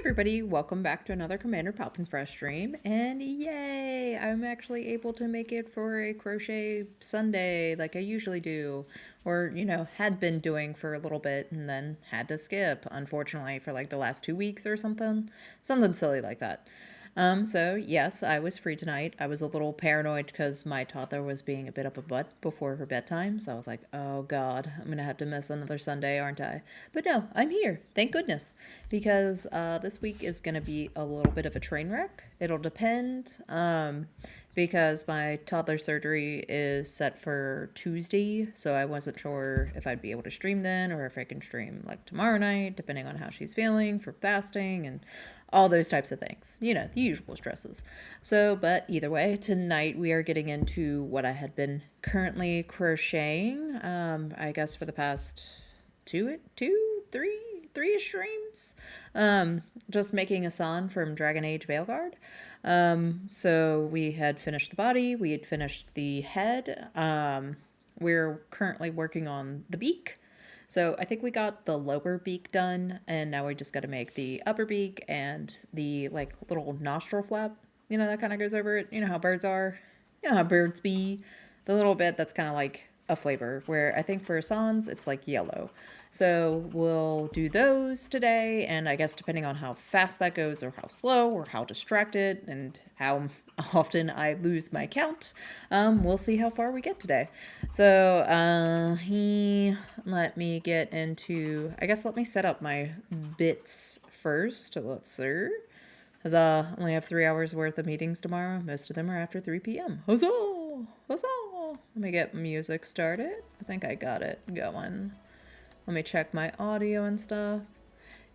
everybody, welcome back to another Commander Poppin' Fresh stream, and yay! I'm actually able to make it for a crochet Sunday like I usually do, or, you know, had been doing for a little bit and then had to skip, unfortunately, for like the last 2 weeks or something. Something silly like that. So yes, I was free tonight. I was a little paranoid because my toddler was being a bit of a butt before her bedtime. So I was like, oh God, I'm going to have to miss another Sunday, aren't I? But no, I'm here. Thank goodness. Because this week is going to be a little bit of a train wreck. It'll depend. Because my toddler surgery is set for Tuesday, so I wasn't sure if I'd be able to stream then or if I can stream like tomorrow night, depending on how she's feeling for fasting and all those types of things. You know, the usual stresses. So, but either way, tonight we are getting into what I had been currently crocheting, I guess for the past three streams. Just making Assan from Dragon Age Veilguard. So we had finished the body, we had finished the head. We're currently working on the beak. So I think we got the lower beak done, and now we just got to make the upper beak and the like little nostril flap, you know, that kind of goes over it. You know how birds are, you know how birds be, the little bit that's kind of like a flavor, where I think for Assan's it's like yellow. So we'll do those today, and I guess depending on how fast that goes or how slow or how distracted and how often I lose my count, we'll see how far we get today. So he let me get into, I guess let me set up my bits first. Let's see. Because I only have 3 hours worth of meetings tomorrow. Most of them are after 3 p.m. Huzzah! Huzzah! Let me get music started. I think I got it going. Let me check my audio and stuff.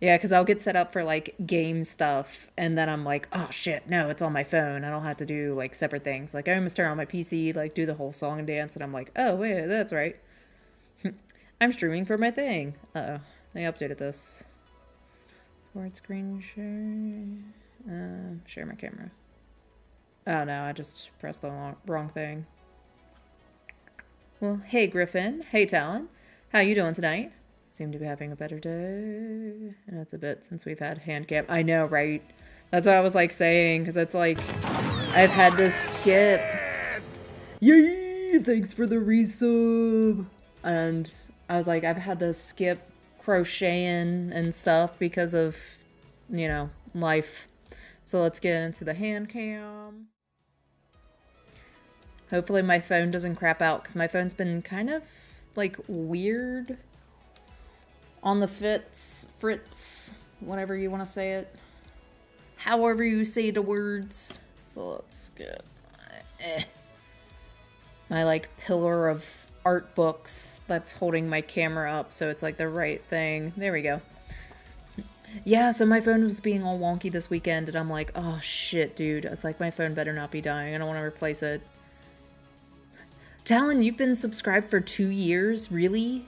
Yeah, because I'll get set up for like game stuff, and then I'm like, oh shit, no, it's on my phone. I don't have to do like separate things. Like I almost turn on my PC, like do the whole song and dance, and I'm like, oh wait, that's right. I'm streaming for my thing. Uh-oh, they updated this. Forward screen share. Share my camera. Oh no, I just pressed the wrong thing. Well, hey Griffon. Hey Talon. How you doing tonight? Seem to be having a better day. And it's a bit since we've had hand cam. I know, right? That's what I was like saying, because it's like I've had to skip. Yay! Thanks for the resub. And I was like, I've had to skip crocheting and stuff because of, you know, life. So let's get into the hand cam. Hopefully my phone doesn't crap out, because my phone's been kind of like weird on the fritz, whatever you want to say it, however you say the words. So let's get my like pillar of art books that's holding my camera up so it's like the right thing. There we go. Yeah, so my phone was being all wonky this weekend, and I'm like, oh shit, dude. It's like, my phone better not be dying. I don't want to replace it. Talon, you've been subscribed for 2 years? Really?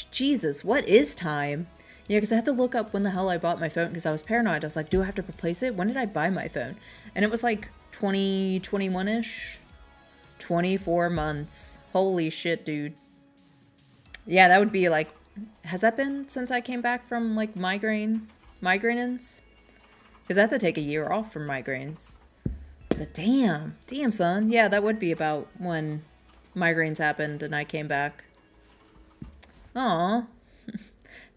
Jesus, what is time? Yeah, because I had to look up when the hell I bought my phone, because I was paranoid. I was like, do I have to replace it? When did I buy my phone? And it was like 2021-ish. 24 months. Holy shit, dude. Yeah, that would be like, has that been since I came back from like migraines? Because I had to take a year off from migraines. But damn, son. Yeah, that would be about when migraines happened and I came back. Aw.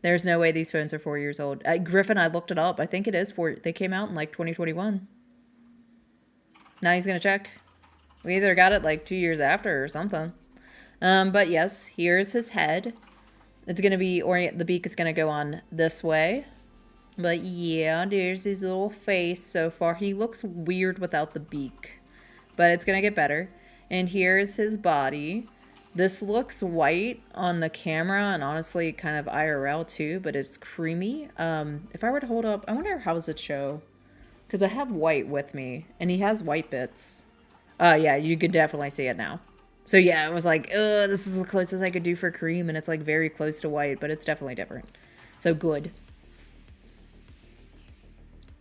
There's no way these phones are 4 years old. Griffon, I looked it up. I think it is 4. They came out in like 2021. Now he's gonna check. We either got it like 2 years after or something. But yes, here's his head. It's gonna be the beak is gonna go on this way. But yeah, there's his little face so far. He looks weird without the beak, but it's gonna get better. And here's his body. This looks white on the camera and honestly kind of IRL too, but it's creamy. If I were to hold up, I wonder how does it show? Because I have white with me, and he has white bits. Yeah, you could definitely see it now. So yeah, it was like, this is the closest I could do for cream, and it's like very close to white, but it's definitely different. So good.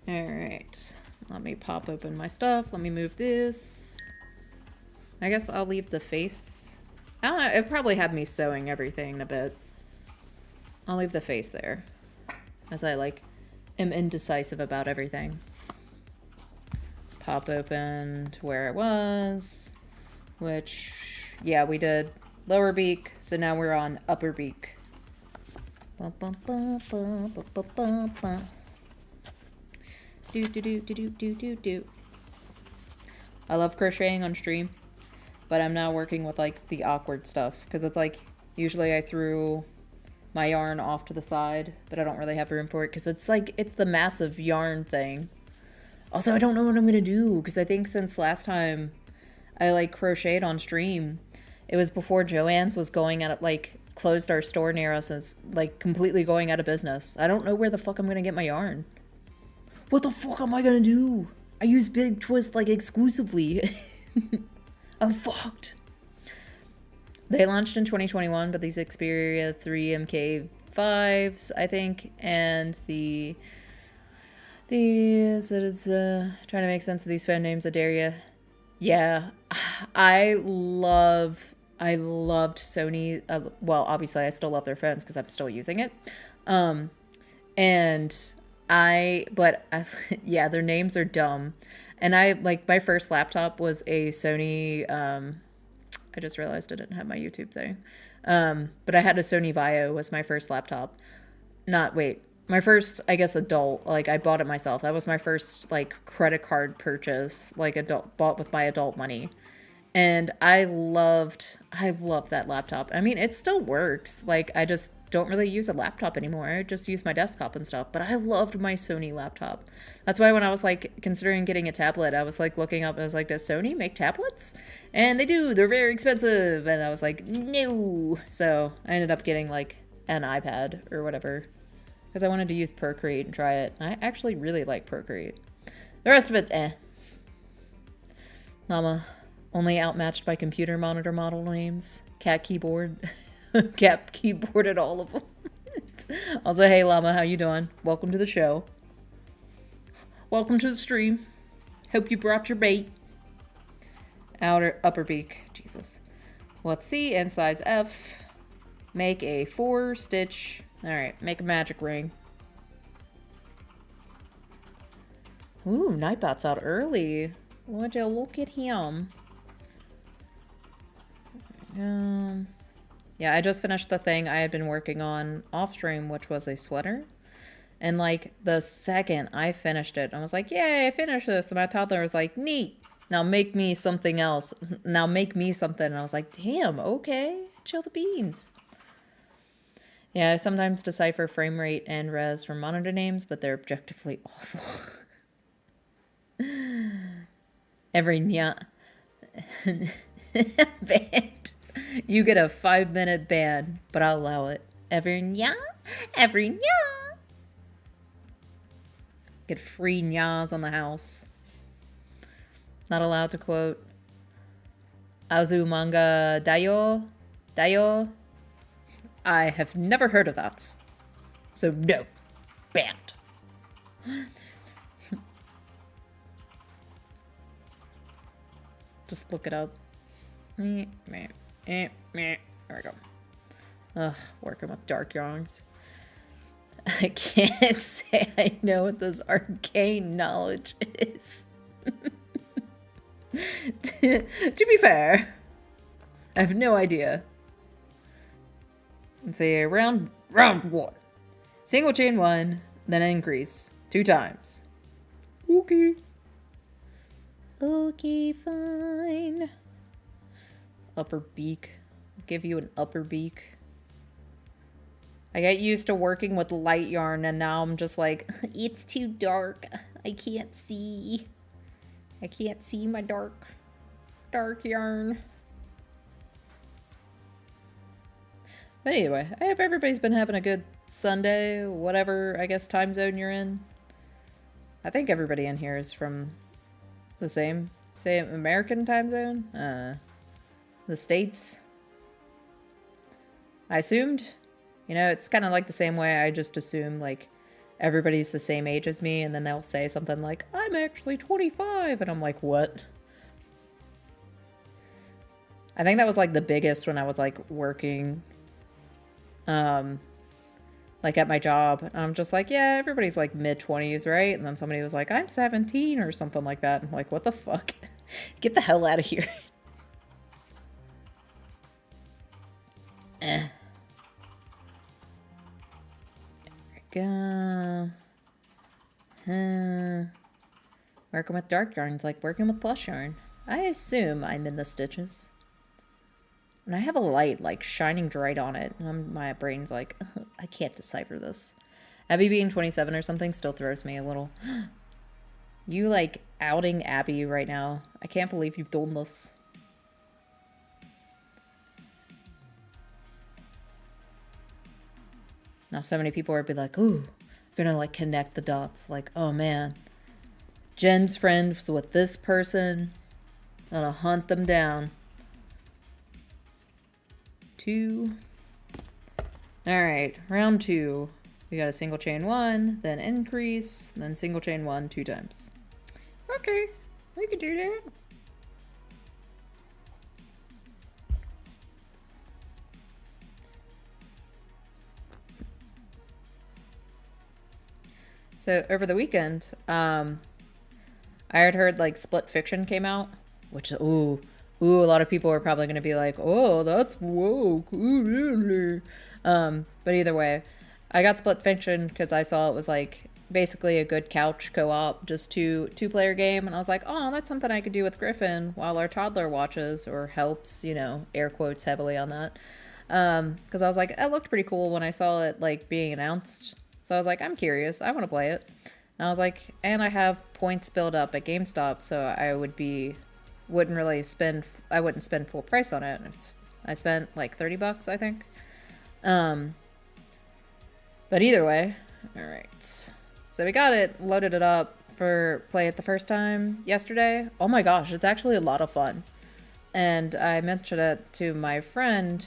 All right, let me pop open my stuff. Let me move this. I guess I'll leave the face. I don't know, it probably had me sewing everything a bit. I'll leave the face there as I like am indecisive about everything. Pop open to where it was, which, yeah, we did lower beak, so now we're on upper beak. Do. I love crocheting on stream, but I'm now working with like the awkward stuff because it's like usually I threw my yarn off to the side, but I don't really have room for it because it's like it's the massive yarn thing. Also, I don't know what I'm gonna do because I think since last time I like crocheted on stream, it was before Joann's was going out, like closed our store near us, and like completely going out of business. I don't know where the fuck I'm gonna get my yarn. What the fuck am I gonna do? I use Big Twist like exclusively. I'm fucked. They launched in 2021, but these Xperia 3 MK5s, I think, and trying to make sense of these phone names, Adaria. Yeah, I loved Sony. Well, obviously I still love their phones because I'm still using it. Yeah, their names are dumb. And I, like, my first laptop was a Sony, I just realized I didn't have my YouTube thing. But I had a Sony Vaio was my first laptop. My first, I guess, adult, like, I bought it myself. That was my first, like, credit card purchase, like, bought with my adult money. And I loved that laptop. I mean, it still works. Like, I just don't really use a laptop anymore. I just use my desktop and stuff. But I loved my Sony laptop. That's why when I was, like, considering getting a tablet, I was, like, looking up and I was like, does Sony make tablets? And they do. They're very expensive. And I was like, no. So I ended up getting, like, an iPad or whatever. Because I wanted to use Procreate and try it. I actually really like Procreate. The rest of it's eh. Llama. Only outmatched by computer monitor model names. Cat keyboard. Cat keyboarded all of them. Also, hey Llama, how you doing? Welcome to the show. Welcome to the stream. Hope you brought your bait. Upper beak. Jesus. Let's see. In size F. Make a 4-stitch. Alright, make a magic ring. Ooh, Nightbot's out early. Would you look at him? Yeah, I just finished the thing I had been working on off stream, which was a sweater. And like the second I finished it, I was like, yay, I finished this. And my toddler was like, neat. Now make me something else. Now make me something. And I was like, damn, okay. Chill the beans. Yeah, I sometimes decipher frame rate and res from monitor names, but they're objectively awful. Every nya. Banned. You get a 5-minute ban, but I'll allow it. Every nya. Every nya. Get free nyas on the house. Not allowed to quote. Azumanga Dayo. Dayo. I have never heard of that. So no. Banned. Just look it up. There we go. Ugh, working with dark yarns. I can't say I know what this arcane knowledge is. To be fair, I have no idea. Let's say round 1. Single chain 1, then increase 2 times. Okay. Okay, fine. Upper beak. I'll give you an upper beak. I got used to working with light yarn and now I'm just like, it's too dark. I can't see. I can't see my dark yarn. But anyway, I hope everybody's been having a good Sunday, whatever, I guess, time zone you're in. I think everybody in here is from the same American time zone? The States? I assumed. You know, it's kind of like the same way I just assume, like, everybody's the same age as me, and then they'll say something like, I'm actually 25, and I'm like, what? I think that was, like, the biggest when I was, like, working, like at my job. And I'm just like, yeah, everybody's like mid-20s, right? And then somebody was like, I'm 17 or something like that. I'm like, what the fuck? Get the hell out of here. There we go. Working with dark yarns like working with plush yarn. I assume I'm in the stitches. And I have a light like shining right on it. And my brain's like, I can't decipher this. Abby being 27 or something still throws me a little. You like outing Abby right now. I can't believe you've done this. Now so many people would be like, ooh, gonna like connect the dots. Like, oh man, Jen's friend was with this person. Gonna hunt them down. 2. Alright, round 2. We got a single chain 1, then increase, then single chain 1 2 times. Okay, we could do that. So over the weekend, I had heard like Split Fiction came out, which ooh, a lot of people are probably going to be like, oh, that's woke. But either way, I got Split Fiction because I saw it was like basically a good couch co-op, just two-player game, and I was like, oh, that's something I could do with Griffon while our toddler watches or helps, you know, air quotes heavily on that. Because I was like, it looked pretty cool when I saw it like being announced. So I was like, I'm curious. I want to play it. And I was like, and I have points built up at GameStop, so I wouldn't spend full price on it. I spent like $30, I think. But either way, all right. So we got it, loaded it up for play it the first time yesterday. Oh my gosh, it's actually a lot of fun. And I mentioned it to my friend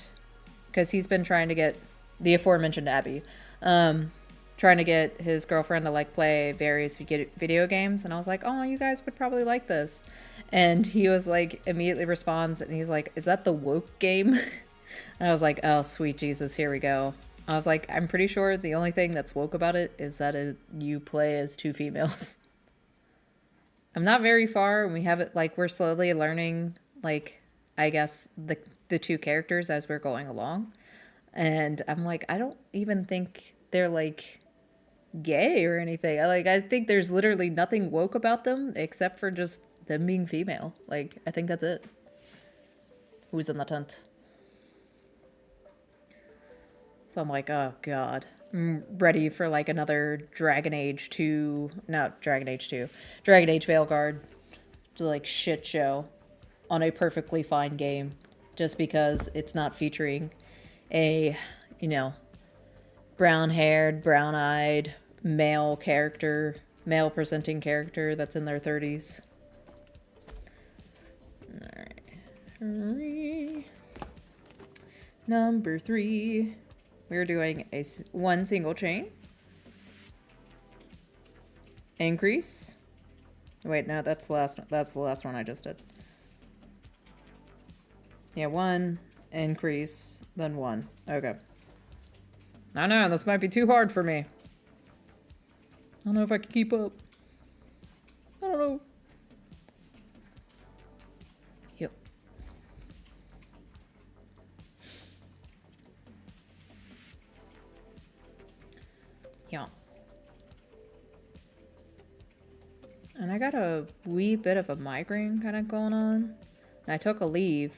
because he's been trying to get the aforementioned Abby, trying to get his girlfriend to like play various video games. And I was like, oh, you guys would probably like this. And he was like, immediately responds and he's like, is that the woke game? And I was like, oh, sweet Jesus, here we go. I was like, I'm pretty sure the only thing that's woke about it is that you play as 2 females. I'm not very far, and we have it, like, we're slowly learning, like, I guess, the 2 characters as we're going along. And I'm like, I don't even think they're, like, gay or anything. I think there's literally nothing woke about them except for just them being female. Like, I think that's it. Who's in the tent? So I'm like, oh god. I'm ready for like another Dragon Age Veilguard to like shit show on a perfectly fine game just because it's not featuring a, you know, brown-haired, brown-eyed male presenting character that's in their 30s. Alright. Number 3. We're doing one single chain. Increase. Wait, no, that's the last one I just did. Yeah, 1, increase, then 1. Okay. I know, this might be too hard for me. I don't know if I can keep up. I don't know. Yep. Yeah. And I got a wee bit of a migraine kind of going on. And I took a leave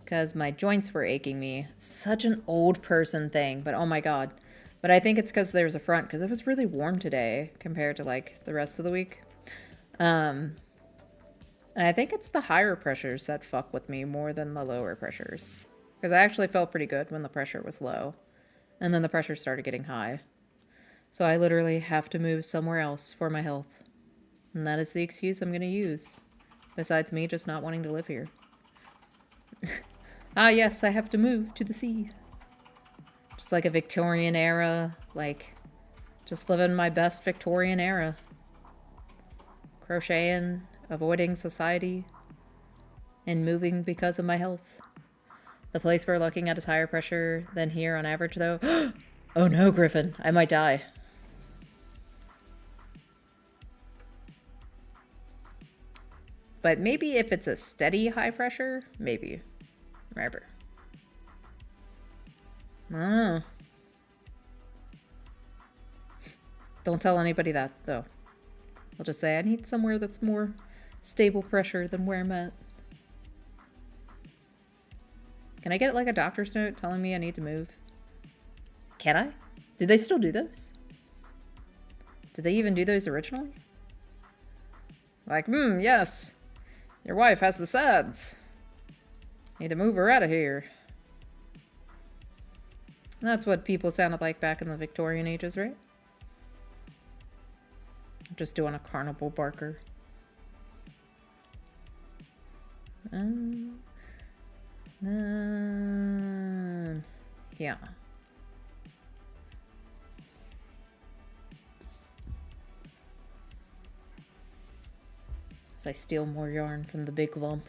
because my joints were aching me. Such an old person thing, but oh my god. But I think it's because there's a front, because it was really warm today compared to like the rest of the week. And I think it's the higher pressures that fuck with me more than the lower pressures. Because I actually felt pretty good when the pressure was low. And then the pressure started getting high. So I literally have to move somewhere else for my health. And that is the excuse I'm going to use. Besides me just not wanting to live here. Ah, yes, I have to move to the sea. Just like a Victorian era, like, just living my best Victorian era. Crocheting, avoiding society, and moving because of my health. The place we're looking at is higher pressure than here on average, though. Oh no, Griffon. I might die. But maybe if it's a steady high pressure, maybe. Remember. I don't know. Don't tell anybody that, though. I'll just say I need somewhere that's more stable pressure than where I'm at. Can I get like a doctor's note telling me I need to move? Can I? Do they still do those? Did they even do those originally? Like, yes. Your wife has the SADS. Need to move her out of here. That's what people sounded like back in the Victorian ages, right? I'm just doing a carnival barker. Yeah. As I steal more yarn from the big lump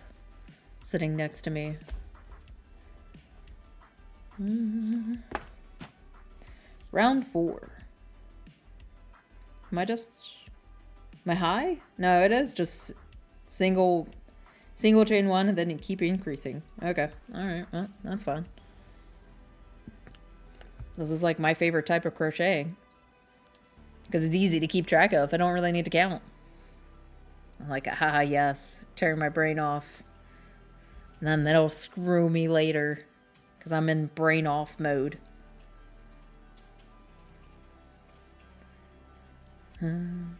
sitting next to me. Round 4. Am I high? No, it is just single chain 1 and then you keep increasing. Okay. Alright, well, that's fine. This is like my favorite type of crocheting. Because it's easy to keep track of. I don't really need to count. I'm like, haha, yes. Turn my brain off. And then that'll screw me later. Because I'm in brain off mode. Alright.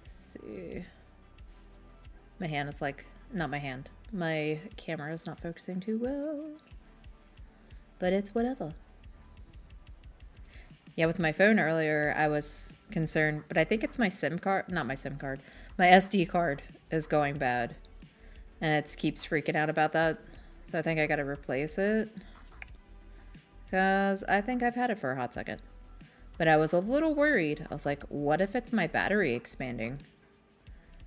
Let's see. My hand is like, not my hand. My camera is not focusing too well. But it's whatever. Yeah, with my phone earlier, I was concerned, but I think it's my SIM card, not my SIM card. My SD card is going bad. And it keeps freaking out about that. So I think I gotta replace it. Because I think I've had it for a hot second. But I was a little worried. I was like, what if it's my battery expanding?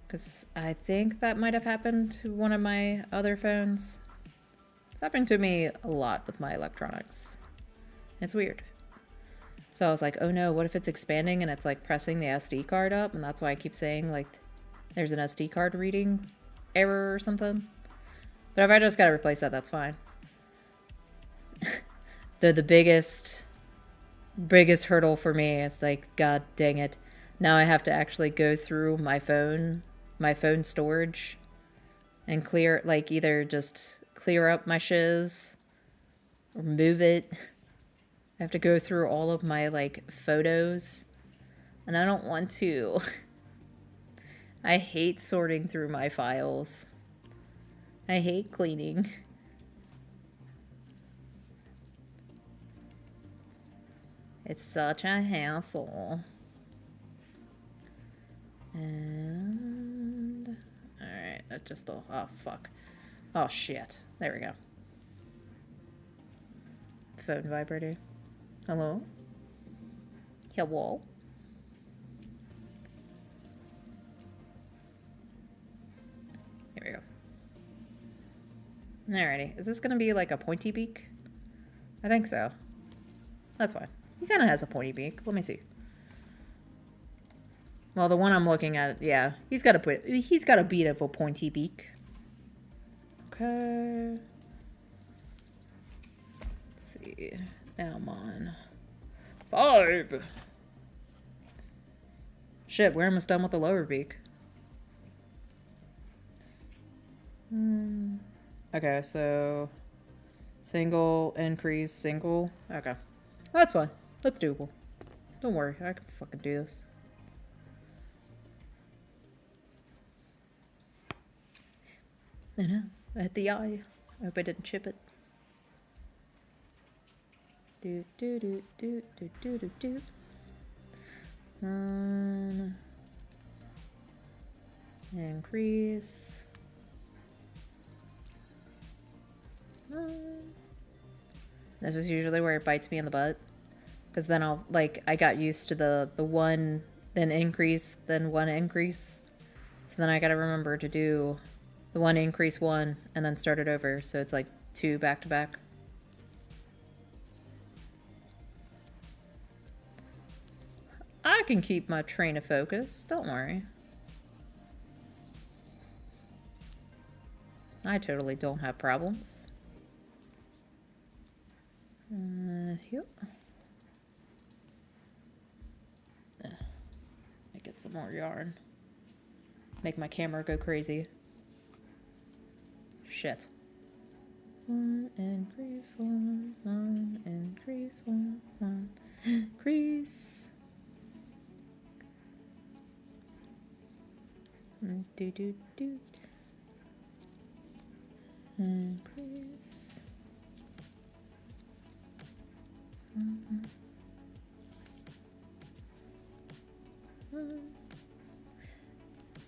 Because I think that might have happened to one of my other phones. It's happened to me a lot with my electronics. It's weird. So I was like, oh no, what if it's expanding and it's like pressing the SD card up? And that's why I keep saying like there's an SD card reading error or something. But if I just gotta replace that, that's fine. Though the biggest hurdle for me is like, god dang it. Now I have to actually go through my phone storage and clear, like either just clear up my shiz or move it. I have to go through all of my like photos and I don't want to. I hate sorting through my files. I hate cleaning. It's such a hassle. And alright, that just oh fuck. Oh shit. There we go. Phone vibrating. Hello? Hello? Here we go. Alrighty. Is this gonna be like a pointy beak? I think so. That's fine. He kind of has a pointy beak. Let me see. Well, the one I'm looking at, yeah, he's got a bit of a pointy beak. Okay. Let's see. Now I'm on 5. Shit, we're almost done with the lower beak. Okay, so single, increase, single. Okay. That's fine. That's doable. Don't worry, I can fucking do this. I know. I hit the eye. I hope I didn't chip it. Do do do do do do do do. Increase. This is usually where it bites me in the butt. Because then I got used to the one, then increase, then one increase. So then I gotta remember to do the one increase one and then start it over. So it's like 2 back to back. I can keep my train of focus, don't worry. I totally don't have problems. Yep. I get some more yarn. Make my camera go crazy. Shit. One increase, one increase, one increase. Do do do. Increase.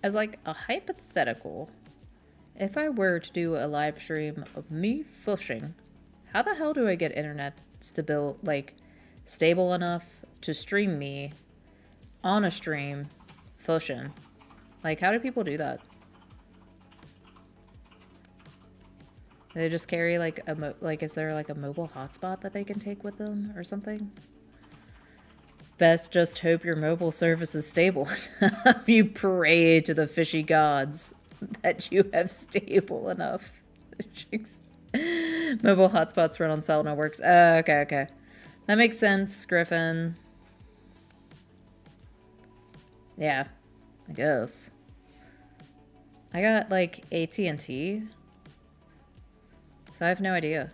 As like a hypothetical, if I were to do a live stream of me fishing, how the hell do I get internet stable enough to stream me on a stream fishing? Like, how do people do that? Do they just carry like is there like a mobile hotspot that they can take with them or something? Best just hope your mobile service is stable enough. You pray to the fishy gods that you have stable enough. Mobile hotspots run on cell networks. Okay. That makes sense, Griffon. Yeah, I guess. I got like AT&T. So I have no idea.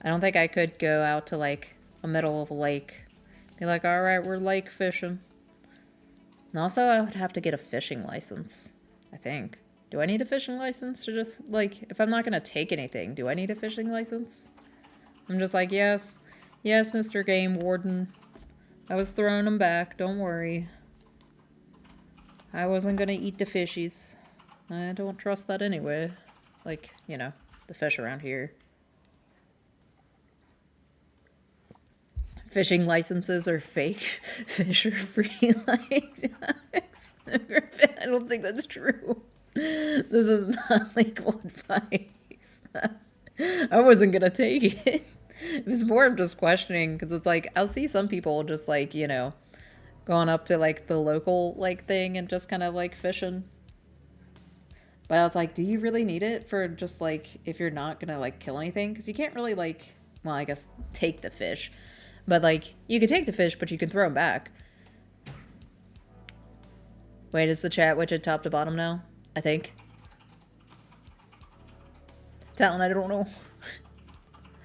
I don't think I could go out to like a middle of a lake. Be like, all right, we're lake fishing. And also I would have to get a fishing license, I think. Do I need a fishing license to just like, if I'm not going to take anything, do I need a fishing license? I'm just like, yes, Mr. Game Warden. I was throwing them back, don't worry. I wasn't going to eat the fishies. I don't trust that anyway. Like, you know, the fish around here. Fishing licenses are fake. Fish are free like Griffin, I don't think that's true. This is not legal advice. I wasn't gonna take it. It was more of just questioning, because it's like, I'll see some people just like, you know, going up to like the local like thing and just kind of like fishing. But I was like, do you really need it for just like, if you're not gonna like kill anything? Because you can't really like, well, I guess take the fish. But like, you can take the fish, but you can throw them back. Wait, is the chat widget top to bottom now? I think. Talon, I don't know.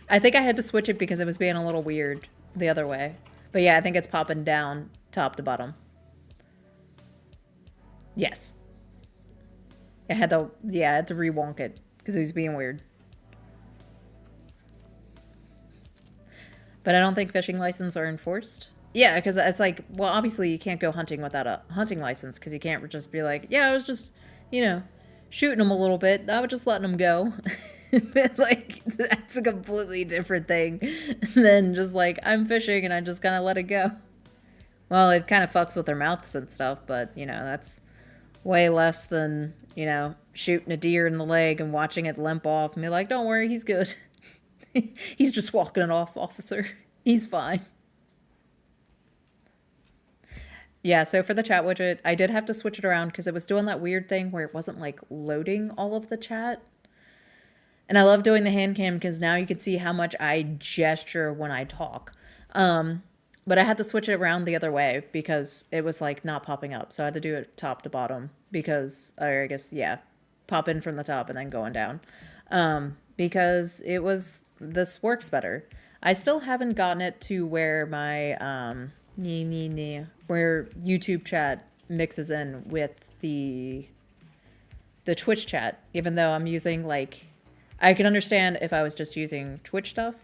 I think I had to switch it because it was being a little weird the other way. But yeah, I think it's popping down top to bottom. Yes. I had to re-wonk it because it was being weird. But I don't think fishing licenses are enforced. Yeah, because it's like, well, obviously you can't go hunting without a hunting license because you can't just be like, yeah, I was just, you know, shooting them a little bit. I was just letting them go. Like, that's a completely different thing than just like, I'm fishing and I just kind of let it go. Well, it kind of fucks with their mouths and stuff, but, you know, that's way less than, you know, shooting a deer in the leg and watching it limp off and be like, don't worry, he's good. He's just walking it off, officer. He's fine. Yeah, so for the chat widget, I did have to switch it around because it was doing that weird thing where it wasn't like loading all of the chat. And I love doing the hand cam because now you can see how much I gesture when I talk. But I had to switch it around the other way because it was like not popping up. So I had to do it top to bottom because, or I guess, yeah, pop in from the top and then going down. Because it was, this works better. I still haven't gotten it to where my, where YouTube chat mixes in with the Twitch chat, even though I'm using like, I can understand if I was just using Twitch stuff,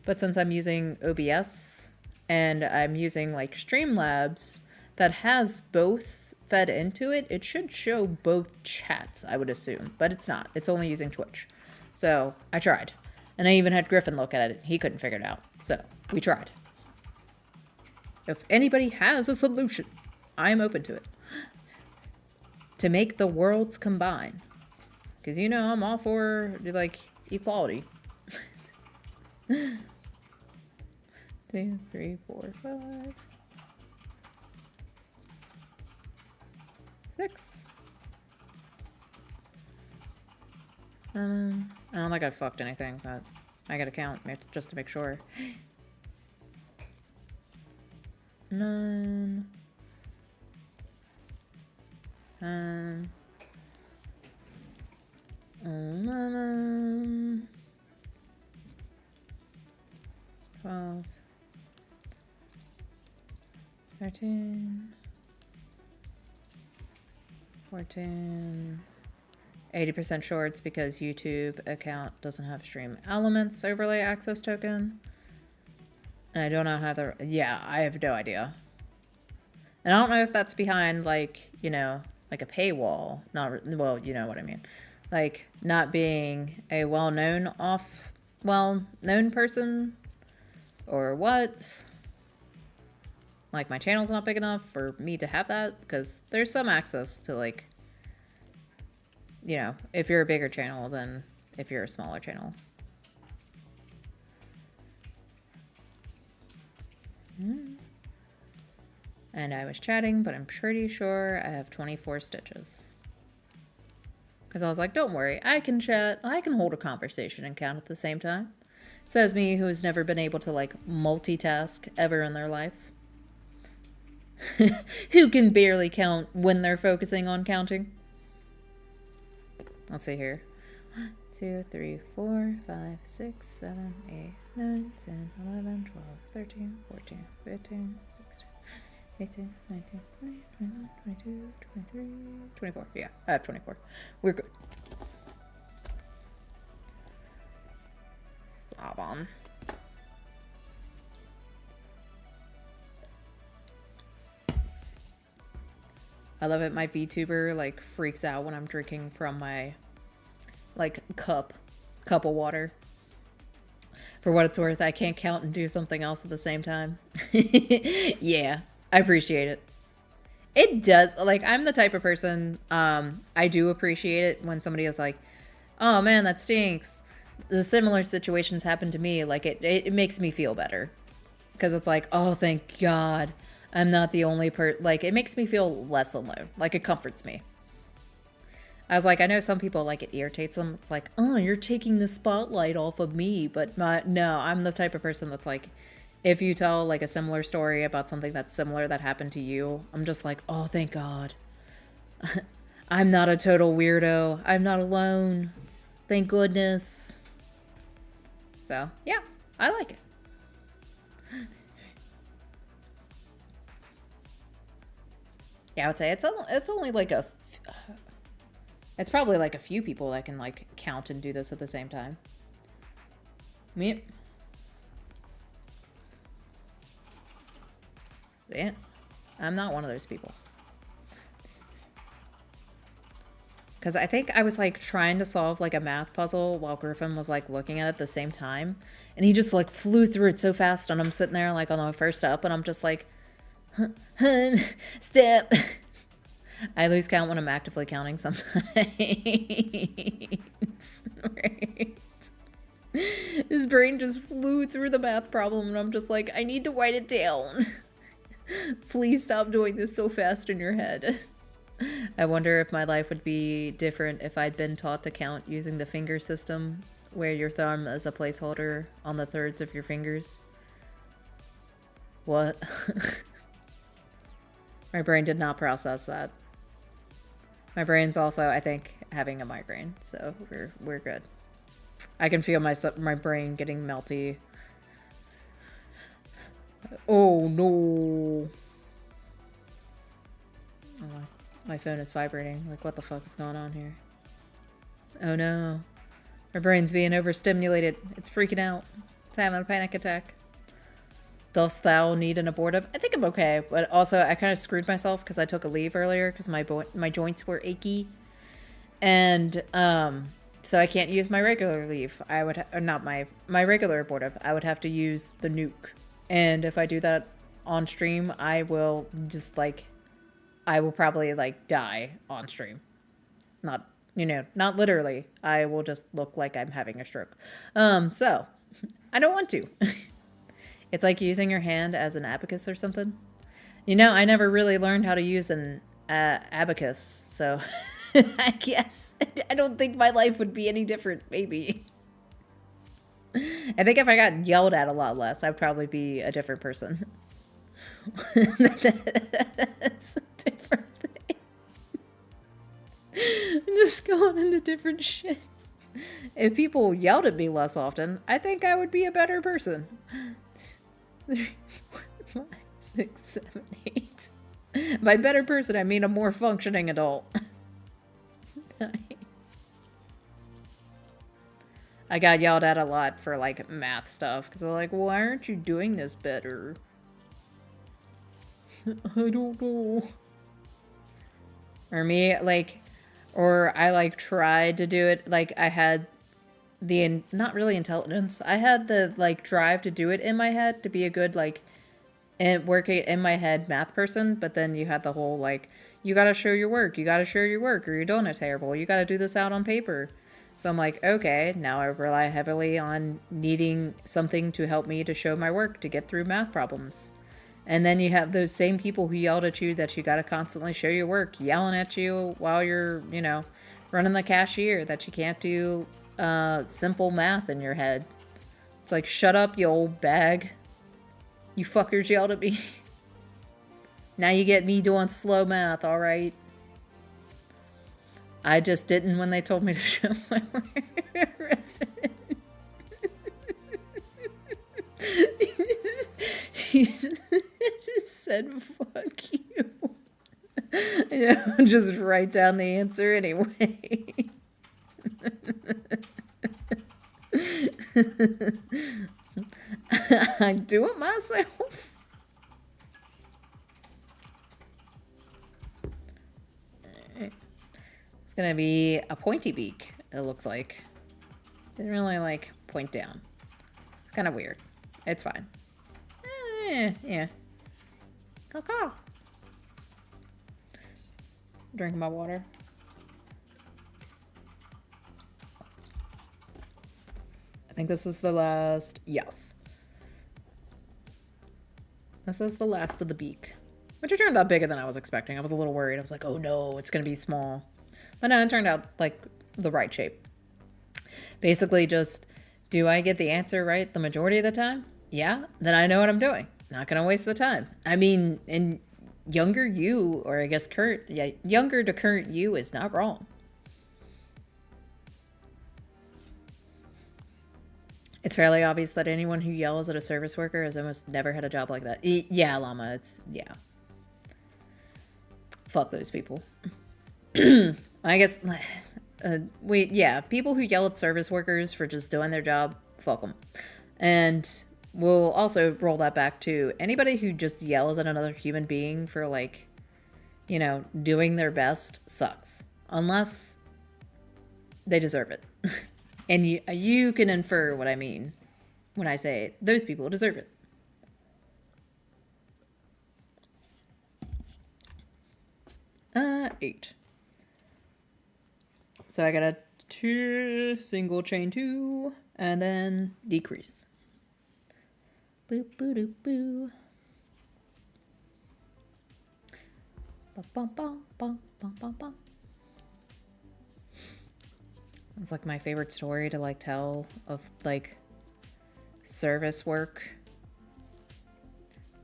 but since I'm using OBS and I'm using like Streamlabs that has both fed into it, it should show both chats, I would assume, but it's not. It's only using Twitch. So I tried. And I even had Griffon look at it. He couldn't figure it out. So we tried. If anybody has a solution, I'm open to it. To make the worlds combine. Because, you know, I'm all for, like, equality. 2, 3, 4, 5, 6. I don't think I fucked anything, but I gotta count just to make sure. 9. 11. 12. 13. 14. 80% shorts because YouTube account doesn't have stream elements overlay access token. And I do not have the... Yeah, I have no idea. And I don't know if that's behind, like, you know, like a paywall. Not... Well, you know what I mean. Like, not being a well-known person. Or what. Like, my channel's not big enough for me to have that. Because there's some access to, like... You know, if you're a bigger channel than if you're a smaller channel. And I was chatting, but I'm pretty sure I have 24 stitches. Because I was like, don't worry, I can chat, I can hold a conversation and count at the same time. Says me, who has never been able to, like, multitask ever in their life. Who can barely count when they're focusing on counting. Let's see here. 1, 2, 3, 4, 5, 6, 7, 8, 9, 10, 11, 12, 13, 14, 15, 16, 18, 19, 20, 21, 22, 23, 24. Yeah, I have 24. We're good. Saban. I love it. My VTuber like freaks out when I'm drinking from my like cup of water. For what it's worth, I can't count and do something else at the same time. Yeah, I appreciate it. It does. Like, I'm the type of person, I do appreciate it when somebody is like, oh man, that stinks. The similar situations happen to me. Like, it makes me feel better. Because it's like, oh, thank God. I'm not the only like, it makes me feel less alone. Like, it comforts me. I was like, I know some people, like, it irritates them. It's like, oh, you're taking the spotlight off of me. But no, I'm the type of person that's like, if you tell, like, a similar story about something that's similar that happened to you, I'm just like, oh, thank God. I'm not a total weirdo. I'm not alone. Thank goodness. So, yeah, I like it. Yeah, I would say it's only like it's probably like a few people that can like count and do this at the same time. Me. Yeah, I'm not one of those people. Because I think I was like trying to solve like a math puzzle while Griffon was like looking at it at the same time. And he just like flew through it so fast, and I'm sitting there like on the first step, and I'm just like, step. I lose count when I'm actively counting sometimes. Right. His brain just flew through the math problem, and I'm just like, I need to write it down. Please stop doing this so fast in your head. I wonder if my life would be different if I'd been taught to count using the finger system, where your thumb is a placeholder on the thirds of your fingers. What? My brain did not process that. My brain's also, I think, having a migraine, so we're good. I can feel my brain getting melty. Oh no! Oh, my phone is vibrating. Like, what the fuck is going on here? Oh no! My brain's being overstimulated. It's freaking out. It's having a panic attack. Dost thou need an abortive? I think I'm okay, but also I kind of screwed myself because I took a leave earlier because my joints were achy, and so I can't use my regular leave. I would not my regular abortive. I would have to use the nuke, and if I do that on stream, I will just like I will probably like die on stream. Not, you know, not literally. I will just look like I'm having a stroke. So I don't want to. It's like using your hand as an abacus or something. You know, I never really learned how to use an abacus, so I guess I don't think my life would be any different, maybe. I think if I got yelled at a lot less, I'd probably be a different person. That's a different thing. I'm just going into different shit. If people yelled at me less often, I think I would be a better person. 3, 4, 5, 6, 7, 8. By better person, I mean a more functioning adult. I got yelled at a lot for like math stuff because they're like, why aren't you doing this better? I don't know. Or me, like, or I like tried to do it. Like I had the, not really intelligence. I had the like drive to do it in my head to be a good like working in my head math person. But then you had the whole like, you got to show your work. You got to show your work or you're doing it terrible. You got to do this out on paper. So I'm like, okay, now I rely heavily on needing something to help me to show my work to get through math problems. And then you have those same people who yelled at you that you got to constantly show your work, yelling at you while you're, you know, running the cashier, that you can't do simple math in your head. It's like, shut up, you old bag. You fuckers yelled at me. Now you get me doing slow math, all right? I just didn't when they told me to show my work. He said, fuck you. Yeah, just write down the answer anyway. I do it myself. It's gonna be a pointy beak, it looks like. Didn't really like point down. It's kind of weird. It's fine. Yeah. Caw. Drink my water. I think this is the last. Yes. This is the last of the beak. Which it turned out bigger than I was expecting. I was a little worried. I was like, oh no, it's going to be small. But no, it turned out like the right shape. Basically just, do I get the answer right the majority of the time? Yeah, then I know what I'm doing. Not going to waste the time. I mean, in younger you, or I guess younger to current you is not wrong. It's fairly obvious that anyone who yells at a service worker has almost never had a job like that. Yeah, Llama, yeah. Fuck those people. I guess, people who yell at service workers for just doing their job, fuck them. And we'll also roll that back to anybody who just yells at another human being for like, you know, doing their best sucks. Unless they deserve it. And you can infer what I mean when I say those people deserve it. Eight. So I got a 2 single chain 2 and then decrease. Boop boo doo boo. Ba ba ba ba ba ba ba. It's like my favorite story to like tell of like service work.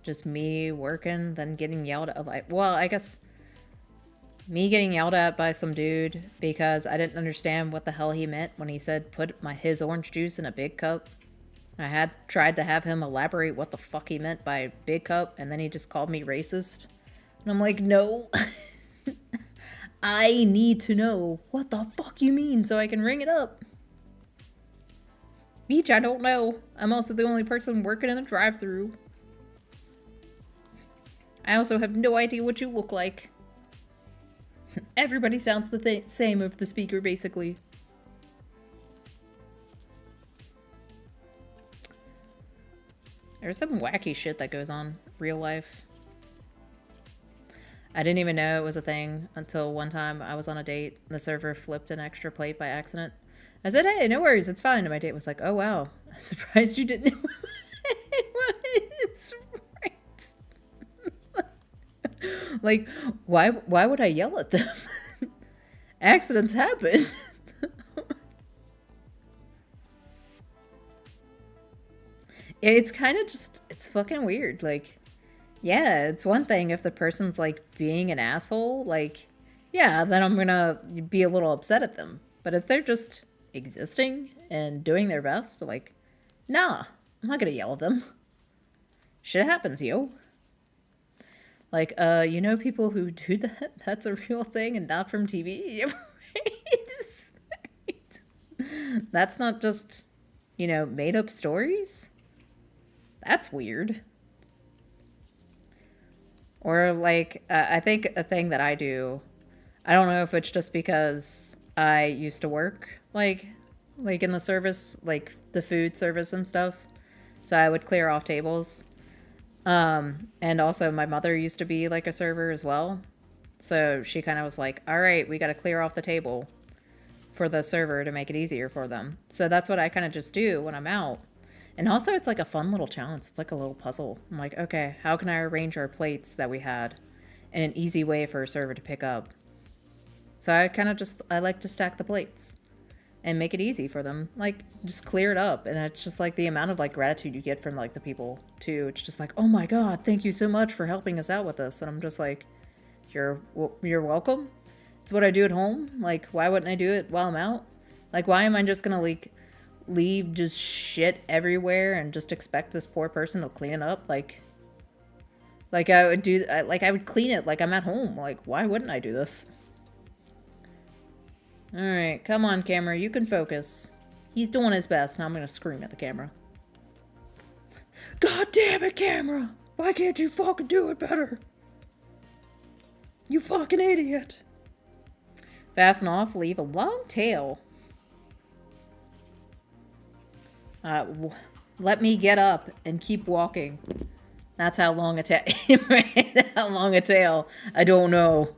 Just me working, then getting yelled at. Like, well, I guess me getting yelled at by some dude because I didn't understand what the hell he meant when he said put his orange juice in a big cup. I had tried to have him elaborate what the fuck he meant by big cup, and then he just called me racist. And I'm like, no. I need to know what the fuck you mean so I can ring it up. Beach, I don't know. I'm also the only person working in a drive-thru. I also have no idea what you look like. Everybody sounds the same of the speaker, basically. There's some wacky shit that goes on real life. I didn't even know it was a thing until one time I was on a date. The server flipped an extra plate by accident. I said, hey, no worries, it's fine. And my date was like, oh, wow. I'm surprised you didn't know it's right. Like, why would I yell at them? Accidents happen. It's kind of just, it's fucking weird. Like, yeah, it's one thing if the person's like being an asshole, like, yeah, then I'm gonna be a little upset at them. But if they're just existing and doing their best, like, nah, I'm not gonna yell at them. Shit happens, yo. Like, you know people who do that? That's a real thing and not from TV. That's not just, you know, made up stories. That's weird. Or like, I think a thing that I do, I don't know if it's just because I used to work like in the service, like the food service and stuff. So I would clear off tables. And also my mother used to be like a server as well. So she kind of was like, all right, we got to clear off the table for the server to make it easier for them. So that's what I kind of just do when I'm out. And also it's like a fun little challenge. It's like a little puzzle. I'm like, okay, how can I arrange our plates that we had in an easy way for a server to pick up? So I kind of just, I like to stack the plates and make it easy for them. Like, just clear it up. And it's just like the amount of like gratitude you get from like the people too. It's just like, oh my God, thank you so much for helping us out with this. And I'm just like, you're welcome. It's what I do at home. Like, why wouldn't I do it while I'm out? Like, why am I just gonna like leave just shit everywhere and just expect this poor person to clean it up? Like I would do, like I would clean it like I'm at home. Like, why wouldn't I do this? All right, come on, camera, you can focus. He's doing his best. Now I'm gonna scream at the camera. God damn it, camera! Why can't you fucking do it better? You fucking idiot! Fasten off, leave a long tail. Let me get up and keep walking. That's how long a tail. How long a tail? I don't know.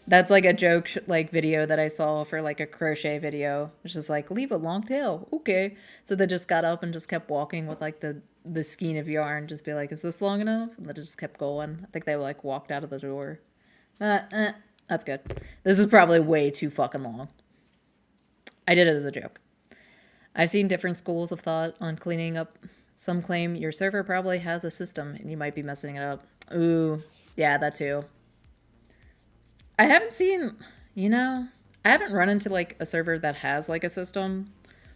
That's like a joke like video that I saw for like a crochet video. It's just like, leave a long tail. Okay. So they just got up and just kept walking with like the skein of yarn. Just be like, is this long enough? And they just kept going. I think they like walked out of the door. That's good. This is probably way too fucking long. I did it as a joke. I've seen different schools of thought on cleaning up. Some claim your server probably has a system and you might be messing it up. Ooh, yeah, that too. I haven't seen, you know, I haven't run into like a server that has like a system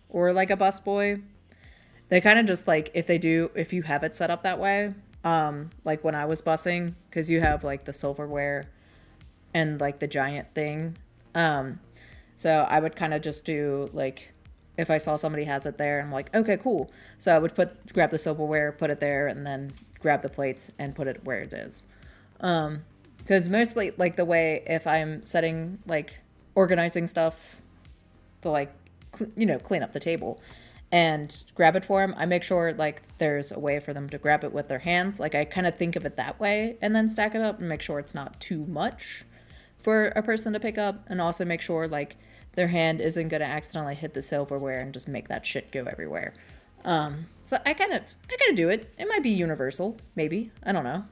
or like a busboy. They kind of just like, if you have it set up that way, like when I was bussing, because you have like the silverware and like the giant thing. So I would kind of just do like, if I saw somebody has it there, I'm like, okay, cool. So I would grab the silverware, put it there, and then grab the plates and put it where it is. Because mostly, like, the way, if I'm setting, like, organizing stuff to, like, clean up the table and grab it for them, I make sure, like, there's a way for them to grab it with their hands. Like, I kind of think of it that way and then stack it up and make sure it's not too much for a person to pick up. And also make sure, like, their hand isn't going to accidentally hit the silverware and just make that shit go everywhere. So I kind of do it. It might be universal, maybe. I don't know.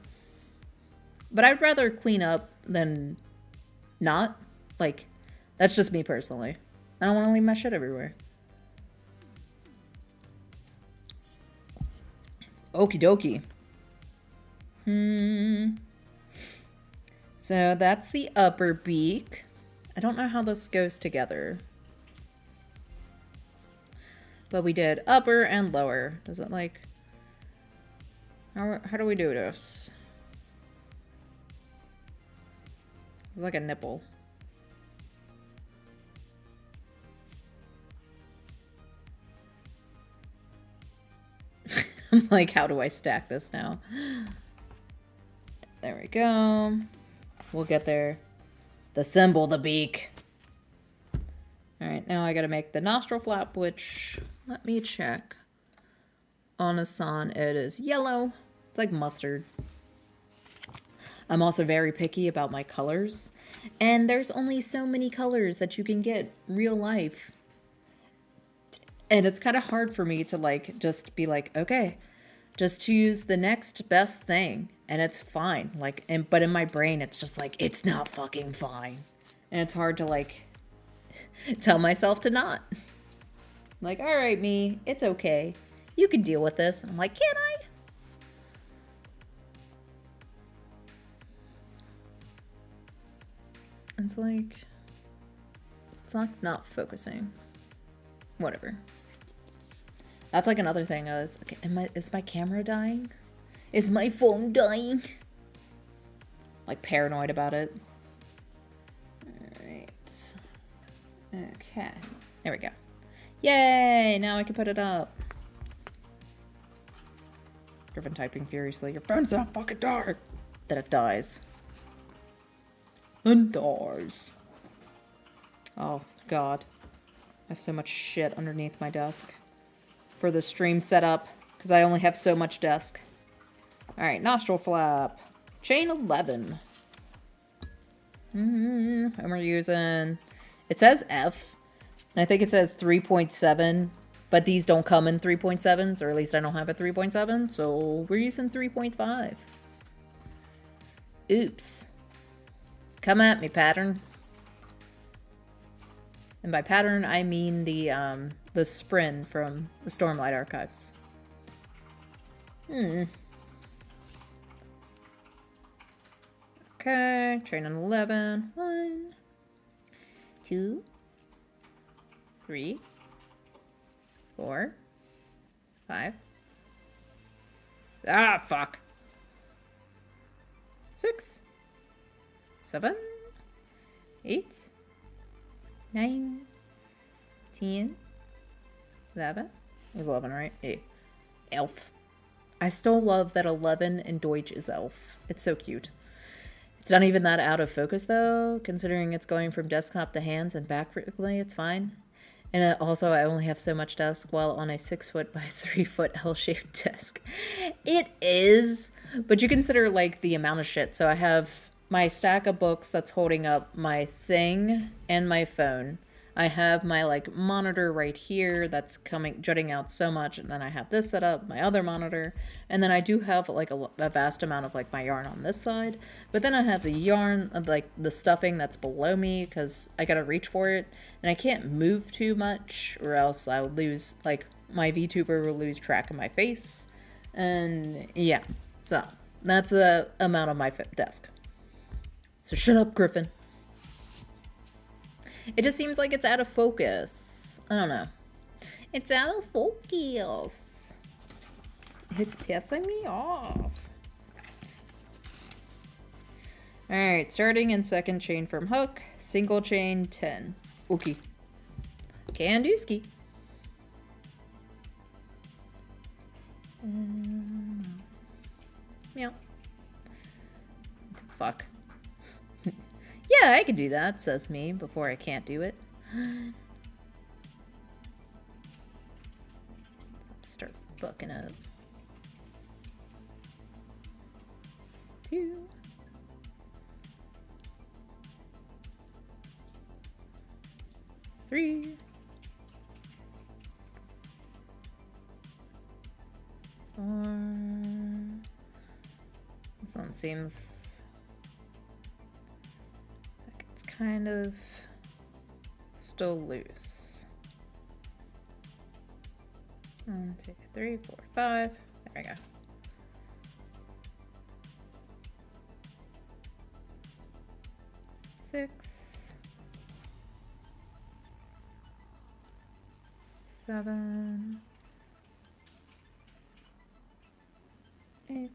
But I'd rather clean up than not. Like, that's just me personally. I don't want to leave my shit everywhere. Okie dokie. So that's the upper beak. I don't know how this goes together. But we did upper and lower. Does it like... How do we do this? It's like a nipple. I'm like, how do I stack this now? There we go. We'll get there. The symbol, the beak. All right, now I gotta make the nostril flap, which, let me check. On Assan, it is yellow. It's like mustard. I'm also very picky about my colors. And there's only so many colors that you can get real life. And it's kind of hard for me to like just be like, okay, just choose the next best thing and it's fine. Like, but in my brain it's just like, it's not fucking fine. And it's hard to like tell myself to not. Like, all right, me, it's okay. You can deal with this. And I'm like, can I? It's like, it's not focusing. Whatever. That's like another thing. Okay, is my camera dying? Is my phone dying? Like paranoid about it. Alright. Okay. There we go. Yay! Now I can put it up. Griffon typing furiously. Your phone's not fucking dark. Then it dies. And dies. Oh, God. I have so much shit underneath my desk for the stream setup because I only have so much desk. Alright, nostril flap. Chain 11. And we're using... It says F. And I think it says 3.7. But these don't come in 3.7s. Or at least I don't have a 3.7. So we're using 3.5. Oops. Come at me, pattern. And by pattern, I mean the Sprin from the Stormlight Archives. Okay, chain on 11. 1, 2, 3, 4, 5. Ah, fuck. 6, 7, 8, 9, 10, 11. It was 11, right? 8. Elf. I still love that 11 in Deutsch is elf. It's so cute. It's not even that out of focus, though, considering it's going from desktop to hands and back vertically. It's fine. And also, I only have so much desk while on a 6-foot by 3-foot L-shaped desk. It is, but you consider, like, the amount of shit. So I have my stack of books that's holding up my thing and my phone. I have my like monitor right here that's jutting out so much, and then I have this set up, my other monitor, and then I do have like a vast amount of like my yarn on this side, but then I have the yarn, like the stuffing that's below me because I gotta reach for it, and I can't move too much or else I would lose, like my VTuber will lose track of my face, and yeah, so that's the amount of my desk. So shut up, Griffon. It just seems like it's out of focus. I don't know. It's out of focus. It's pissing me off. Alright, starting in second chain from hook. Single chain 10. Okay. Can-do-ski. Meow. Fuck. Yeah, I can do that, says me, before I can't do it. Start fucking up. 2. 3. 4. This one seems... kind of still loose. 1, 2, 3, 4, 5. There we go. 6, 7, 8,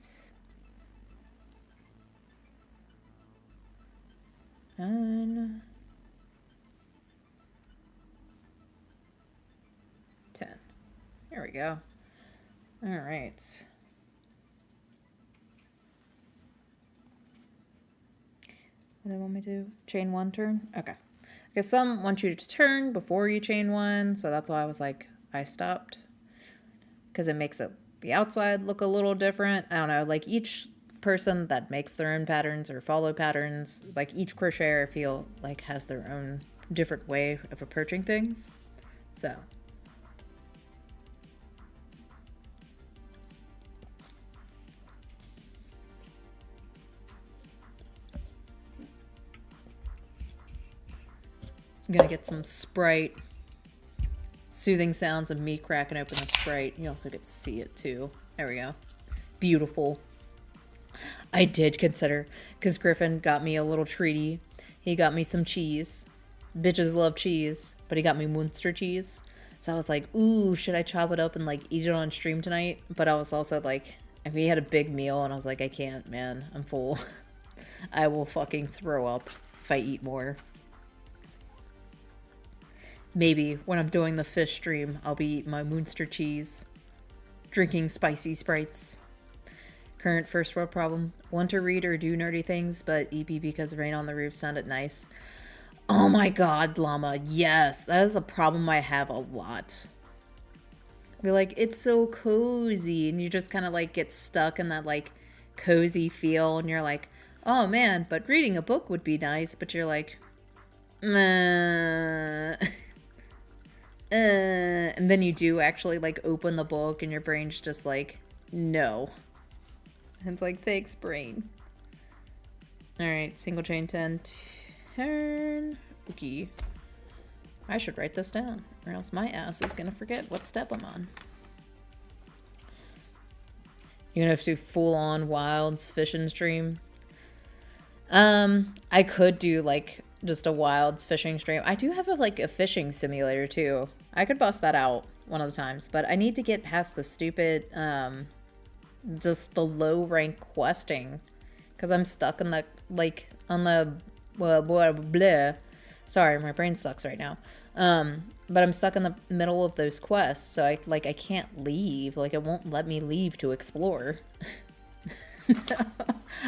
9, 10. There we go. All right. What do I want me to do? Chain 1 turn? Okay. I guess some want you to turn before you chain 1, so that's why I was like, I stopped. Because it makes the outside look a little different. I don't know, like each person that makes their own patterns or follow patterns. Like each crocheter, I feel like has their own different way of approaching things. So. I'm gonna get some Sprite soothing sounds of me cracking open the Sprite. You also get to see it too. There we go. Beautiful. I did consider, because Griffon got me a little treaty. He got me some cheese. Bitches love cheese, but he got me Munster cheese. So I was like, ooh, should I chop it up and like eat it on stream tonight? But I was also like, if we had a big meal, and I was like, I can't, man. I'm full. I will fucking throw up if I eat more. Maybe when I'm doing the fish stream, I'll be eating my Munster cheese, drinking spicy Sprites. Current first world problem. Want to read or do nerdy things, but EP because rain on the roof sounded nice. Oh my god, Llama. Yes, that is a problem I have a lot. You're like, it's so cozy, and you just kind of like get stuck in that like cozy feel, and you're like, oh man, but reading a book would be nice, but you're like, meh. And then you do actually like open the book and your brain's just like, no. And it's like, thanks, brain. Alright, single chain 10, turn. Okay. I should write this down, or else my ass is gonna forget what step I'm on. You're gonna have to do full-on wilds fishing stream. I could do like just a wilds fishing stream. I do have a fishing simulator too. I could bust that out one of the times, but I need to get past the stupid, just the low rank questing, because I'm stuck in the, like, on the, blah. Sorry, my brain sucks right now. But I'm stuck in the middle of those quests, so I can't leave. Like, it won't let me leave to explore.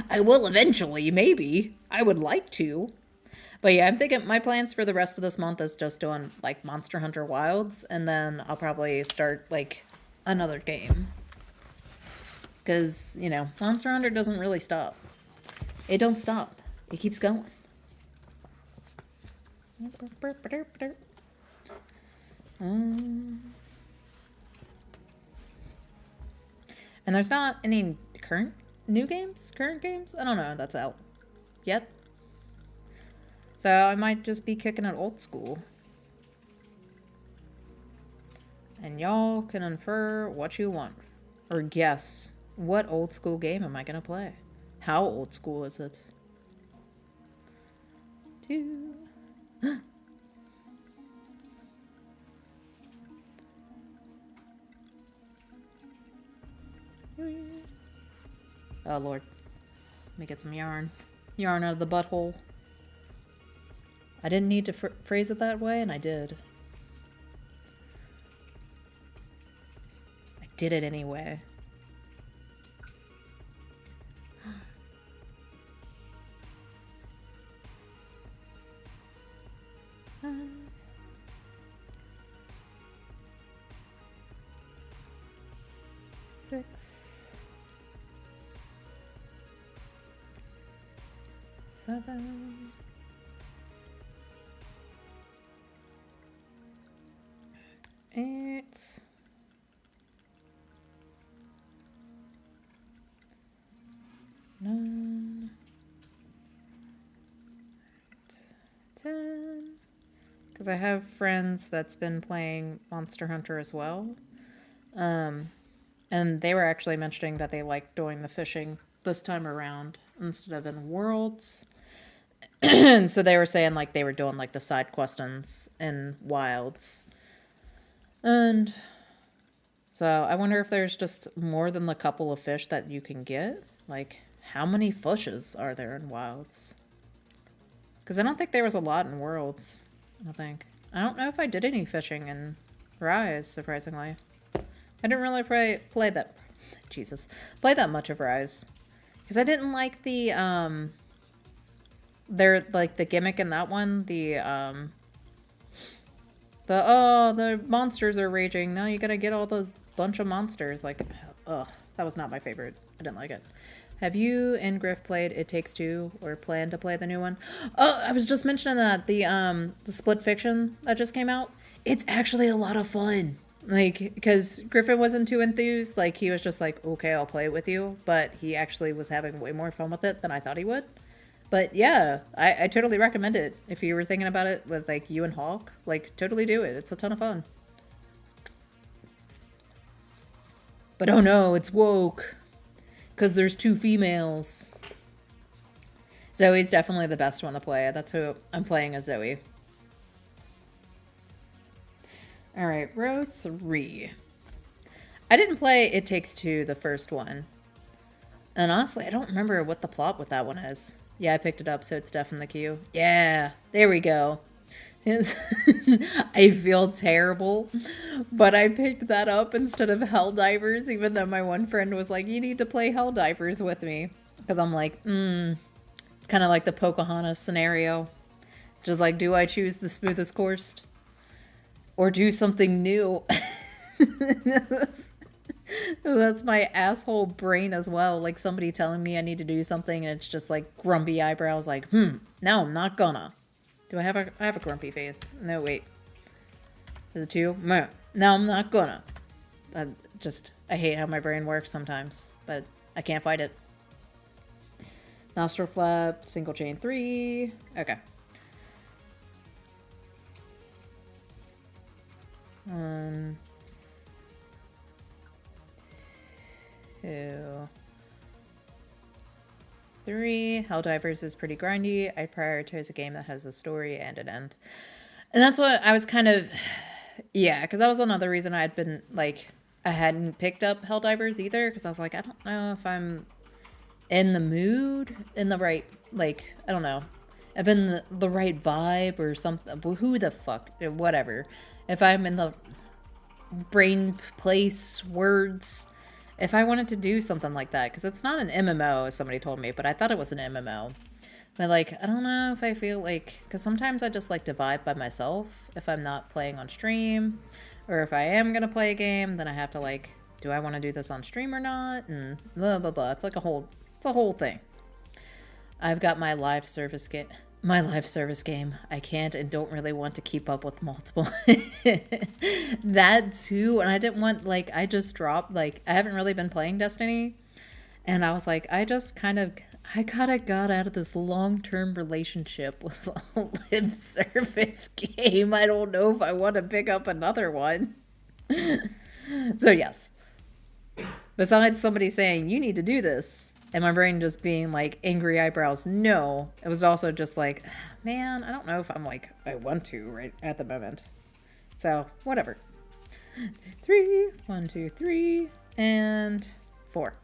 I will eventually, maybe. I would like to. But yeah, I'm thinking my plans for the rest of this month is just doing, like, Monster Hunter Wilds, and then I'll probably start, like, another game. Because, you know, Monster Hunter doesn't really stop. It don't stop. It keeps going. And there's not any current games? I don't know if that's out yet. So I might just be kicking it old school. And y'all can infer what you want. Or guess, what old school game am I going to play? How old school is it? Oh lord. Let me get some yarn. Yarn out of the butthole. I didn't need to phrase it that way, and I did. I did it anyway. Six, 7, 8, 9, 10. Because I have friends that's been playing Monster Hunter as well. And they were actually mentioning that they liked doing the fishing this time around instead of in the worlds. And so they were saying like they were doing like the side questions in wilds. And so I wonder if there's just more than the couple of fish that you can get. Like, how many fishes are there in wilds? Because I don't think there was a lot in worlds. I don't know if I did any fishing in Rise, surprisingly. I didn't really play that much of Rise. Because I didn't like the, the gimmick in that one, the monsters are raging, now you gotta get all those bunch of monsters, like, ugh, That was not my favorite. I didn't like it. Have you and Griff played It Takes Two or plan to play the new one? Oh, I was just mentioning that the split fiction that just came out. It's actually a lot of fun. Like, because Griffin wasn't too enthused. Like, he was just like, okay, I'll play it with you. But he actually was having way more fun with it than I thought he would. But yeah, I totally recommend it. If you were thinking about it with like you and Hawk, like totally do it. It's a ton of fun. But oh no, it's woke. Because there's 2 females. Zoe's definitely the best one to play. That's who I'm playing as Zoe. Alright, row 3. I didn't play It Takes Two, the first one. And honestly, I don't remember what the plot with that one is. Yeah, I picked it up, so it's definitely queue. Yeah, there we go. I feel terrible, but I picked that up instead of Helldivers, even though my one friend was like, you need to play Helldivers with me. Because I'm like, it's kind of like the Pocahontas scenario. Just like, do I choose the smoothest course? Or do something new? That's my asshole brain as well. Like somebody telling me I need to do something and it's just like grumpy eyebrows like, no, I'm not gonna. Do I have a grumpy face? No, wait. Is it 2? No, I'm not gonna. I hate how my brain works sometimes, but I can't fight it. Nostril flap, single chain 3. Okay. 1, 2, 3. Helldivers is pretty grindy. I prioritize a game that has a story and an end. And that's what I was kind of... Yeah, because that was another reason I had been, like... I hadn't picked up Helldivers either, because I was like, I don't know if I'm in the mood, in the right... Like, I don't know. If in the right vibe or something. Who the fuck? Whatever. If I'm in the brain place, words... If I wanted to do something like that, because it's not an MMO, as somebody told me, but I thought it was an MMO. But, like, I don't know if I feel like... Because sometimes I just like to vibe by myself if I'm not playing on stream. Or if I am going to play a game, then I have to, like, do I want to do this on stream or not? And blah, blah, blah. It's like it's a whole thing. I've got my live service game. My live service game. I can't and don't really want to keep up with multiple. That too. And I didn't want, like, I just dropped, like, I haven't really been playing Destiny. And I was like, I kind of got out of this long-term relationship with a live service game. I don't know if I want to pick up another one. So yes. Besides somebody saying, you need to do this. And my brain just being like angry eyebrows. No. It was also just like, man, I don't know if I'm like, I want to right at the moment. So, whatever. 3, 1, 2, 3, and 4.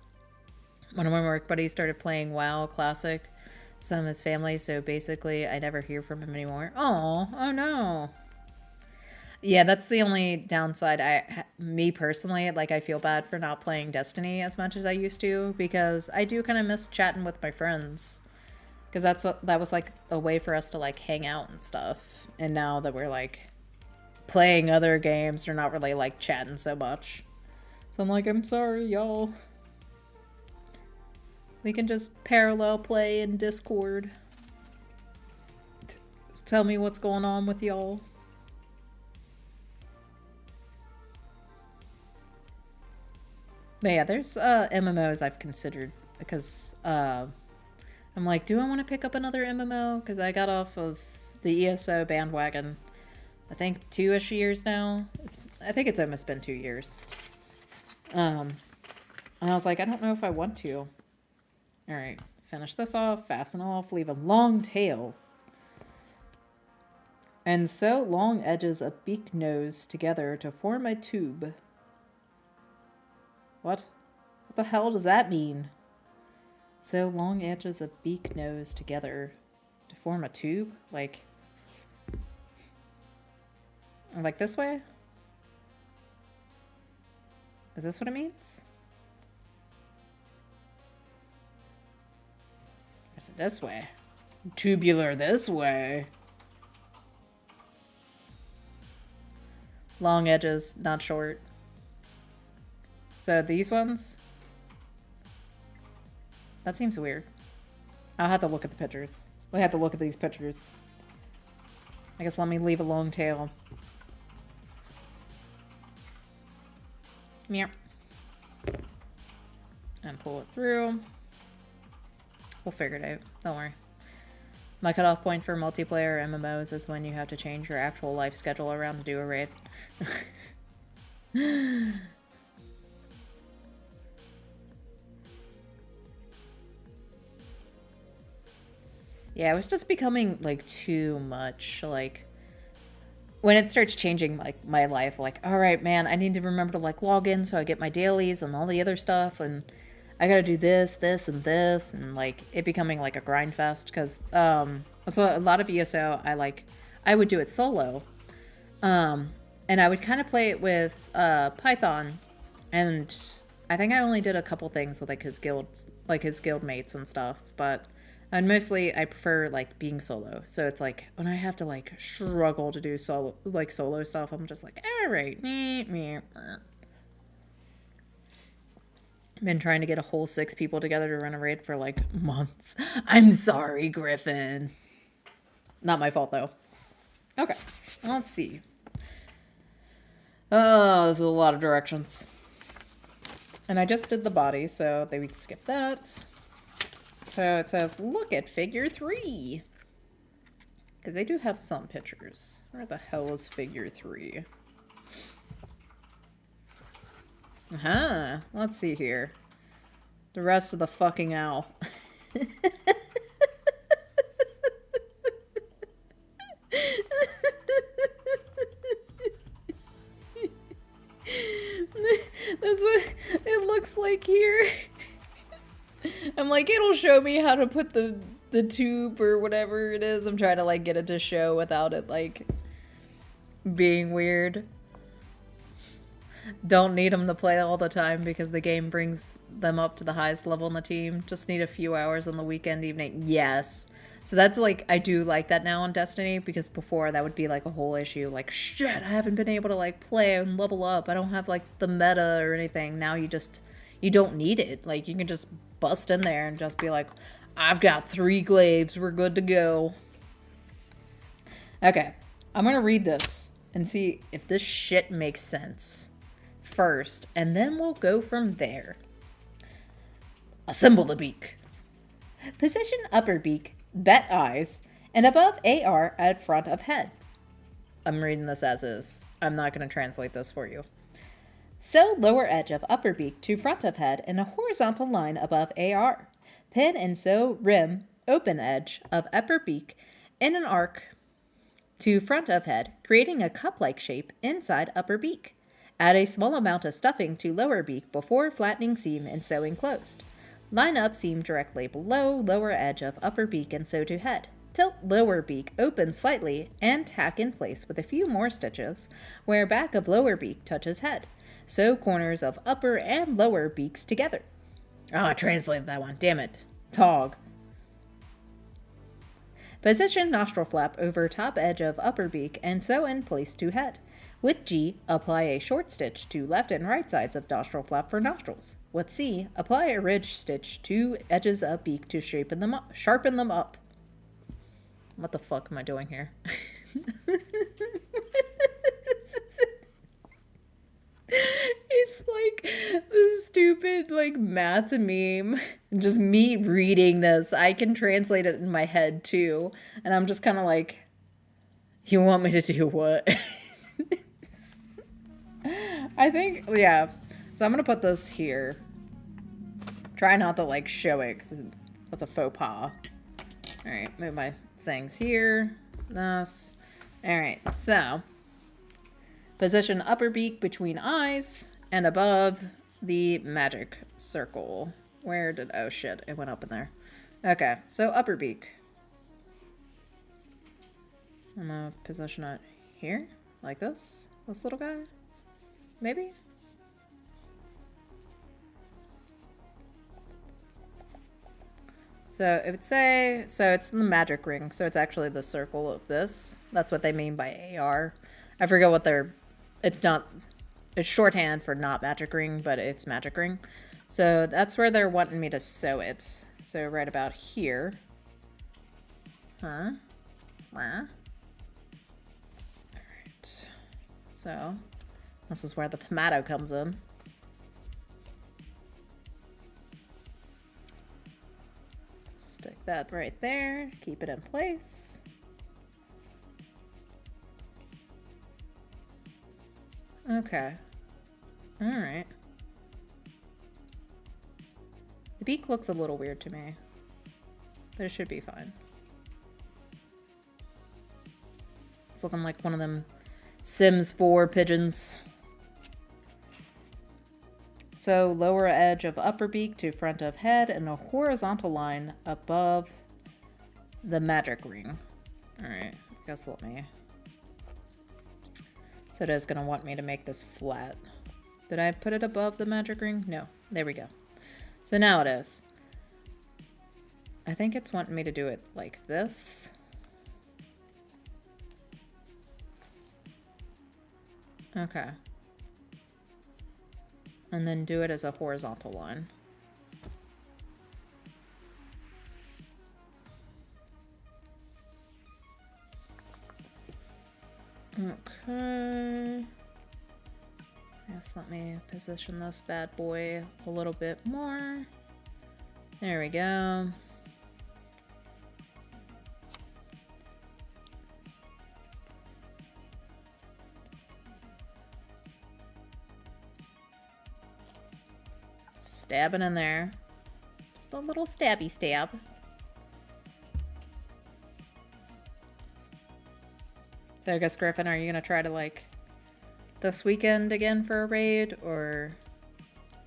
One of my work buddies started playing WoW Classic. Some of his family, so basically I never hear from him anymore. Oh no. Yeah, that's the only downside. Me personally, like, I feel bad for not playing Destiny as much as I used to, because I do kind of miss chatting with my friends, because that was like a way for us to like hang out and stuff. And now that we're like playing other games, we're not really like chatting so much. So I'm like, I'm sorry, y'all. We can just parallel play in Discord. Tell me what's going on with y'all. But yeah, there's MMOs I've considered, because I'm like, do I want to pick up another MMO? Because I got off of the ESO bandwagon, I think 2-ish years now. I think it's almost been 2 years. And I was like, I don't know if I want to. Alright, finish this off, fasten off, leave a long tail. And sew long edges of beak nose together to form a tube. What? What the hell does that mean? Sew long edges of beak nose together to form a tube? Like this way? Is this what it means? Or is it this way? Tubular this way. Long edges, not short. So these ones? That seems weird. I'll have to look at the pictures. We have to look at these pictures. I guess let me leave a long tail. Meow. And pull it through. We'll figure it out. Don't worry. My cutoff point for multiplayer MMOs is when you have to change your actual life schedule around to do a raid. Yeah, it was just becoming, like, too much. Like, when it starts changing, like, my life, like, all right, man, I need to remember to, like, log in so I get my dailies and all the other stuff, and I gotta do this, this, and this, and, like, it becoming, like, a grind fest, because, that's what a lot of ESO, I would do it solo, and I would kind of play it with, Python, and I think I only did a couple things with, like, his guild mates and stuff, but... And mostly I prefer, like, being solo. So it's like, when I have to, like, struggle to do solo stuff, I'm just like, all right. Been trying to get a whole 6 people together to run a raid for, like, months. I'm sorry, Griffon. Not my fault, though. Okay, let's see. Oh, this is a lot of directions. And I just did the body, so we can skip that. So it says, look at figure 3. Because they do have some pictures. Where the hell is figure 3? Let's see here. The rest of the fucking owl. That's what it looks like here. I'm like, it'll show me how to put the tube or whatever it is. I'm trying to, like, get it to show without it, like, being weird. Don't need them to play all the time because the game brings them up to the highest level in the team. Just need a few hours on the weekend evening. Yes. So that's, like, I do like that now in Destiny, because before that would be, like, a whole issue. Like, shit, I haven't been able to, like, play and level up. I don't have, like, the meta or anything. Now you don't need it. Like, you can just bust in there and just be like, I've got 3 glaives, we're good to go. Okay, I'm gonna read this and see if this shit makes sense first, and then we'll go from there. Assemble the beak. Position upper beak, bet eyes, and above AR at front of head. I'm reading this as is. I'm not gonna translate this for you. Sew lower edge of upper beak to front of head in a horizontal line above AR. Pin and sew rim, open edge of upper beak in an arc to front of head, creating a cup-like shape inside upper beak. Add a small amount of stuffing to lower beak before flattening seam and sewing closed. Line up seam directly below lower edge of upper beak and sew to head. Tilt lower beak open slightly and tack in place with a few more stitches where back of lower beak touches head. Sew corners of upper and lower beaks together. Oh, I translated that one. Damn it. Tog. Position nostril flap over top edge of upper beak and sew in place to head. With G, apply a short stitch to left and right sides of nostril flap for nostrils. With C, apply a ridge stitch to edges of beak to sharpen them up. What the fuck am I doing here? It's like this stupid, like, math meme. Just me reading this. I can translate it in my head, too. And I'm just kind of like, you want me to do what? I think, yeah. So I'm going to put this here. Try not to, like, show it, because that's a faux pas. Alright, move my things here. This. Alright, so... Position upper beak between eyes and above the magic circle. Where did... Oh, shit. It went up in there. Okay, so upper beak. I'm gonna position it here. Like this. This little guy. Maybe? So it would say... So it's in the magic ring. So it's actually the circle of this. That's what they mean by AR. I forget what they're... It's not, it's shorthand for not magic ring, but it's magic ring. So that's where they're wanting me to sew it. So right about here. Huh? Alright. So this is where the tomato comes in. Stick that right there, keep it in place. Okay. Alright. The beak looks a little weird to me, but it should be fine. It's looking like one of them Sims 4 pigeons. So lower edge of upper beak to front of head and a horizontal line above the magic ring. Alright, I guess let me... So it is going to want me to make this flat. Did I put it above the magic ring? No. There we go. So now it is. I think it's wanting me to do it like this. Okay. And then do it as a horizontal line. Okay. Yes, let me position this bad boy a little bit more. There we go. Stabbing in there. Just a little stabby stab. So I guess, Griffon, are you gonna try to, like, this weekend again for a raid, or...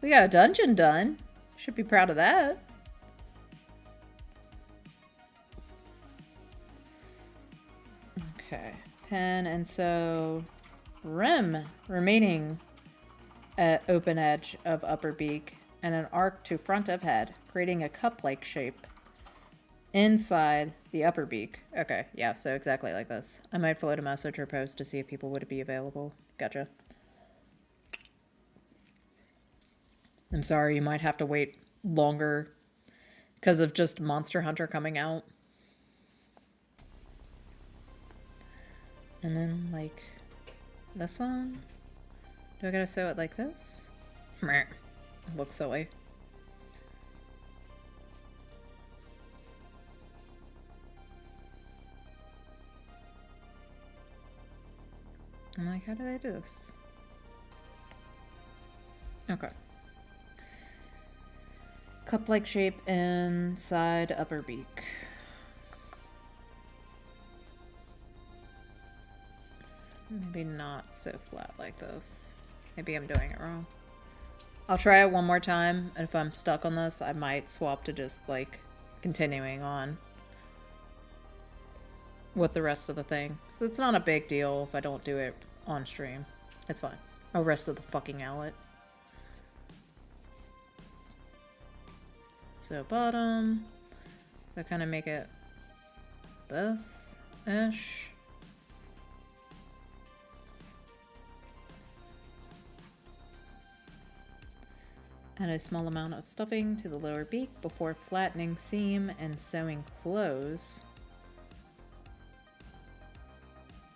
We got a dungeon done. Should be proud of that. Okay. Pen, and so... Rim remaining at open edge of upper beak, and an arc to front of head, creating a cup-like shape inside the upper beak. Okay, yeah, so exactly like this. I might float a message or post to see if people would be available. Gotcha. I'm sorry, you might have to wait longer because of just Monster Hunter coming out. And then, like, this one? Do I gotta sew it like this? Meh. It looks silly. I'm like, how did I do this? Okay. Cup-like shape inside upper beak. Maybe not so flat like this. Maybe I'm doing it wrong. I'll try it one more time, and if I'm stuck on this, I might swap to just, like, continuing on with the rest of the thing. So it's not a big deal if I don't do it on stream. It's fine. I'll rest of the fucking outlet. So bottom. So kind of make it this-ish. Add a small amount of stuffing to the lower beak before flattening seam and sewing close.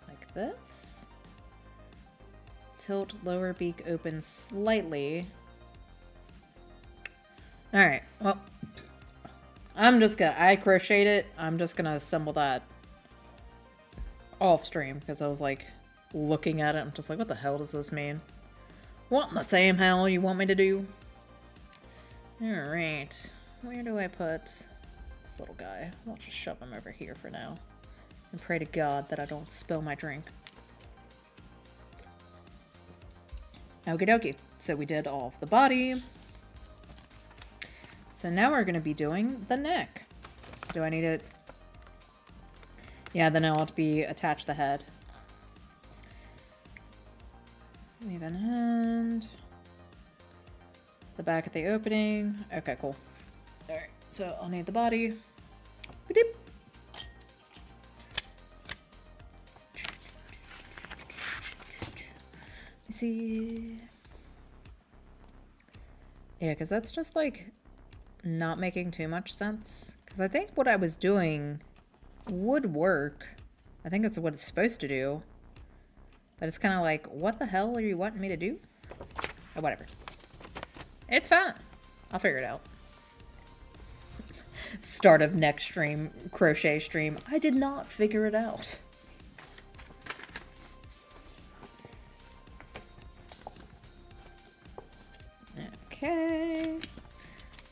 Like this. Tilt lower beak open slightly. Alright, well, I crocheted it. I'm just gonna assemble that off stream because I was like looking at it. I'm just like, what the hell does this mean? What in the same hell you want me to do? Alright, where do I put this little guy? I'll just shove him over here for now. And pray to God that I don't spill my drink. Okie dokie. So we did all of the body. So now we're going to be doing the neck. Do I need it? Yeah, then I'll have to be attach the head. Even hand. The back at the opening. Okay, cool. Alright, so I'll need the body. Beep. Let's see. Yeah, because that's just like not making too much sense. Because I think what I was doing would work. I think it's what it's supposed to do. But it's kind of like, what the hell are you wanting me to do? Oh, whatever. It's fine. I'll figure it out. Start of next stream, crochet stream. I did not figure it out. Okay.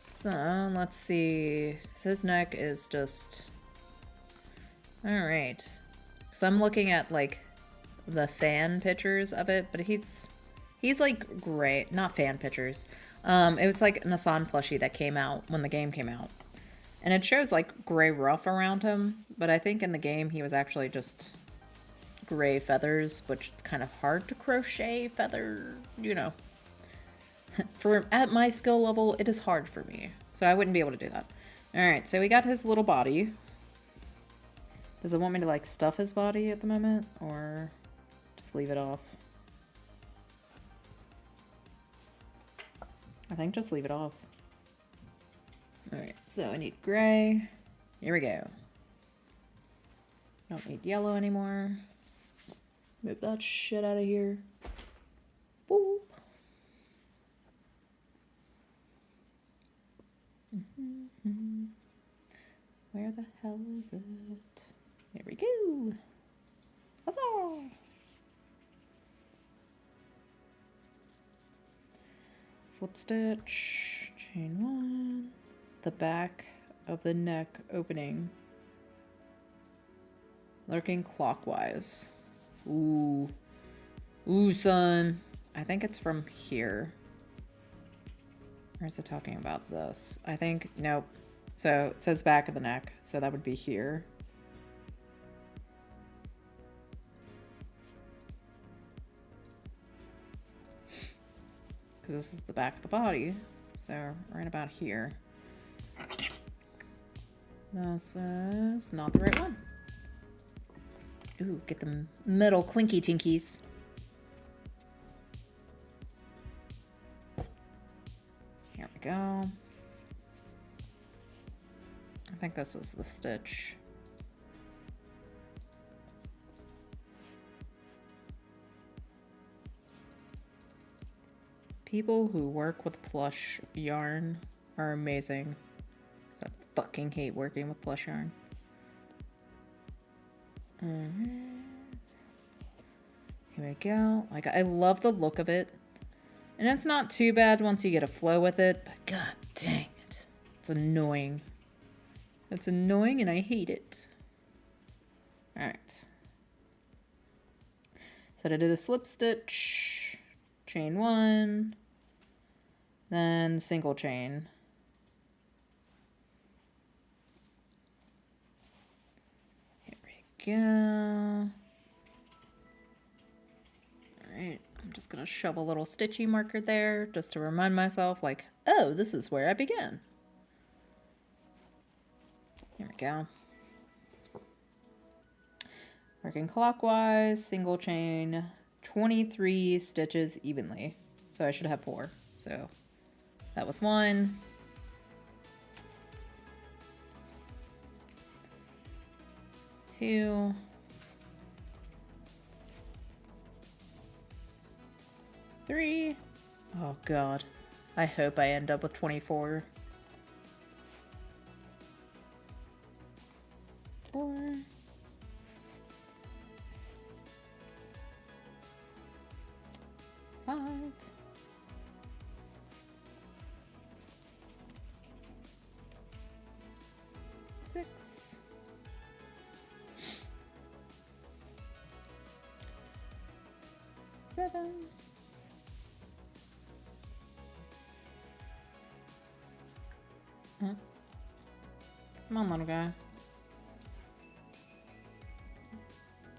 So, let's see. So his neck is just... Alright. Because I'm looking at, like, the fan pictures of it, but he's like, gray. Not fan pictures. It was like an Assan plushie that came out when the game came out. And it shows, like, gray ruff around him, but I think in the game he was actually just gray feathers, which is kind of hard to crochet feather, you know. At my skill level, it is hard for me. So I wouldn't be able to do that. Alright, so we got his little body. Does it want me to, like, stuff his body at the moment? Or just leave it off? I think just leave it off. Alright, so I need gray. Here we go. Don't need yellow anymore. Move that shit out of here. Boop. Where the hell is it? Here we go. Huzzah! Slip stitch, chain one, the back of the neck opening, lurking clockwise. Ooh, ooh, son. I think it's from here. Or is it talking about this? I think, nope. So it says back of the neck, so that would be here. Because this is the back of the body, so right about here. This is not the right one. Ooh, get the metal clinky tinkies. Here we go. I think this is the stitch. People who work with plush yarn are amazing. I fucking hate working with plush yarn. Alright. Here we go. Like, I love the look of it. And it's not too bad once you get a flow with it, but god dang it. It's annoying. It's annoying and I hate it. Alright. So I did a slip stitch, chain one, then single chain. Here we go. Alright, I'm just gonna shove a little stitchy marker there just to remind myself, like, oh, this is where I began. Here we go. Working clockwise, single chain, 23 stitches evenly. So I should have 4. So that was 1. 2. 3. Oh god. I hope I end up with 24. 4. 5. 6. 7. 8. Come on, little guy.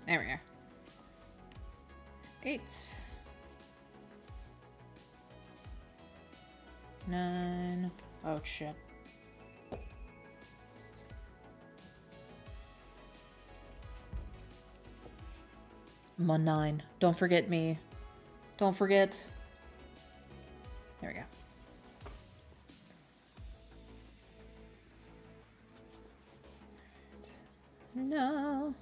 There we go. 8. 9. Oh shit. I'm on 9. Don't forget me. Don't forget. There we go. No.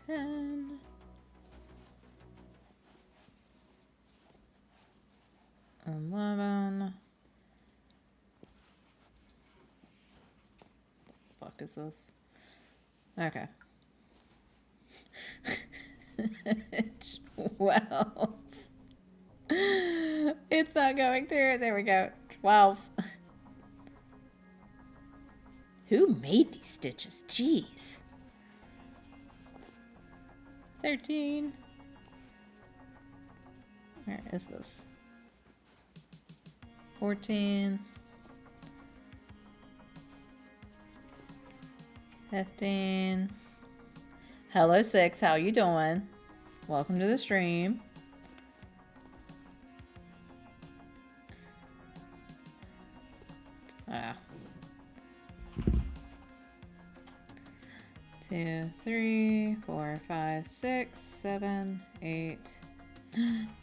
Ten. 11. Fuck is this? Okay. 12. It's not going through. There we go. 12. Who made these stitches? Jeez. 13. Where is this? 14. 15. Hello, 6. How you doing? Welcome to the stream. Ah. 2, 3, 4, 5, 6, 7, 8,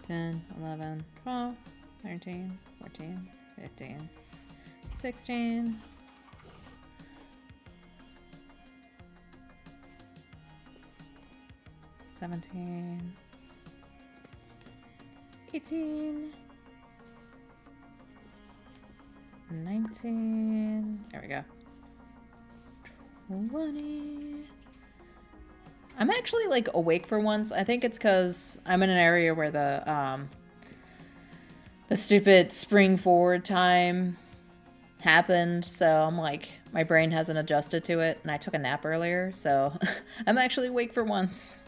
10, 11, 12, 13, 14, 15, 16, 17, 18, 19, there we go, 20. I'm actually like awake for once. I think it's because I'm in an area where the stupid spring forward time happened, so I'm like, my brain hasn't adjusted to it, and I took a nap earlier, so I'm actually awake for once.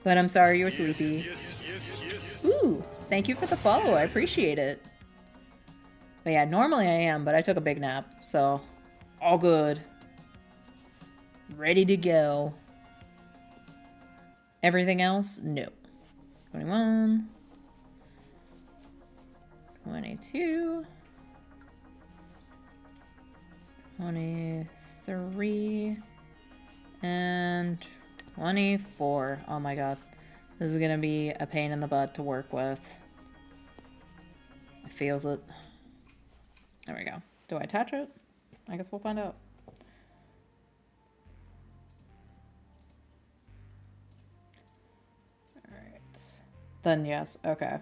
But I'm sorry you're sleepy. Ooh, thank you for the follow. I appreciate it. But yeah, normally I am, but I took a big nap, so all good. Ready to go. Everything else? No. 21. 22. 23. And 24. Oh my god. This is gonna be a pain in the butt to work with. It feels it. There we go. Do I attach it? I guess we'll find out. Then yes, okay.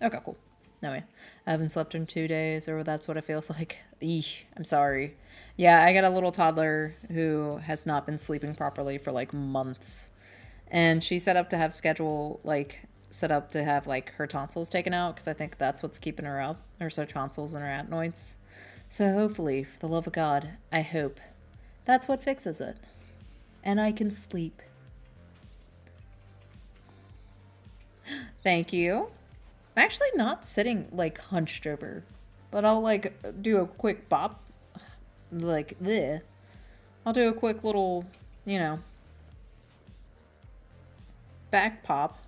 Okay, cool. Anyway, I haven't slept in 2 days, or that's what it feels like. Eesh, I'm sorry. Yeah, I got a little toddler who has not been sleeping properly for like months. And she set up to have her tonsils taken out, because I think that's what's keeping her up. Or her tonsils and her adenoids. So hopefully, for the love of God, I hope that's what fixes it. And I can sleep. Thank you. I'm actually not sitting like hunched over, but I'll like do a quick bop, like bleh. I'll do a quick little, you know, back pop.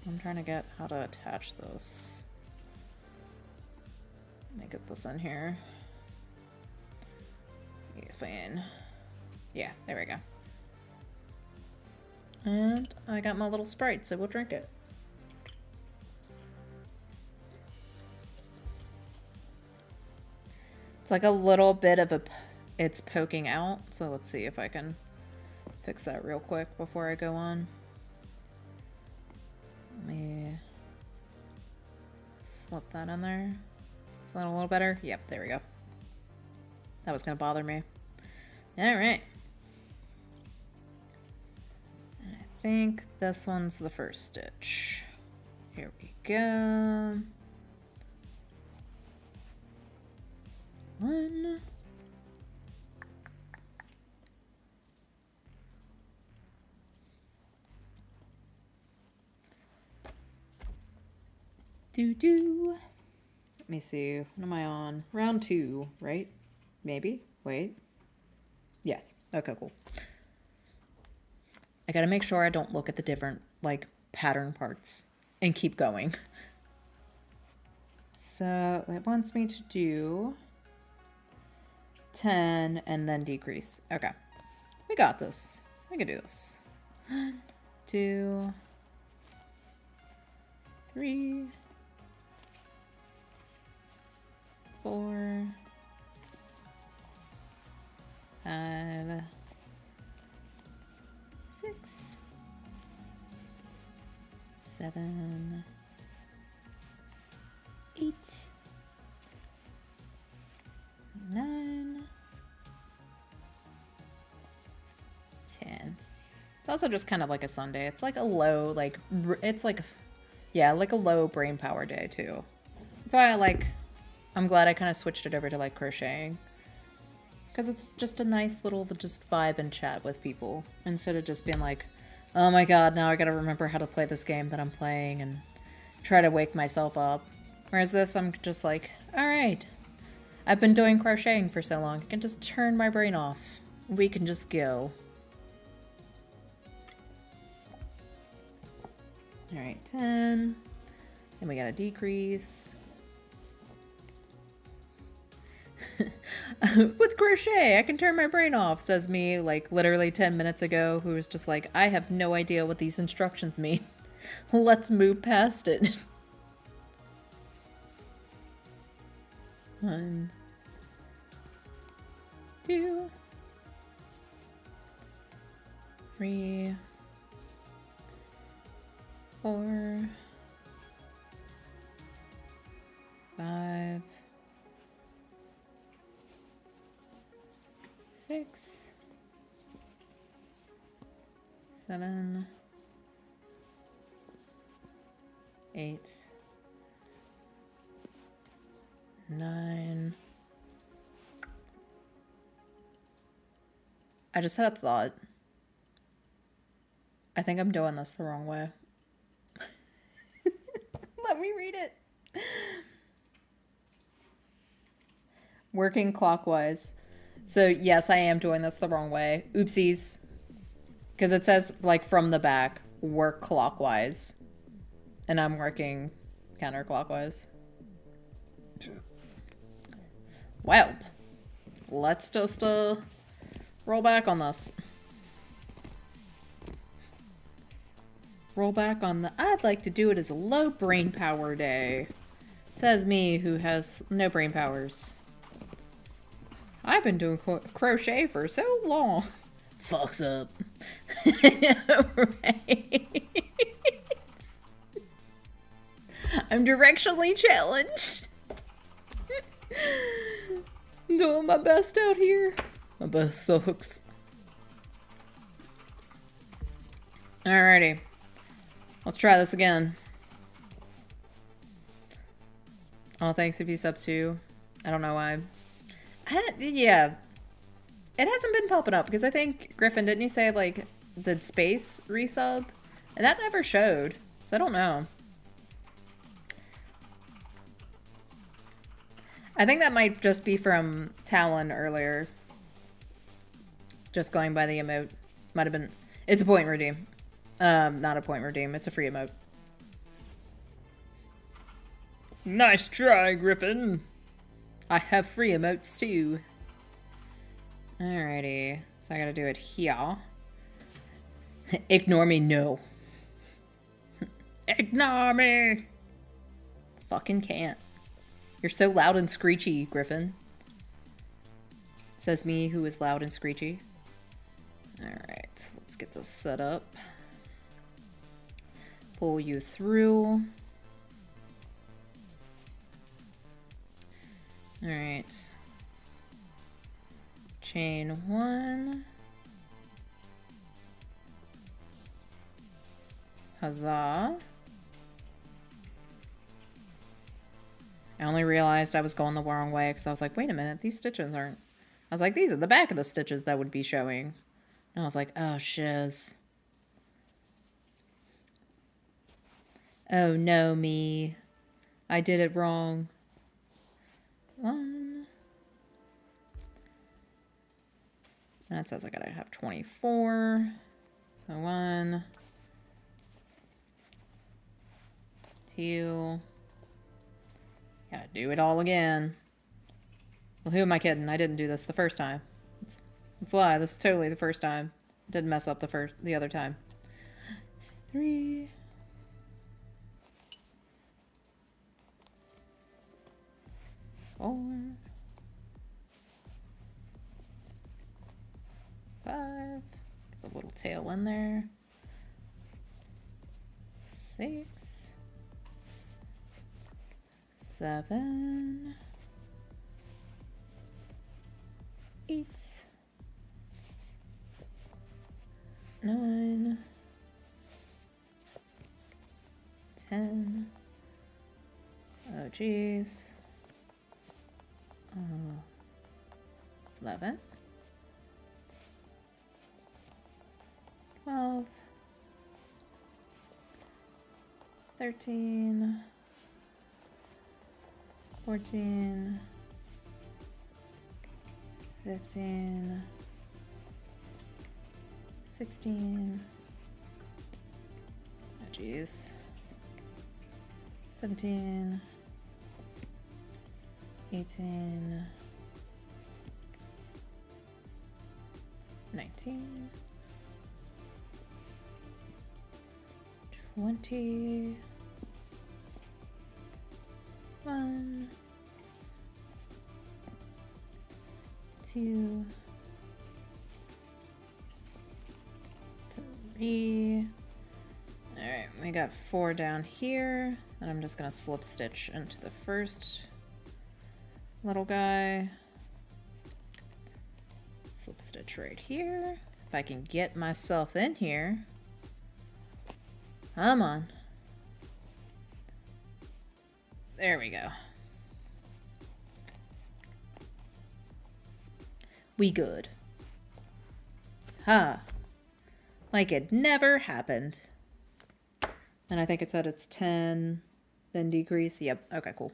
I'm trying to get how to attach this. Let me get this in here. It's fine. Yeah, there we go. And I got my little Sprite, so we'll drink it. It's like a little bit of it's poking out, so let's see if I can fix that real quick before I go on. Let me slip that in there. Is that a little better? Yep, there we go. That was gonna bother me. All right. I think this one's the first stitch. Here we go. 1. Do. Let me see. What am I on? Round 2, right? Maybe. Wait. Yes. Okay, cool. I gotta make sure I don't look at the different, like, pattern parts and keep going. So it wants me to do 10 and then decrease. Okay. We got this. We can do this. 1, 2, 3, 4, 5, 6, 7, 8, 9, 10. It's also just kind of like a Sunday. It's like a low, like, it's like, yeah, like a low brain power day too. That's why I'm glad I kind of switched it over to like crocheting. Because it's just a nice little just vibe and chat with people. Instead of just being like, oh my god, now I gotta remember how to play this game that I'm playing and try to wake myself up. Whereas this, I'm just like, alright, I've been doing crocheting for so long, I can just turn my brain off. We can just go. Alright, 10. Then we got a decrease. With crochet, I can turn my brain off, says me, like, literally 10 minutes ago, who was just like, I have no idea what these instructions mean. Let's move past it. 1, 2, 3, 4, 5, 6, 7, 8, 9. I just had a thought. I think I'm doing this the wrong way. Let me read it. Working clockwise. So yes, I am doing this the wrong way. Oopsies. Because it says, like, from the back, work clockwise. And I'm working counterclockwise. Well, let's just roll back on this. Roll back on the, I'd like to do it as a low brain power day. Says me, who has no brain powers. I've been doing crochet for so long. Fucks up. Right. I'm directionally challenged. Doing my best out here. My best sucks. Alrighty. Let's try this again. Oh, thanks if you sub too. I don't know why. Yeah. It hasn't been popping up because I think, Griffon, didn't you say, like, the space resub? And that never showed. So I don't know. I think that might just be from Talon earlier. Just going by the emote. Might have been... It's a point redeem. Not a point redeem. It's a free emote. Nice try, Griffon. I have free emotes too. Alrighty. So I gotta do it here. Ignore me, no. Ignore me! Fucking can't. You're so loud and screechy, Griffon. Says me, who is loud and screechy. Alright, let's get this set up. Pull you through. Alright. Chain 1. Huzzah. I only realized I was going the wrong way because I was like, wait a minute, these stitches aren't... I was like, these are the back of the stitches that would be showing. And I was like, oh, shiz. Oh, no, me. I did it wrong. 1. That says I gotta have 24. So 1. 2. Gotta do it all again. Well, who am I kidding? I didn't do this the first time. It's a lie. This is totally the first time. Didn't mess up the other time. 3. 4, 5, a little tail in there, 6, 7, 8, 9, 10. Oh geez. 11, 12, 13, 14, 15, 16, oh geez, 17, 18, 19, 20, 1, 2, 3. All right, we got 4 down here, and I'm just gonna slip stitch into the first little guy. Slip stitch right here. If I can get myself in here. Come on. There we go. We good. Ha. Like it never happened. And I think it's at its 10, then decrease. Yep. Okay, cool.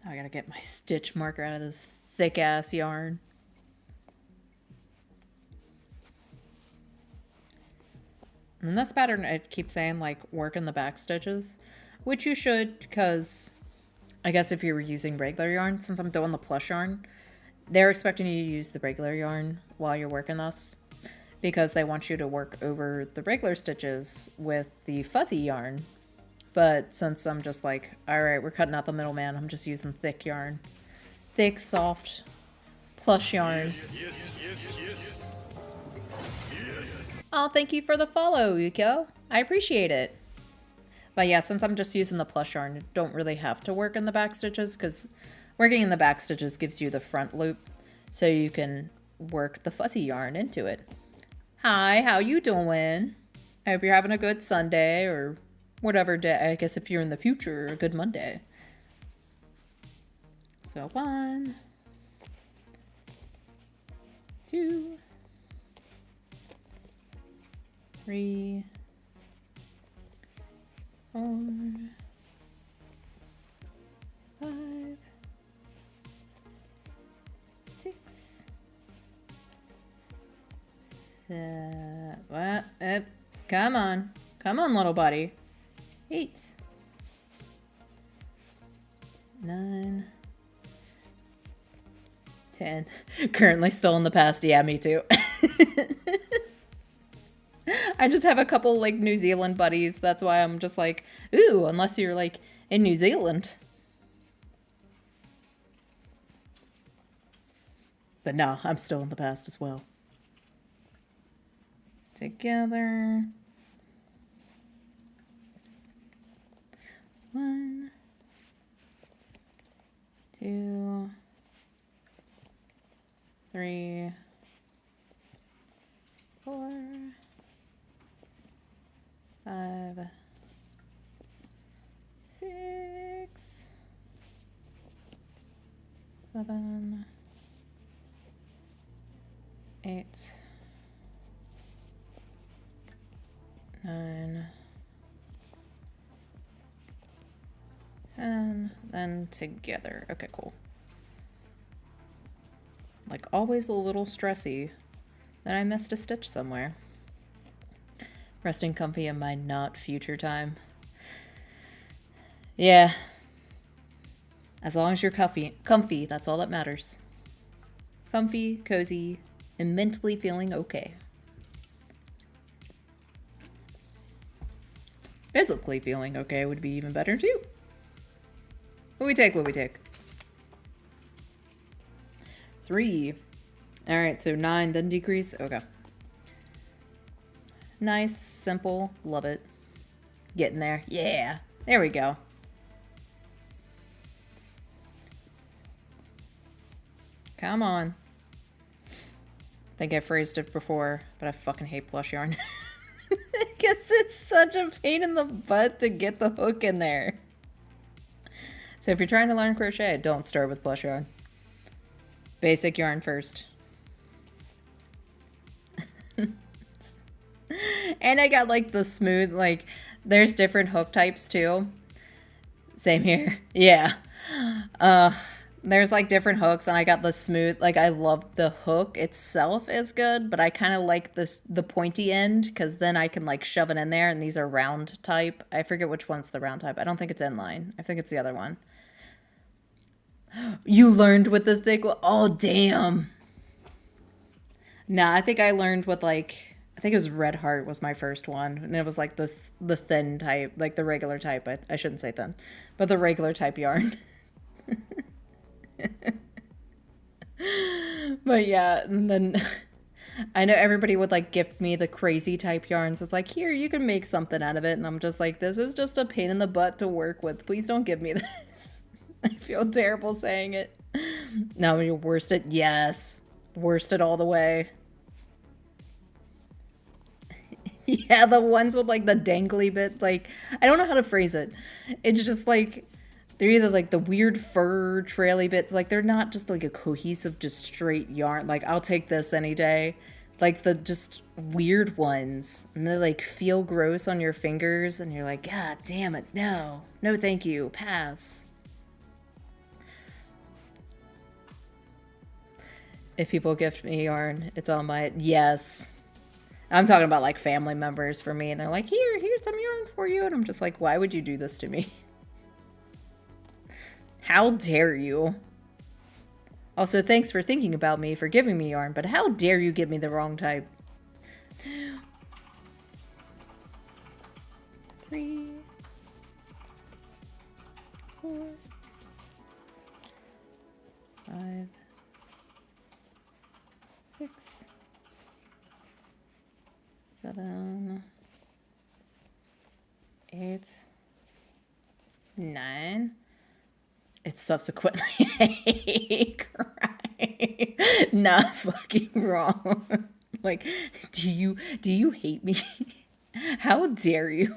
Now I gotta get my stitch marker out of this thick ass yarn. And this pattern, I keep saying, like, work in the back stitches, which you should, because I guess if you were using regular yarn, since I'm doing the plush yarn, they're expecting you to use the regular yarn while you're working this, because they want you to work over the regular stitches with the fuzzy yarn. But since I'm just like, all right, we're cutting out the middleman, I'm just using thick yarn. Thick, soft, plush yarn. Yes. Oh, thank you for the follow, Yuko. I appreciate it. But yeah, since I'm just using the plush yarn, you don't really have to work in the back stitches, because working in the back stitches gives you the front loop, so you can work the fuzzy yarn into it. Hi, how you doing? I hope you're having a good Sunday, or whatever day. I guess if you're in the future, a good Monday. So 1, 2, 3, 4, 5, 6, 7. What? Come on. Come on, little buddy. 8, 9, 10. Currently still in the past. Yeah, me too. I just have a couple, like, New Zealand buddies. That's why I'm just like, ooh, unless you're, like, in New Zealand. But no, I'm still in the past as well. Together. 1, 2, 3, 4, 5, 6, 7, 8, 9, 10, then together. Okay, cool. Like always a little stressy that I missed a stitch somewhere. Resting comfy in my not future time. Yeah. As long as you're comfy, that's all that matters. Comfy, cozy, and mentally feeling okay. Physically feeling okay would be even better too. What we take, what we take. 3. All right, so 9, then decrease. Okay. Nice, simple, love it. Getting there. Yeah, there we go. Come on. I think I phrased it before, but I fucking hate plush yarn. Because it's such a pain in the butt to get the hook in there. So if you're trying to learn crochet, don't start with plush yarn. Basic yarn first. And I got like the smooth, like there's different hook types too. Same here. Yeah. There's like different hooks, and I got the smooth, like I love the hook itself is good, but I kind of like the pointy end because then I can like shove it in there, and these are round type. I forget which one's the round type. I don't think it's inline. I think it's the other one. You learned with the thick one? Oh, damn. Nah, I think I learned with like, I think it was Red Heart was my first one, and it was like the thin type, like the regular type. I shouldn't say thin, but the regular type yarn. But yeah, and then I know everybody would like gift me the crazy type yarns. It's like, here, you can make something out of it. And I'm just like, this is just a pain in the butt to work with. Please don't give me this. I feel terrible saying it. No, you worsted. Yes. Worsted all the way. Yeah, the ones with like the dangly bit. Like, I don't know how to phrase it. It's just like, they're either like the weird fur traily bits. Like, they're not just like a cohesive, just straight yarn. Like, I'll take this any day. Like the just weird ones. And they like feel gross on your fingers. And you're like, God damn it. No. No, thank you. Pass. If people gift me yarn, it's on my... Yes. I'm talking about like family members for me. And they're like, here's some yarn for you. And I'm just like, why would you do this to me? How dare you? Also, thanks for thinking about me, for giving me yarn, but how dare you give me the wrong type? 3, 4, 5, 6, 7, 8, 9. It's subsequently cry. Not fucking wrong. Like, do you hate me? How dare you?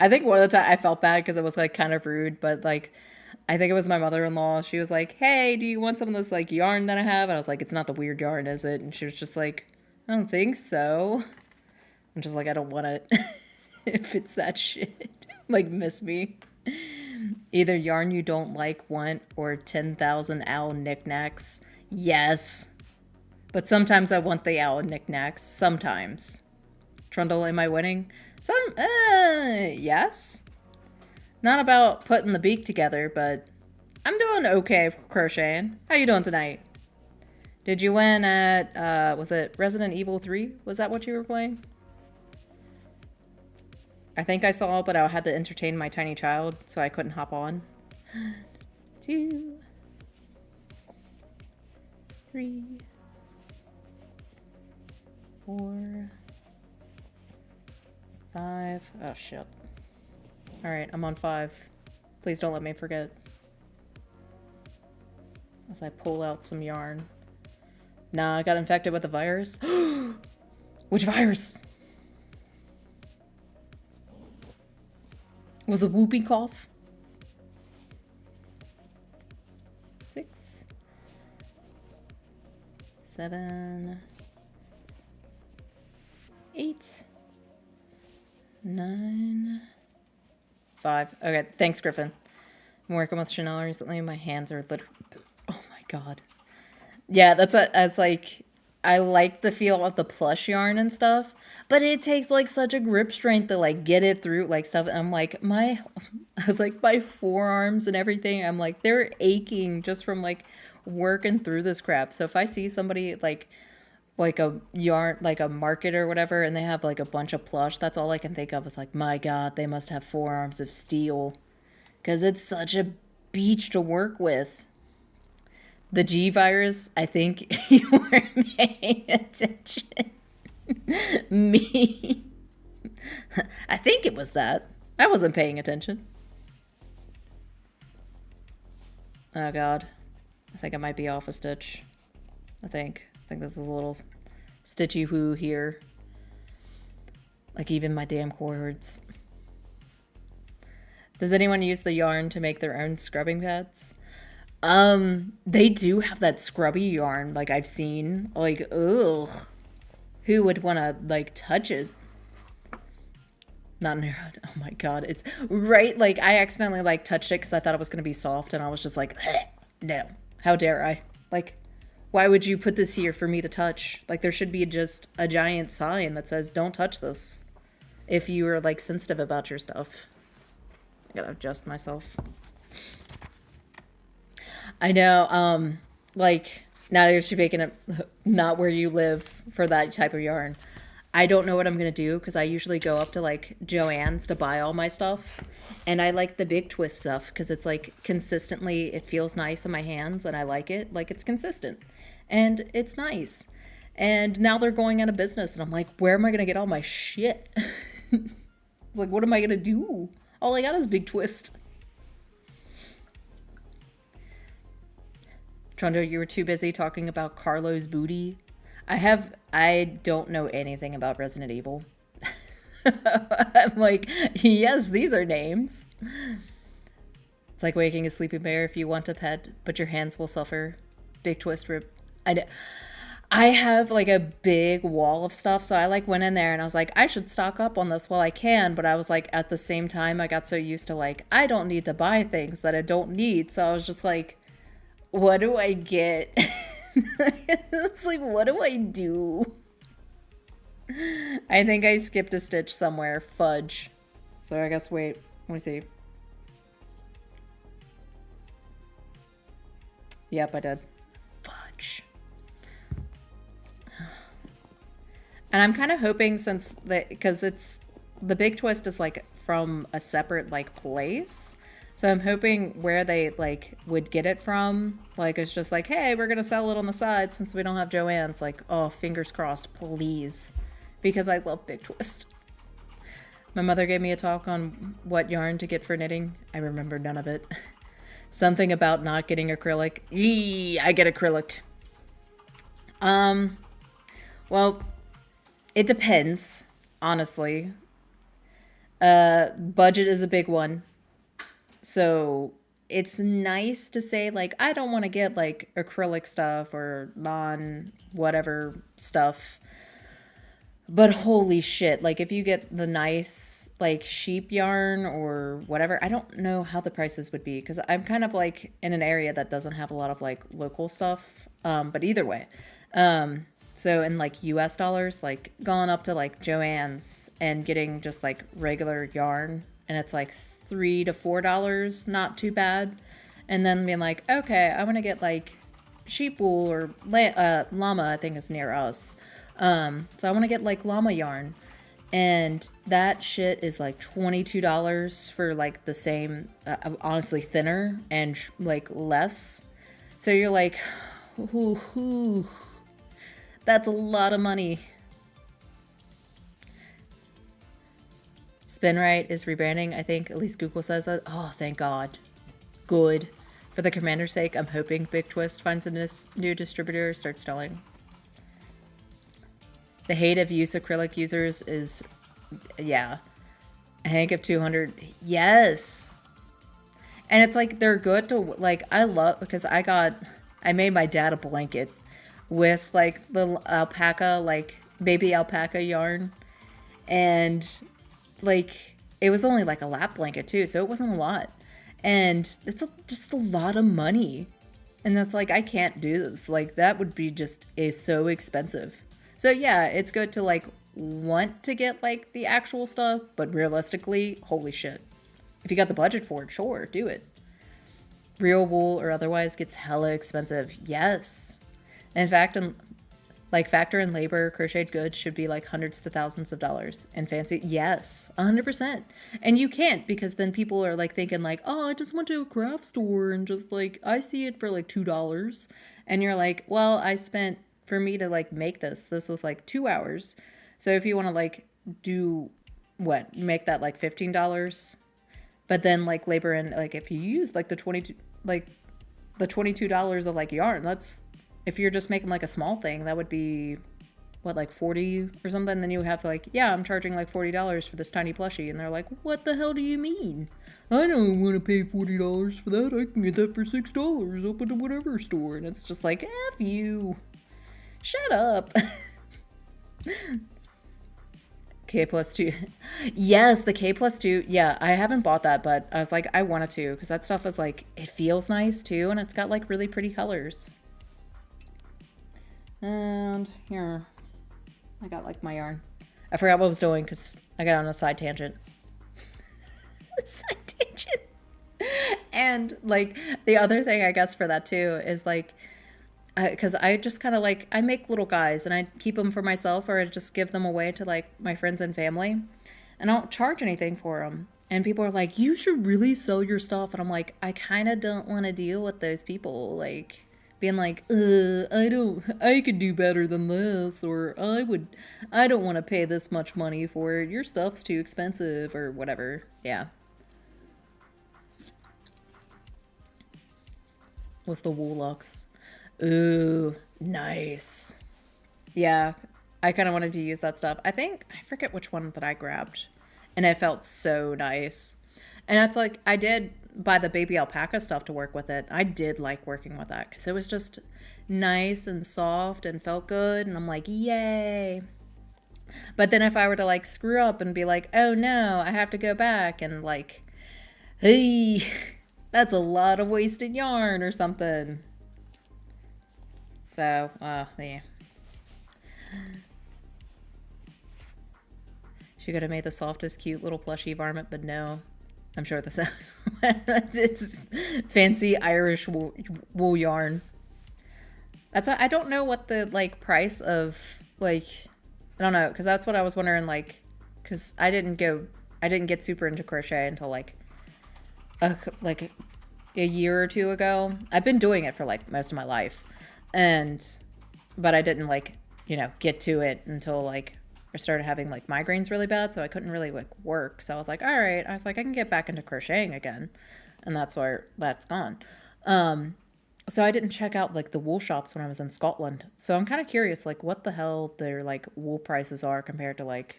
I think one of the time I felt bad because it was like kind of rude, but like I think it was my mother-in-law. She was like, "Hey, do you want some of this like yarn that I have?" And I was like, "It's not the weird yarn, is it?" And she was just like, "I don't think so." I'm just like, "I don't want it." If it's that shit. Like, miss me. Either yarn you don't like, want, or 10,000 owl knickknacks. Yes. But sometimes I want the owl knickknacks. Sometimes. Trundle, am I winning? Yes. Not about putting the beak together, but I'm doing okay for crocheting. How you doing tonight? Did you win at, was it Resident Evil 3? Was that what you were playing? I think I saw, but I had to entertain my tiny child, so I couldn't hop on. 2, 3, 4, 5. Oh, shit. Alright, I'm on 5. Please don't let me forget. As I pull out some yarn. Nah, I got infected with the virus. Which virus? Was a whooping cough? 6, 7, 8, 9, 5. Okay, thanks, Griffon. I'm working with Chanel recently. My hands are literally... Oh my god. Yeah, that's what... It's like... I like the feel of the plush yarn and stuff, but it takes like such a grip strength to like get it through like stuff. And I'm like, I was like, my forearms and everything, I'm like, they're aching just from like working through this crap. So if I see somebody like like a yarn, like a market or whatever, and they have like a bunch of plush. That's all I can think of. It's like, my God, they must have forearms of steel because it's such a beach to work with. The G virus, I think you weren't paying attention. Me. I think it was that. I wasn't paying attention. Oh God. I think I might be off a stitch. I think this is a little stitchy woo here. Like even my damn cords. Does anyone use the yarn to make their own scrubbing pads? They do have that scrubby yarn, like I've seen. Like, ugh. Who would want to, like, touch it? Not in her. Oh my God. It's right. Like, I accidentally, like, touched it because I thought it was going to be soft. And I was just like, no. How dare I? Like, why would you put this here for me to touch? Like, there should be just a giant sign that says, don't touch this. If you are, like, sensitive about your stuff. I gotta adjust myself. I know, like, now you're making it not where you live for that type of yarn. I don't know what I'm going to do because I usually go up to, like, Joann's to buy all my stuff. And I like the big twist stuff because it's, like, consistently, it feels nice in my hands and I like it. Like, it's consistent. And it's nice. And now they're going out of business. And I'm like, where am I going to get all my shit? It's like, what am I going to do? All I got is big twist. Trondo, you were too busy talking about Carlo's booty. I don't know anything about Resident Evil. I'm like, yes, these are names. It's like waking a sleeping bear if you want a pet, but your hands will suffer. Big twist rip. I have like a big wall of stuff, so I like went in there and I was like, I should stock up on this while I can, but I was like, at the same time, I got so used to like, I don't need to buy things that I don't need, so I was just like, what do I get? It's like, what do I do? I think I skipped a stitch somewhere. Fudge. So I guess, wait, let me see. Yep, I did. Fudge. And I'm kind of hoping since because it's the big twist is like from a separate like place. So I'm hoping where they like would get it from, like it's just like, hey, we're gonna sell it on the side since we don't have Joann's. Like, oh, fingers crossed, please, because I love big twist. My mother gave me a talk on what yarn to get for knitting. I remember none of it. Something about not getting acrylic. Yee, I get acrylic. Well, it depends, honestly. Budget is a big one. So it's nice to say, like, I don't want to get, like, acrylic stuff or non-whatever stuff. But holy shit, like, if you get the nice, like, sheep yarn or whatever, I don't know how the prices would be. Because I'm kind of, like, in an area that doesn't have a lot of, like, local stuff. But either way. So in, like, US dollars, like, going up to, like, Joann's and getting just, like, regular yarn. And it's, like, $3 to $4, not too bad. And then being like, okay, I want to get like sheep wool or llama, I think is near us. So I want to get like llama yarn, and that shit is like $22 for like the same, honestly thinner and like less. So you're like, ooh, that's a lot of money. Spinrite is rebranding, I think. At least Google says that. Oh, thank God. Good. For the commander's sake, I'm hoping Big Twist finds a new distributor, starts selling. The hate of use acrylic users is, yeah. A hank of 200. Yes. And it's like, they're good to, like, I love, because I made my dad a blanket with, like, the alpaca, like, baby alpaca yarn. And like, it was only like a lap blanket too, so it wasn't a lot. And it's just a lot of money. And that's like, I can't do this. Like, that would be just so expensive. So yeah, it's good to like want to get like the actual stuff, but realistically, holy shit. If you got the budget for it, sure, do it. Real wool or otherwise gets hella expensive. Yes. In fact, Like factor in labor, crocheted goods should be like hundreds to thousands of dollars. And fancy, yes, 100%. And you can't, because then people are like thinking like, oh, I just went to a craft store and just like, I see it for like $2. And you're like, well, I spent, for me to like make this was like 2 hours. So if you want to like do what, make that like $15, but then like labor and like if you use like the $22 of like yarn, that's, if you're just making like a small thing, that would be what, like 40 or something. Then you have like, yeah, I'm charging like $40 for this tiny plushie. And they're like, what the hell do you mean? I don't want to pay $40 for that. I can get that for $6 up at whatever store. And it's just like, F you. Shut up. K+2. Yes, the K+2. Yeah, I haven't bought that, but I was like, I wanted to, because that stuff is like, it feels nice too, and it's got like really pretty colors. And here, I got like my yarn. I forgot what I was doing because I got on a side tangent. Side tangent. And like the other thing I guess for that too is like, because I just kind of like, I make little guys and I keep them for myself, or I just give them away to like my friends and family, and I don't charge anything for them. And people are like, you should really sell your stuff. And I'm like, I kind of don't want to deal with those people like being like, I could do better than this, or I don't want to pay this much money for it. Your stuff's too expensive or whatever. Yeah. What's the Woolux? Ooh, nice. Yeah, I kind of wanted to use that stuff. I forget which one that I grabbed, and it felt so nice. And that's like, I did buy the baby alpaca stuff to work with it. I did like working with that because it was just nice and soft and felt good. And I'm like, yay. But then if I were to like screw up and be like, oh no, I have to go back and like, hey, that's a lot of wasted yarn or something. So, yeah. She could have made the softest, cute little plushy varmint, but no. I'm sure this sounds... it's fancy Irish wool yarn. That's what, I don't know what the, like, price of, like... I don't know, because that's what I was wondering, like... Because I didn't get super into crochet until, like a year or two ago. I've been doing it for, like, most of my life. But I didn't, like, you know, get to it until, like... I started having like migraines really bad, so I couldn't really like work. So I was like, all right, I can get back into crocheting again. And that's where that's gone. So I didn't check out like the wool shops when I was in Scotland. So I'm kind of curious, like what the hell their like wool prices are compared to like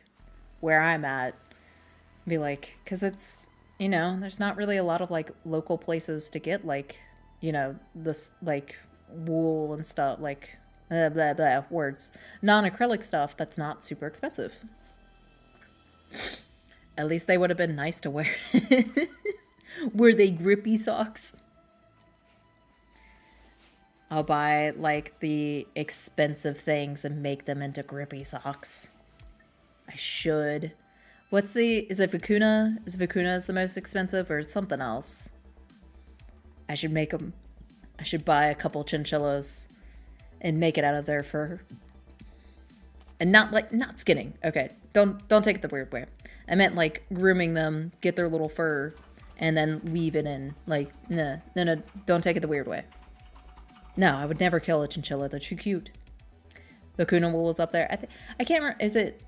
where I'm at. Be like, cause it's, you know, there's not really a lot of like local places to get like, you know, this like wool and stuff, like blah, blah, blah, words. Non-acrylic stuff that's not super expensive. At least they would have been nice to wear. Were they grippy socks? I'll buy like the expensive things and make them into grippy socks. I should. Is it Vicuna? Is Vicuna the most expensive or something else? I should make them. I should buy a couple chinchillas and make it out of their fur. And not skinning. Okay, don't take it the weird way. I meant like grooming them, get their little fur, and then weave it in. Like, no, don't take it the weird way. No, I would never kill a chinchilla. They're too cute. Vicuna wool is up there. I can't remember. Is it?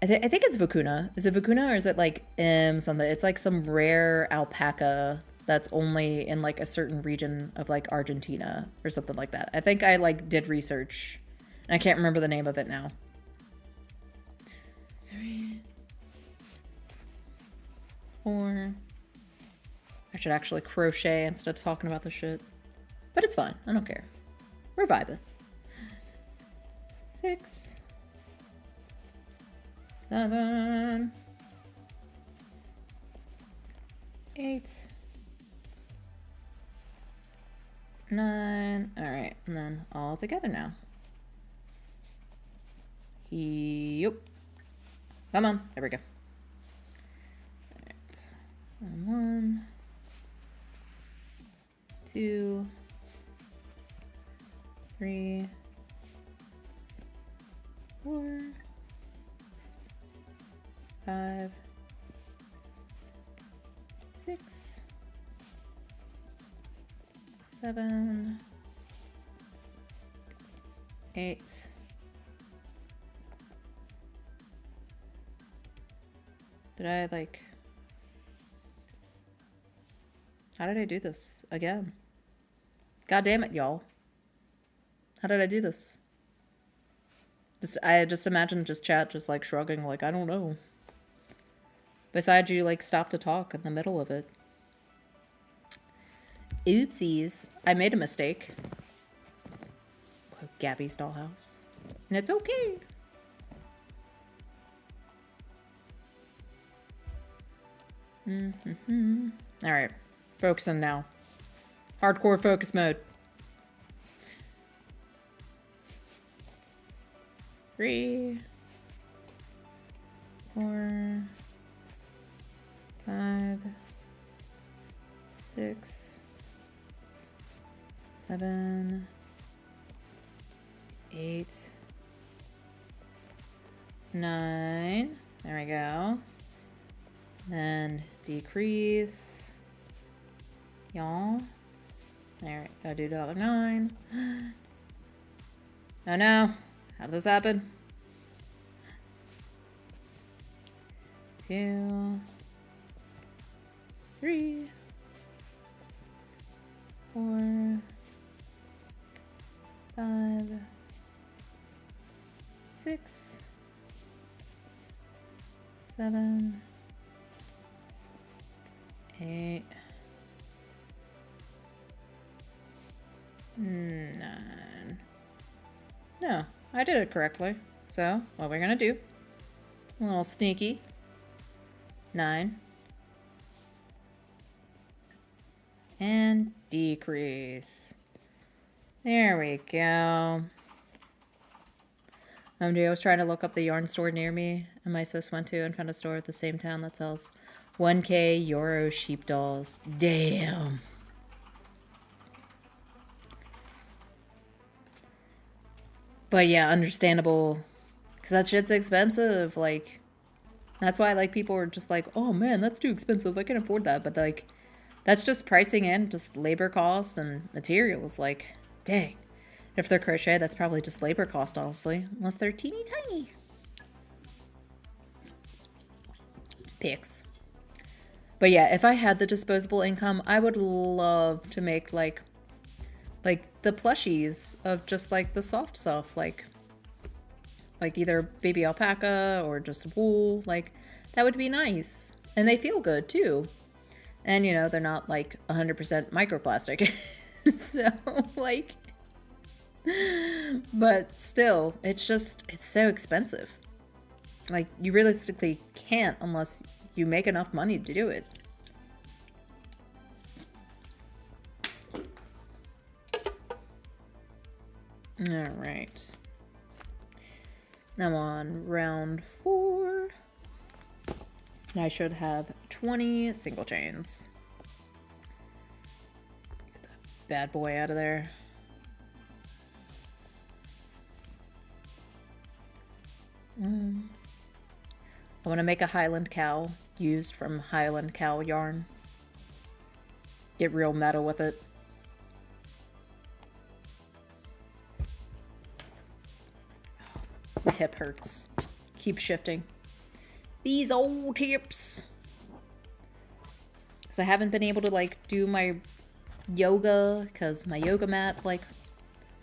I think it's Vicuna. Is it Vicuna or is it like something? It's like some rare alpaca that's only in like a certain region of like Argentina or something like that. I think I like did research and I can't remember the name of it now. 3, 4. I should actually crochet instead of talking about the shit. But it's fine. I don't care. We're vibing. 6, 7, 8, 9. All right, and then all together now. Yep. Come on. There we go. All right. 1, 2, 3, 4, 5, 6, 7, 8. Did I like... How did I do this again? God damn it, y'all. How did I do this? I just imagine just chat just like shrugging like, I don't know. Besides you like stop to talk in the middle of it. Oopsies. I made a mistake. Gabby's dollhouse. And it's okay. Alright. Focusing now. Hardcore focus mode. 3, 4, 5, 6, 7, 8, 9. There we go. Then decrease. Y'all. Alright, gotta do the other 9. Oh no. How did this happen? 2, 3, 4, 5, 6, 7, 8, 9. No, I did it correctly. So, what we're gonna do, a little sneaky, 9, and decrease. There we go. I was trying to look up the yarn store near me, and my sis went to and found a store at the same town that sells 1K Euro sheep dolls. Damn. But yeah, understandable. Because that shit's expensive. Like, that's why, like, people are just like, oh man, that's too expensive. I can't afford that. But, like, that's just pricing in just labor cost and materials. Like, dang. If they're crochet, that's probably just labor cost, honestly. Unless they're teeny tiny. Picks. But yeah, if I had the disposable income, I would love to make, like the plushies of just, like, the soft stuff. Like either baby alpaca or just wool. Like, that would be nice. And they feel good, too. And, you know, they're not, like, 100% microplastic. So, like... But still, it's so expensive. Like, you realistically can't unless you make enough money to do it. Alright. Now on round 4. And I should have 20 single chains. Get that bad boy out of there. I want to make a Highland cow used from Highland cow yarn. Get real meta with it. My hip hurts. Keep shifting. These old hips. Because I haven't been able to, like, do my yoga. Because my yoga mat, like,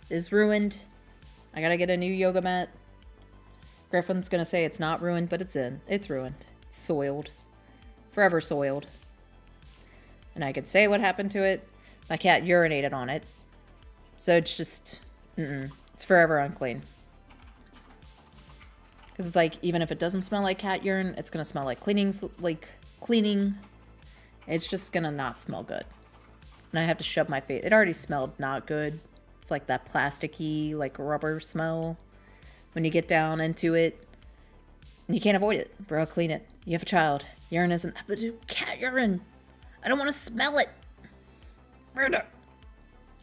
is ruined. I gotta get a new yoga mat. Griffon's gonna say it's not ruined, but it's in. It's ruined. It's soiled. Forever soiled. And I could say what happened to it. My cat urinated on it. So it's just... It's forever unclean. Because it's like, even if it doesn't smell like cat urine, it's gonna smell like cleaning. It's just gonna not smell good. And I have to shove my face. It already smelled not good. It's like that plasticky, like, rubber smell. When you get down into it, and you can't avoid it. Bro, clean it. You have a child. Urine isn't... But cat urine. I don't want to smell it. Murder.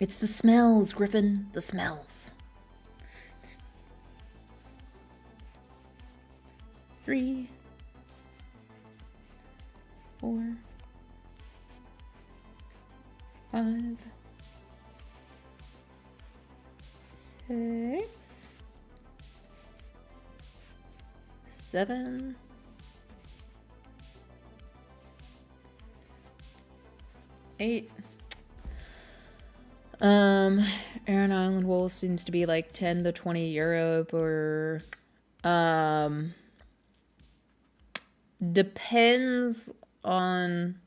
It's the smells, Griffon. The smells. 3, 4, 5, 6, 7, 8. Aran Island wool seems to be like 10 to 20 euro per. Depends on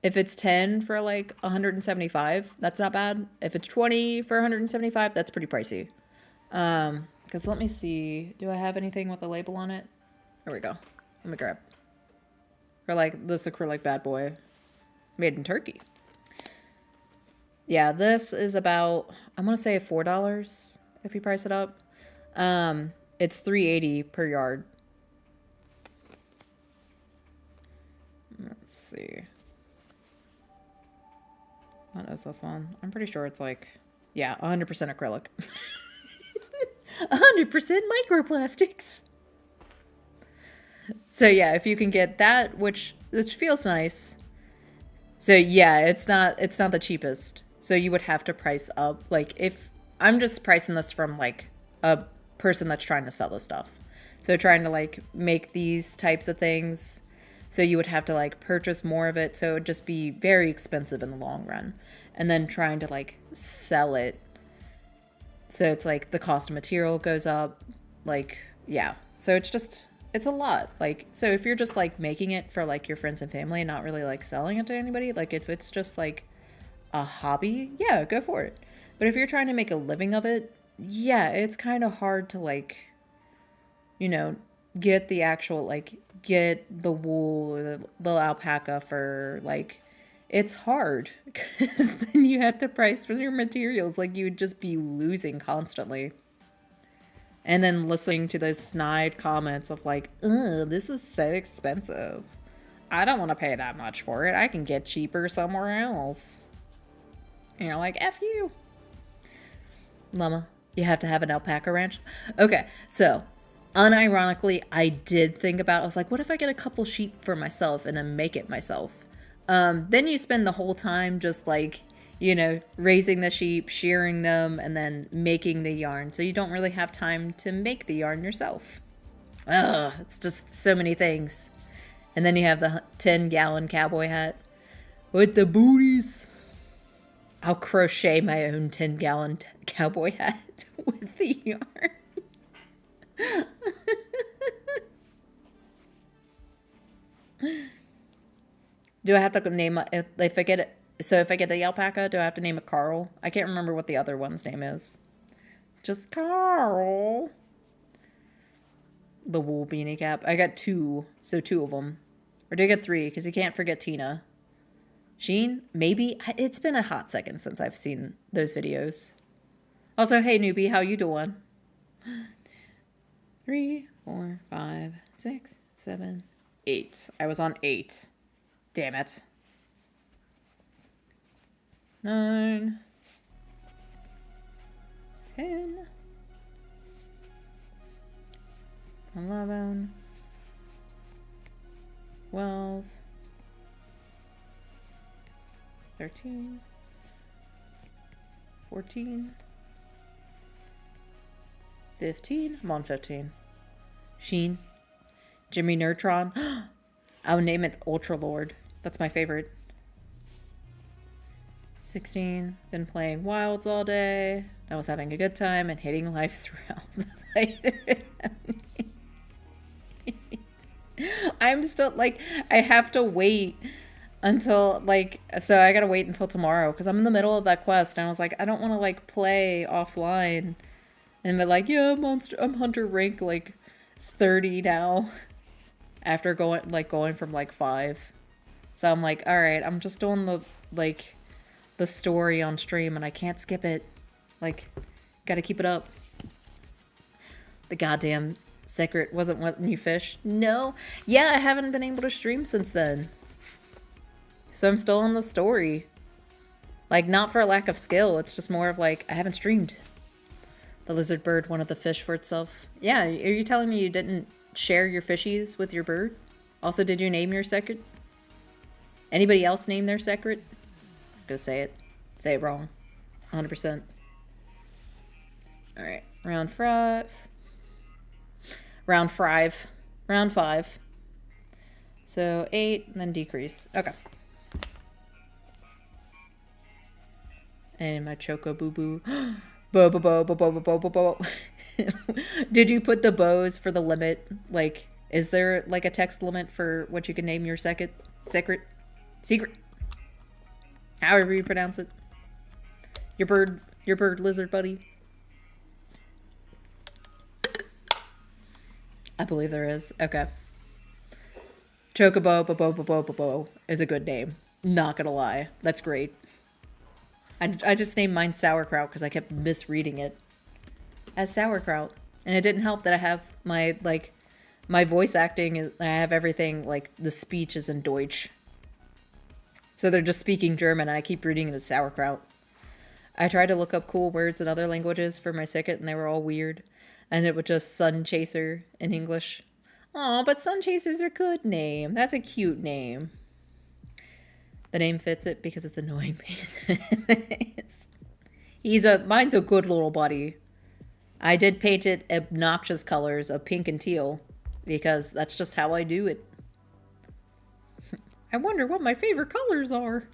if it's 10 for like 175, that's not bad. If it's 20 for 175, that's pretty pricey. Because let me see, do I have anything with a label on it? There we go. Let me grab. Or like this acrylic bad boy, made in Turkey. Yeah, this is about, I'm gonna say $4 if you price it up. It's $3.80 per yard. Let's see. What is this one? I'm pretty sure it's like, yeah, 100% acrylic. 100% microplastics. So yeah, if you can get that, which feels nice. So yeah, it's not the cheapest. So you would have to price up. Like if I'm just pricing this from like a person that's trying to sell this stuff. So trying to like make these types of things. So you would have to like purchase more of it. So it would just be very expensive in the long run. And then trying to like sell it. So it's like the cost of material goes up. Like, yeah. So it's a lot. Like, so if you're just like making it for like your friends and family and not really like selling it to anybody, like if it's just like a hobby, yeah, go for it. But if you're trying to make a living of it, yeah, it's kind of hard to like, you know, get the actual, like, get the wool, the alpaca for like, it's hard because then you have to price for your materials. Like you would just be losing constantly. And then listening to those snide comments of like, ugh, this is so expensive. I don't want to pay that much for it. I can get cheaper somewhere else. And you're like, F you. Llama, you have to have an alpaca ranch. Okay, so unironically, I did think about, I was like, what if I get a couple sheep for myself and then make it myself? Then you spend the whole time just like, you know, raising the sheep, shearing them, and then making the yarn. So you don't really have time to make the yarn yourself. Ugh, it's just so many things. And then you have the 10-gallon cowboy hat with the booties. I'll crochet my own 10-gallon cowboy hat with the yarn. Do I have to name it if I get it? So if I get the alpaca, do I have to name it Carl? I can't remember what the other one's name is. Just Carl. The wool beanie cap. I got 2, so 2 of them. Or did I get 3? Because you can't forget Tina. Sheen? Maybe? It's been a hot second since I've seen those videos. Also, hey newbie, how you doing? 3, 4, 5, 6, 7, 8. I was on 8. Damn it. 9, 10, 11, 12, 13, 14, 15. I'm on 15. Sheen. Jimmy Neutron. I would name it Ultra Lord. That's my favorite. 16. Been playing Wilds all day. I was having a good time and hating life throughout the night. I'm still like, I have to wait until like, so I gotta wait until tomorrow because I'm in the middle of that quest and I was like, I don't want to like play offline and be like, yeah, I'm hunter rank like 30 now after going from like 5. So I'm like, all right, I'm just doing the story on stream and I can't skip it. Like, gotta keep it up. The goddamn secret wasn't letting you fish. No. Yeah, I haven't been able to stream since then. So I'm still on the story. Like, not for a lack of skill. It's just more of like, I haven't streamed. The lizard bird wanted the fish for itself. Yeah, are you telling me you didn't share your fishies with your bird? Also, did you name your secret? Anybody else name their secret? Go say it. Say it wrong. 100%. All right, round 5. Round 5. Round 5. So 8, and then decrease. Okay. And my choco boo boo. Bo bo bo bo bo bo bo bo. Did you put the bows for the limit? Like, is there like a text limit for what you can name your secret? Secret? However you pronounce it. Your bird lizard buddy. I believe there is. Okay. Chocobo bo bo bo bo bo bo is a good name. Not gonna lie. That's great. I just named mine Sauerkraut because I kept misreading it as sauerkraut. And it didn't help that I have my, like, my voice acting, I have everything, like, the speech is in Deutsch. So they're just speaking German, and I keep reading it as sauerkraut. I tried to look up cool words in other languages for my secret, and they were all weird. And it was just Sun Chaser in English. Aw, but Sun Chaser's a good name. That's a cute name. The name fits it because it's annoying. Mine's a good little buddy. I did paint it obnoxious colors of pink and teal because that's just how I do it. I wonder what my favorite colors are.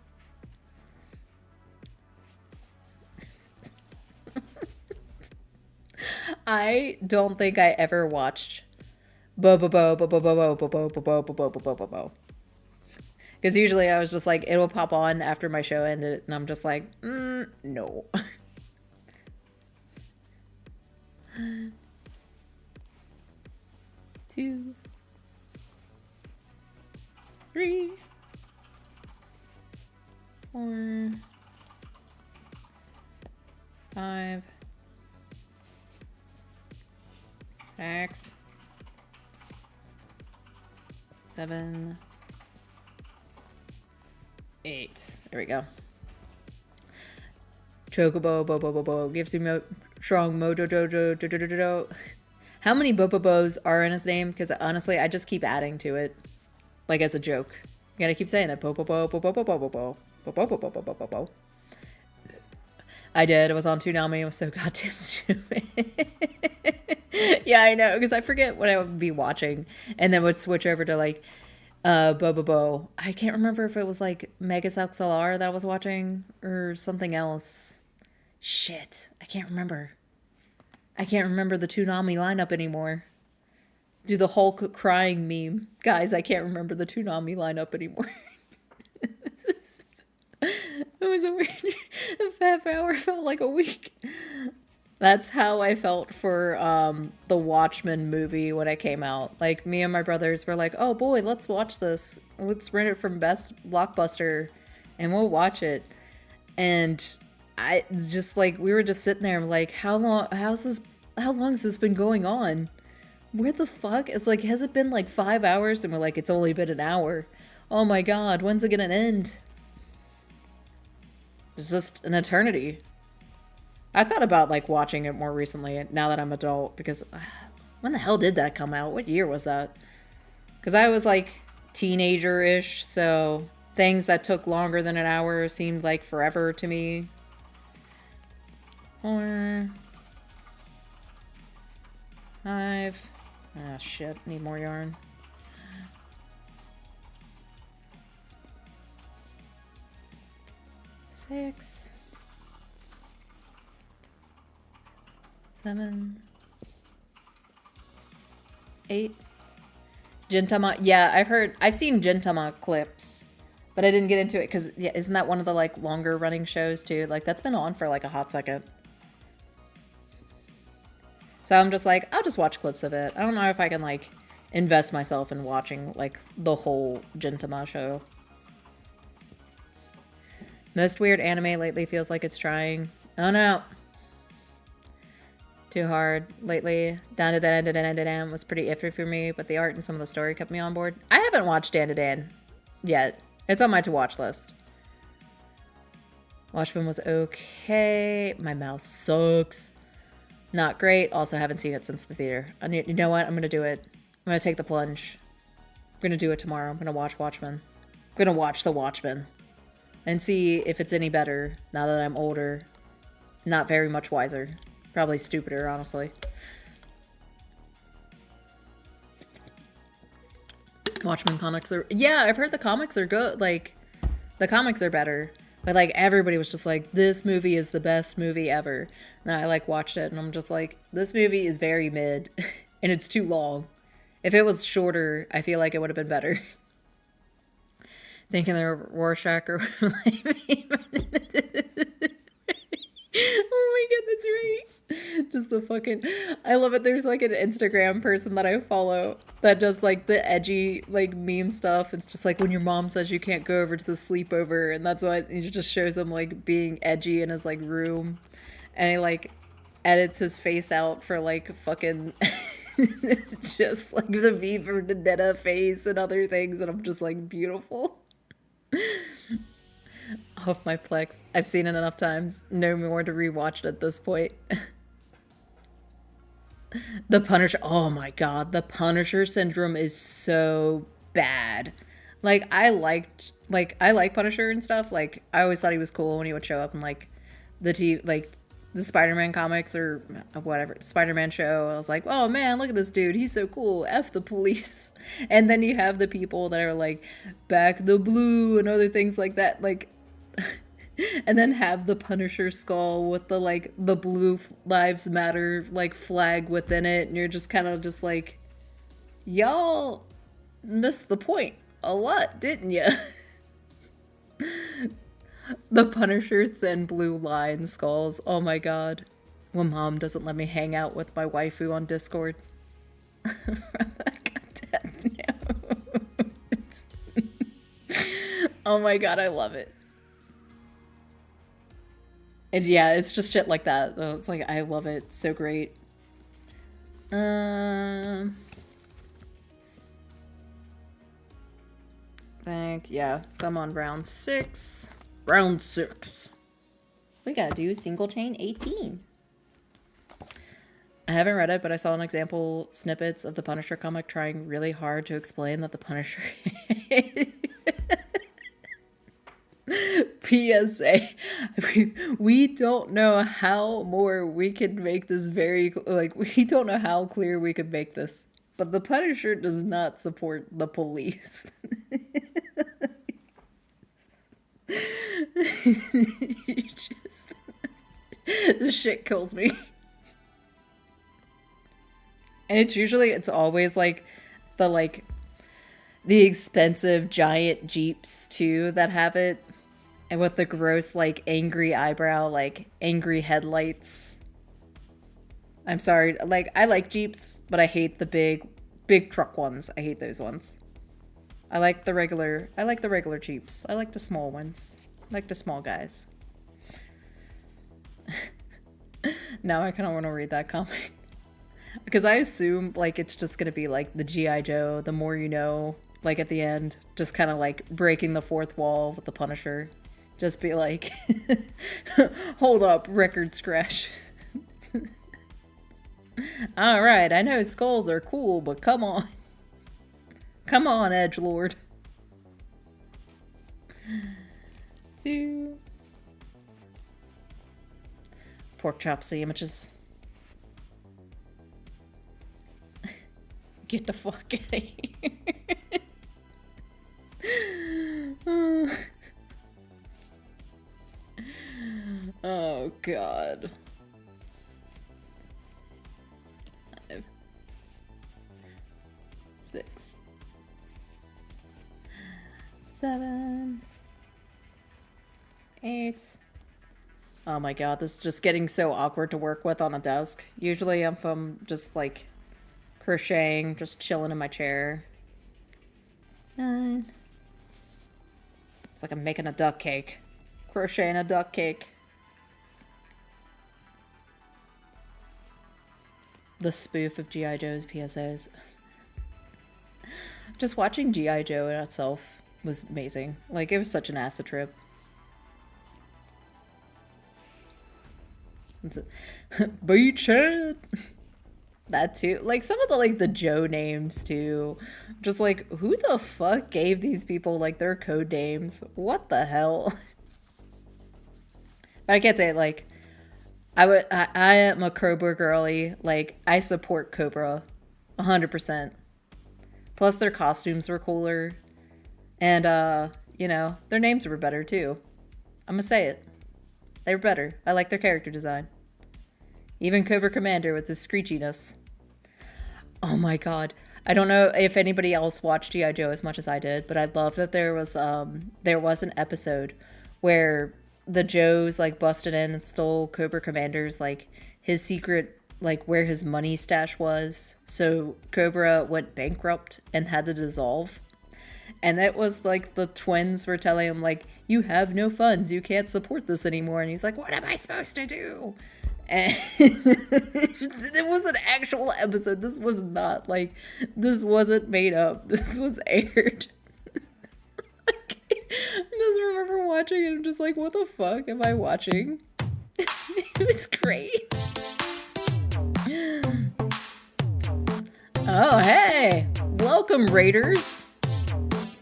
I don't think I ever watched Bo. Because usually I was just like, it will pop on after my show ended, and I'm just like, no. 2, 3, 4, 5, 6, 7, 8. There we go. Chocobo, bo, gives you strong mojo. How many bobos are in his name? Because honestly, I just keep adding to it, like as a joke. You gotta keep saying it. Bo. I did. It was on Toonami. It was so goddamn stupid. Yeah, I know. Because I forget what I would be watching, and then would switch over to like Bo. I can't remember if it was like Megas XLR that I was watching or something else. Shit, I can't remember. I can't remember the Toonami lineup anymore. Do the Hulk crying meme. Guys, I can't remember the Toonami lineup anymore. It was a weird half hour. Felt like a week. That's how I felt for the Watchmen movie when it came out. Like, me and my brothers were like, oh boy, let's watch this. Let's rent it from Best Blockbuster and we'll watch it. And I just like, we were just sitting there like, how long has this been going on? Where the fuck? It's like, has it been like 5 hours? And we're like, it's only been an hour. Oh my god, when's it gonna end? It's just an eternity. I thought about like watching it more recently now that I'm adult, because when the hell did that come out? What year was that? Because I was like teenager-ish, so things that took longer than an hour seemed like forever to me. 4, 5. Ah, shit. Need more yarn. 6, 7, 8. Gintama. Yeah, I've seen Gintama clips, but I didn't get into it because, yeah, isn't that one of the like longer running shows too? Like, that's been on for like a hot second. So I'm just like, I'll just watch clips of it. I don't know if I can like invest myself in watching like the whole Gintama show. Most weird anime lately feels like it's trying. Oh no. Too hard lately. Dan was pretty iffy for me, but the art and some of the story kept me on board. I haven't watched Dan yet. It's on my to watch list. Watchmen was okay. My mouse sucks. Not great. Also haven't seen it since the theater. You know what? I'm gonna do it. I'm gonna take the plunge. I'm gonna do it tomorrow. I'm gonna watch Watchmen. I'm gonna watch The Watchmen. And see if it's any better now that I'm older. Not very much wiser. Probably stupider, honestly. Watchmen comics are... Yeah, I've heard the comics are good. Like, the comics are better. But, like, everybody was just like, this movie is the best movie ever. And I, like, watched it, and I'm just like, this movie is very mid. And it's too long. If it was shorter, I feel like it would have been better. Thinking they're Rorschach or... Oh my god, that's right. Just the fucking... I love it. There's like an Instagram person that I follow that does like the edgy like meme stuff. It's just like when your mom says you can't go over to the sleepover, and that's what he just shows him like being edgy in his like room, and he like edits his face out for like fucking just like the V for Vendetta face and other things, and I'm just like, beautiful. Off my Plex. I've seen it enough times. No more to rewatch it at this point. The Punisher. Oh my god. The Punisher syndrome is so bad. Like, I like Punisher and stuff. Like, I always thought he was cool when he would show up in, like, the Spider-Man comics or whatever, Spider-Man show. I was like, oh man, look at this dude. He's so cool. F the police. And then you have the people that are like, back the blue and other things like that. Like, and then have the Punisher skull with the, like, the blue Lives Matter, like, flag within it. And you're just kind of just like, y'all missed the point a lot, didn't you? The Punisher thin blue line skulls. Oh my god. When mom doesn't let me hang out with my waifu on Discord. Oh my god, I love it. And yeah, it's just shit like that. It's like, I love it. It's so great. Yeah, so I'm on round 6. Round 6. We gotta do single chain 18. I haven't read it, but I saw an example snippets of the Punisher comic trying really hard to explain that the Punisher... PSA. We don't know how more we can make this very... Like, we don't know how clear we could make this. But the Punisher does not support the police. This shit kills me. And it's always like the expensive giant Jeeps too that have it, and with the gross like angry eyebrow, like angry headlights. I'm sorry, like, I like Jeeps, but I hate the big truck ones. I hate those ones. I like the regular Jeeps. I like the small ones. I like the small guys. Now I kind of want to read that comic. Because I assume, like, it's just going to be, like, the G.I. Joe, the more you know, like, at the end. Just kind of, like, breaking the fourth wall with the Punisher. Just be like, hold up, record scratch. Alright, I know skulls are cool, but come on. Come on, edgelord. 2. Pork chop sandwiches. Get the fuck out of here. Oh, God. 5, 6, 7, 8. Oh my god, this is just getting so awkward to work with on a desk. Usually I'm from just like crocheting, just chilling in my chair. 9. It's like I'm making a duck cake. Crocheting a duck cake. The spoof of G.I. Joe's PSAs. Just watching G.I. Joe in itself was amazing. Like, it was such an acid trip. Beachhead! That too. Like some of the like the Joe names too. Just like who the fuck gave these people like their code names? What the hell? But I can't say it like I am a Cobra girly. Like I support Cobra 100%. Plus their costumes were cooler. And you know, their names were better too. I'm gonna say it. They were better. I like their character design. Even Cobra Commander with his screechiness. Oh my god. I don't know if anybody else watched G.I. Joe as much as I did, but I love that there was an episode where the Joes like busted in and stole Cobra Commander's like his secret like where his money stash was. So Cobra went bankrupt and had to dissolve. And it was like the twins were telling him like, you have no funds, you can't support this anymore. And he's like, what am I supposed to do? And it was an actual episode. This was not like, this wasn't made up. This was aired. Like, I just remember watching it and I'm just like, what the fuck am I watching? It was great. Oh, hey. Welcome, Raiders.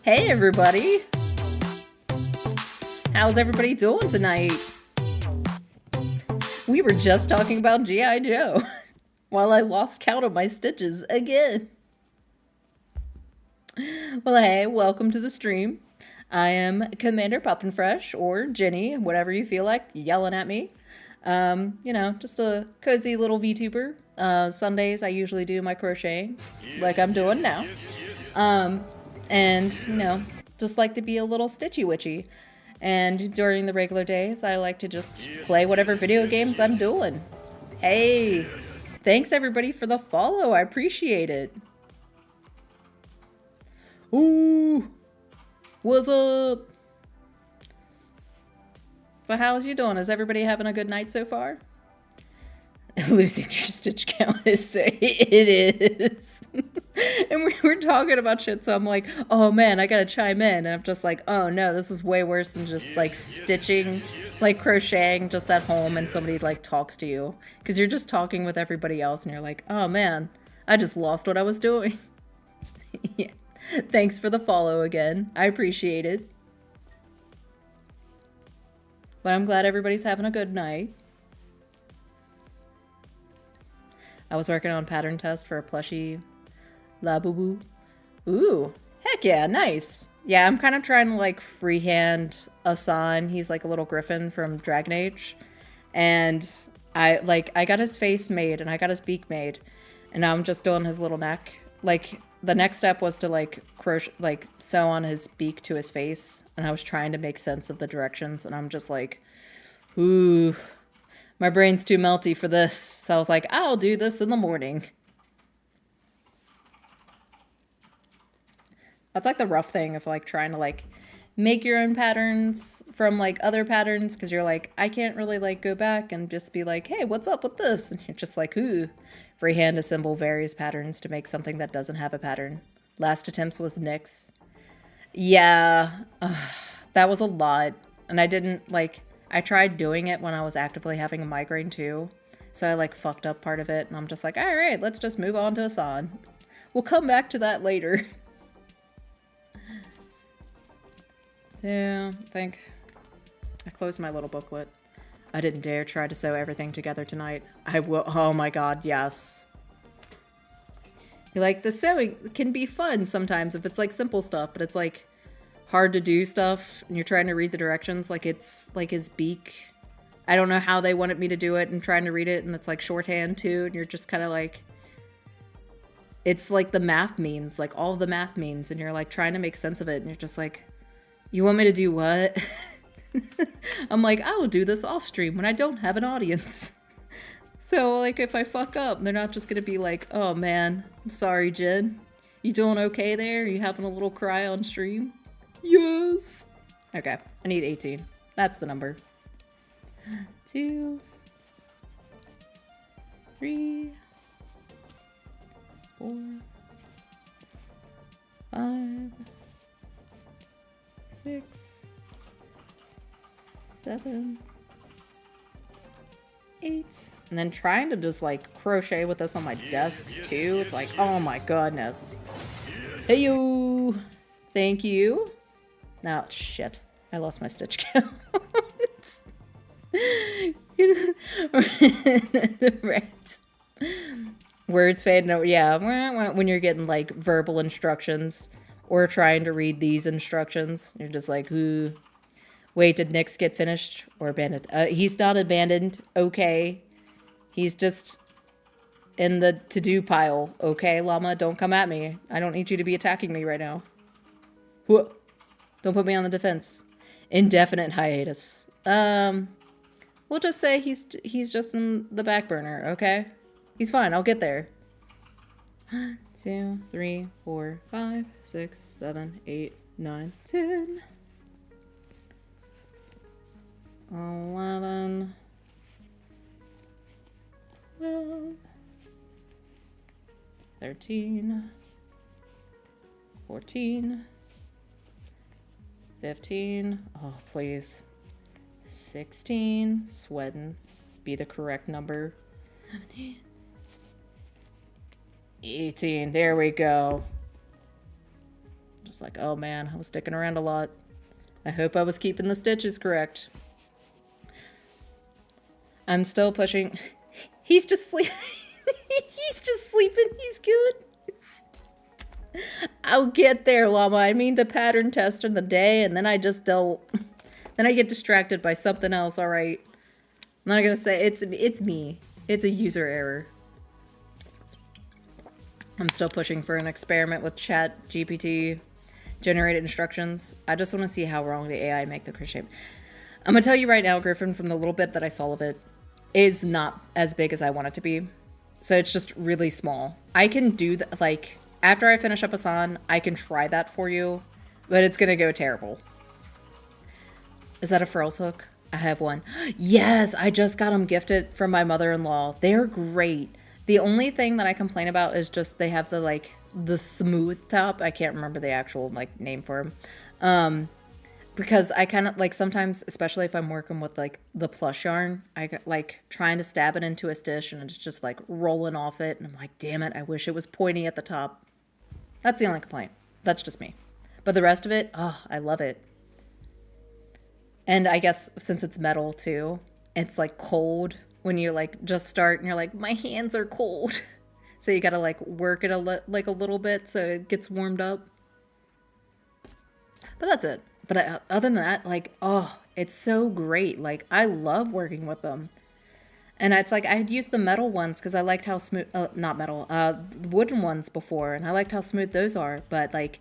Hey, everybody. How's everybody doing tonight? We were just talking about G.I. Joe while I lost count of my stitches again. Well, hey, welcome to the stream. I am Commander Poppinfresh, or Jenny, whatever you feel like yelling at me. You know, just a cozy little VTuber. Sundays I usually do my crocheting, like I'm doing now. And, you know, just like to be a little stitchy witchy. And during the regular days, I like to just play whatever video games I'm doing. Hey, thanks everybody for the follow. I appreciate it. Ooh, what's up? So how's you doing? Is everybody having a good night so far? Losing your stitch count it is. And we were talking about shit, so I'm like, oh man, I gotta chime in. And I'm just like, oh no, this is way worse than just like stitching, like crocheting just at home and somebody like talks to you. Because you're just talking with everybody else and you're like, oh man, I just lost what I was doing. Yeah. Thanks for the follow again. I appreciate it. But I'm glad everybody's having a good night. I was working on pattern test for a plushie Labubu. Ooh, heck yeah, nice. Yeah, I'm kind of trying to like freehand Assan. He's like a little Griffon from Dragon Age. And I got his face made and I got his beak made. And now I'm just doing his little neck. Like the next step was to like crochet, like sew on his beak to his face. And I was trying to make sense of the directions. And I'm just like, ooh. My brain's too melty for this, so I was like, I'll do this in the morning. That's like the rough thing of like trying to like make your own patterns from like other patterns, because you're like, I can't really like go back and just be like, hey, what's up with this? And you're just like, ooh, freehand assemble various patterns to make something that doesn't have a pattern. Last attempts was nix. Yeah, that was a lot, and I didn't like... I tried doing it when I was actively having a migraine too. So I like fucked up part of it and I'm just like, all right, let's just move on to Assan. We'll come back to that later. So I think I closed my little booklet. I didn't dare try to sew everything together tonight. I will. Oh my god, yes. Like the sewing can be fun sometimes if it's like simple stuff, but it's like hard to do stuff and you're trying to read the directions. Like it's like his beak. I don't know how they wanted me to do it and trying to read it, and it's like shorthand too, and you're just kind of like, it's like the math memes, like all the math memes, and you're like trying to make sense of it and you're just like, you want me to do what? I'm like, I will do this off stream when I don't have an audience. So like if I fuck up, they're not just gonna be like, oh man, I'm sorry Jen, you doing okay there? Are you having a little cry on stream? Yes. Okay, I need 18. That's the number. 2, 3, 4, 5, 6, 7, 8, great. And then trying to just like crochet with this on my desk too. It's like, oh my goodness. Hey you. Thank you. Oh shit. I lost my stitch count. Right. Words fade. No, yeah. When you're getting like verbal instructions or trying to read these instructions, you're just like, ooh. Wait, did Nyx get finished or abandoned? He's not abandoned. Okay. He's just in the to-do pile. Okay, llama, don't come at me. I don't need you to be attacking me right now. Whoa. Don't put me on the defense. Indefinite hiatus. We'll just say he's just in the back burner, okay? He's fine. I'll get there. 1, 2, 3, 4, 5, 6, 7, 8, 9, 10. 11. 12. 13. 14. 15. Oh, please. 16. Sweating. Be the correct number. 17. 18. There we go. Just like, oh man, I was sticking around a lot. I hope I was keeping the stitches correct. I'm still pushing. He's just sleeping. He's just sleeping. He's good. I'll get there, llama. I mean to pattern test in the day, and then I just don't. Then I get distracted by something else. All right. I'm not gonna say it's me. It's a user error. I'm still pushing for an experiment with Chat GPT generated instructions. I just want to see how wrong the AI make the crochet. I'm gonna tell you right now, Griffon, from the little bit that I saw of it, is not as big as I want it to be. So it's just really small. I can do that, like, after I finish up Assan, I can try that for you, but it's gonna go terrible. Is that a furls hook? I have one. Yes, I just got them gifted from my mother-in-law. They're great. The only thing that I complain about is just they have the, like, the smooth top. I can't remember the actual, like, name for them. Because I kind of, like, sometimes, especially if I'm working with, like, the plush yarn, I like trying to stab it into a stitch and it's just, like, rolling off it. And I'm like, damn it, I wish it was pointy at the top. That's the only complaint. That's just me. But the rest of it, oh, I love it. And I guess since it's metal, too, it's, like, cold when you, like, just start and you're like, my hands are cold. So you gotta, like, work it a little bit so it gets warmed up. But that's it. But other than that, like, oh, it's so great. Like, I love working with them. And it's like, I had used the metal ones because I liked how smooth, not metal, wooden ones before. And I liked how smooth those are. But, like,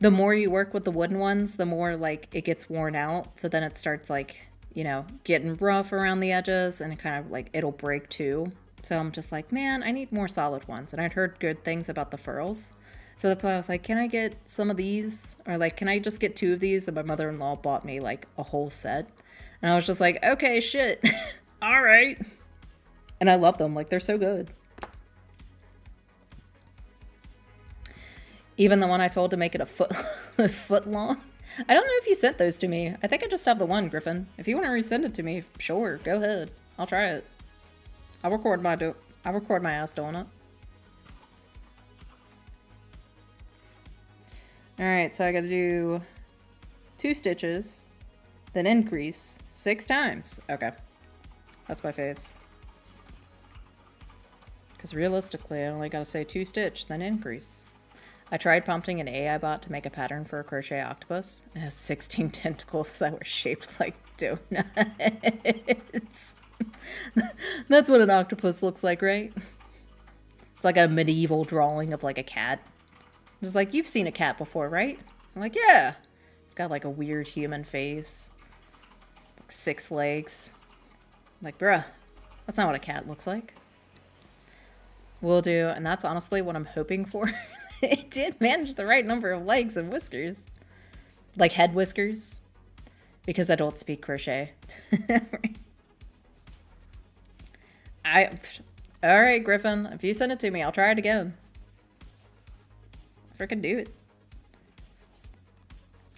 the more you work with the wooden ones, the more, like, it gets worn out. So then it starts, like, you know, getting rough around the edges. And it kind of, like, it'll break too. So I'm just like, man, I need more solid ones. And I'd heard good things about the furls. So that's why I was like, can I get some of these? Or like, can I just get 2 of these? And my mother-in-law bought me like a whole set. And I was just like, okay, shit. All right. And I love them. Like, they're so good. Even the one I told to make it a foot long. I don't know if you sent those to me. I think I just have the one, Griffon. If you want to resend it to me, sure, go ahead. I'll try it. I'll record my ass doing it. Alright, so I gotta do 2 stitches, then increase 6 times. Okay. That's my faves. Because realistically, I only gotta say 2 stitch, then increase. I tried prompting an AI bot to make a pattern for a crochet octopus. It has 16 tentacles that were shaped like donuts. That's what an octopus looks like, right? It's like a medieval drawing of like a cat. Just like, you've seen a cat before, right? I'm like, yeah. It's got like a weird human face. Like 6 legs. I'm like, bruh, that's not what a cat looks like. Will do, and that's honestly what I'm hoping for. It did manage the right number of legs and whiskers. Like head whiskers. Because I don't speak crochet. Alright, Griffon. If you send it to me, I'll try it again. Freaking do it.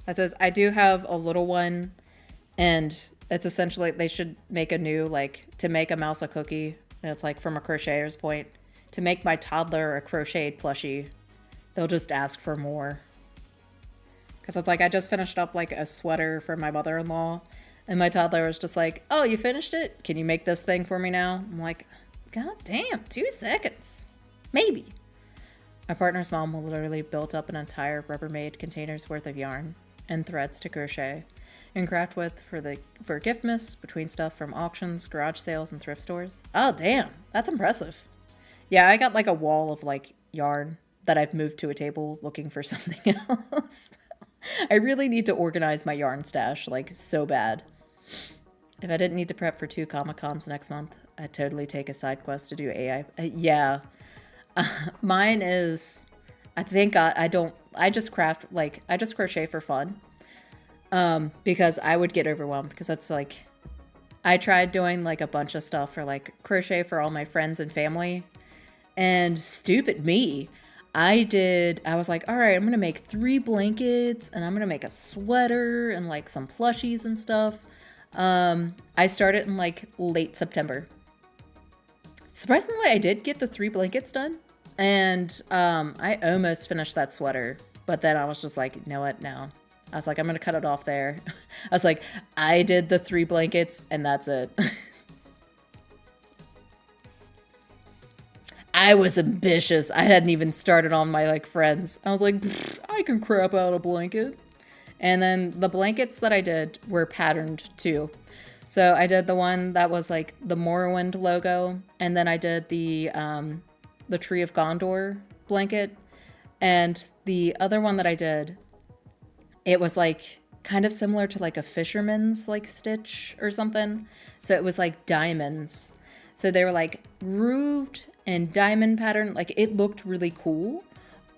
That says, I do have a little one And it's essentially, they should make a new, like, to make a mouse a cookie. And it's like from a crocheter's point. To make my toddler a crocheted plushie, they'll just ask for more. Because it's like, I just finished up like a sweater for my mother-in-law. And my toddler was just like, oh, you finished it? Can you make this thing for me now? I'm like, God damn, 2 seconds. Maybe. My partner's mom literally built up an entire Rubbermaid container's worth of yarn and threads to crochet and craft with for gift miss between stuff from auctions, garage sales, and thrift stores. Oh, damn. That's impressive. Yeah, I got like a wall of like yarn that I've moved to a table looking for something else. I really need to organize my yarn stash like so bad. If I didn't need to prep for 2 Comic-Cons next month, I'd totally take a side quest to do AI. Yeah. Mine is, I think I just craft, like, I just crochet for fun. Because I would get overwhelmed because that's like, I tried doing like a bunch of stuff for like crochet for all my friends and family, and stupid me, I was like, all right, I'm going to make 3 blankets and I'm going to make a sweater and like some plushies and stuff. I started in like late September. Surprisingly, I did get the 3 blankets done, and I almost finished that sweater, but then I was just like, you know what, no. I was like, I'm going to cut it off there. I was like, I did the 3 blankets and that's it. I was ambitious. I hadn't even started on my like friends. I was like, I can crap out a blanket. And then the blankets that I did were patterned too. So I did the one that was like the Morrowind logo, and then I did the Tree of Gondor blanket, and the other one that I did, it was like kind of similar to like a fisherman's like stitch or something. So it was like diamonds. So they were like grooved and diamond pattern. Like it looked really cool,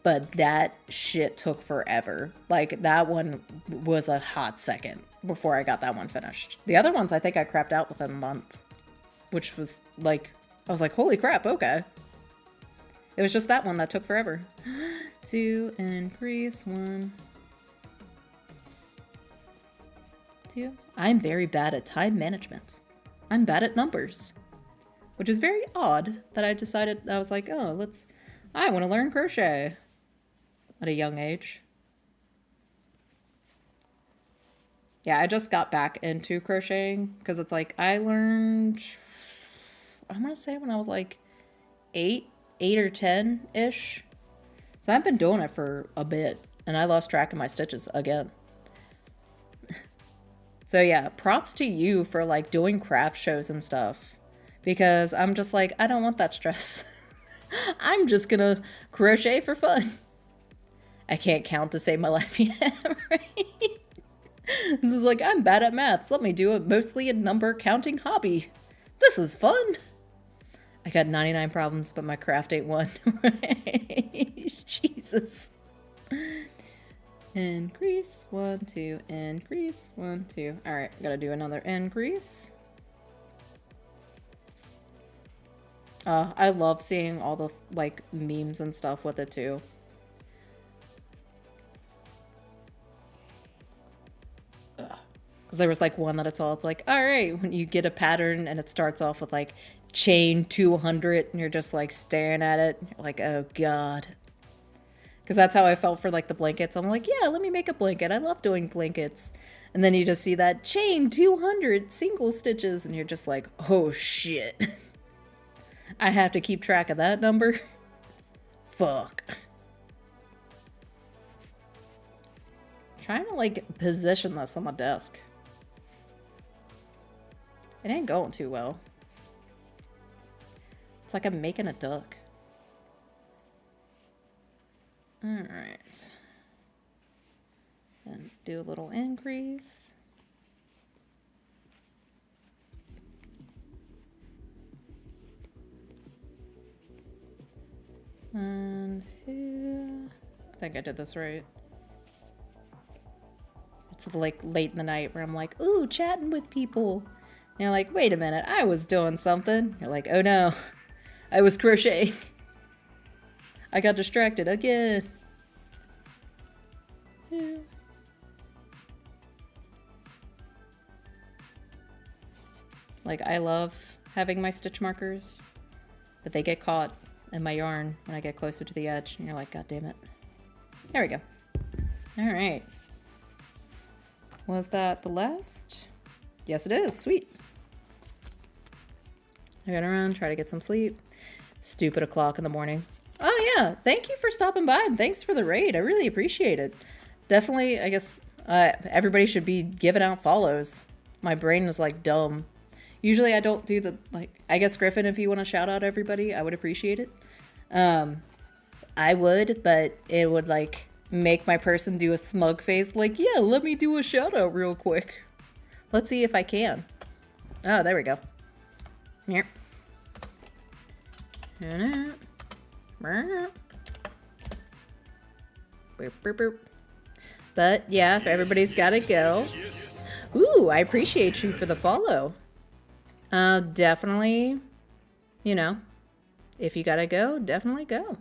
but that shit took forever. Like that one was a hot second before I got that one finished. The other ones I think I crapped out within a month, which was like, I was like, holy crap, okay. It was just that one that took forever. 2 increase 1. 2. I'm very bad at time management. I'm bad at numbers, which is very odd that I decided, I was like, oh, I want to learn crochet at a young age. Yeah, I just got back into crocheting because it's like I learned, I'm going to say when I was like 8 or 10-ish. So I've been doing it for a bit, and I lost track of my stitches again. So yeah, props to you for like doing craft shows and stuff, because I'm just like, I don't want that stress. I'm just gonna crochet for fun. I can't count to save my life yet, right? This is like, I'm bad at math. Let me do a mostly a number counting hobby. This is fun. I got 99 problems, but my craft ain't one. Jesus. Increase 1, 2, increase 1, 2. All right, gotta do another increase. I love seeing all the like memes and stuff with it too. Because there was like one that I saw, it's like, all right, when you get a pattern and it starts off with like chain 200 and you're just like staring at it, you're like, oh god. Because that's how I felt for like the blankets. I'm like, yeah, let me make a blanket. I love doing blankets. And then you just see that chain 200 single stitches and you're just like, oh shit. I have to keep track of that number. Fuck. Trying to like position this on my desk. It ain't going too well. It's like I'm making a duck. Alright. Then do a little increase. And here. I think I did this right. It's like late in the night where I'm like, ooh, chatting with people. And you're like, wait a minute, I was doing something. You're like, oh no, I was crocheting. I got distracted again. Yeah. Like, I love having my stitch markers, but they get caught in my yarn when I get closer to the edge, and you're like, God damn it. There we go. All right. Was that the last? Yes, it is. Sweet. I gotta run, try to get some sleep. Stupid o'clock in the morning. Oh, yeah. Thank you for stopping by, and thanks for the raid. I really appreciate it. Definitely, I guess, everybody should be giving out follows. My brain is, like, dumb. Usually I don't do the, like, I guess, Griffon, if you want to shout out everybody, I would appreciate it. I would, but it would, like, make my person do a smug face, like, yeah, let me do a shout out real quick. Let's see if I can. Oh, there we go. Here. Boop, boop, boop. But yeah, if everybody's gotta go. Ooh, I appreciate you for the follow. Definitely, you know, if you gotta go, definitely go.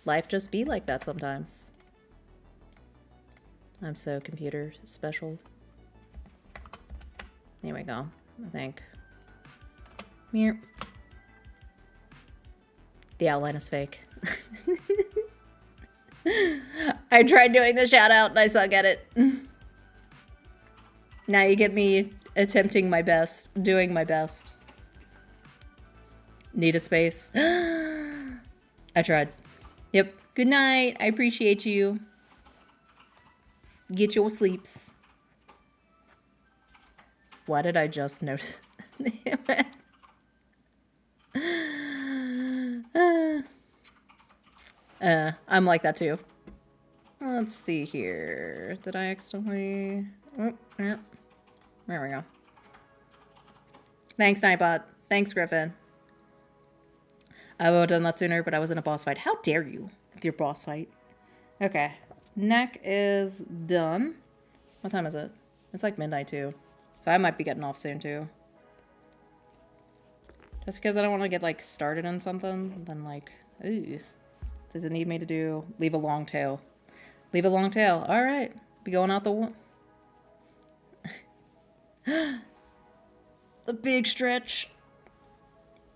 Life just be like that sometimes. I'm so computer special. Here we go, I think. Here. The outline is fake. I tried doing the shout out and I suck at it. Now you get me attempting my best, doing my best. Need a space. I tried. Yep. Good night. I appreciate you. Get your sleeps. Why did I just notice? I'm like that too. Let's see here. Did I accidentally... Oh, yeah. There we go. Thanks, Nightbot. Thanks, Griffon. I would have done that sooner, but I was in a boss fight. How dare you with your boss fight? Okay. Neck is done. What time is it? It's like midnight too. So I might be getting off soon too. Just because I don't want to get like started on something, and then like, ooh. Does it need me to do? Leave a long tail. Leave a long tail. All right. Be going out the one. The big stretch.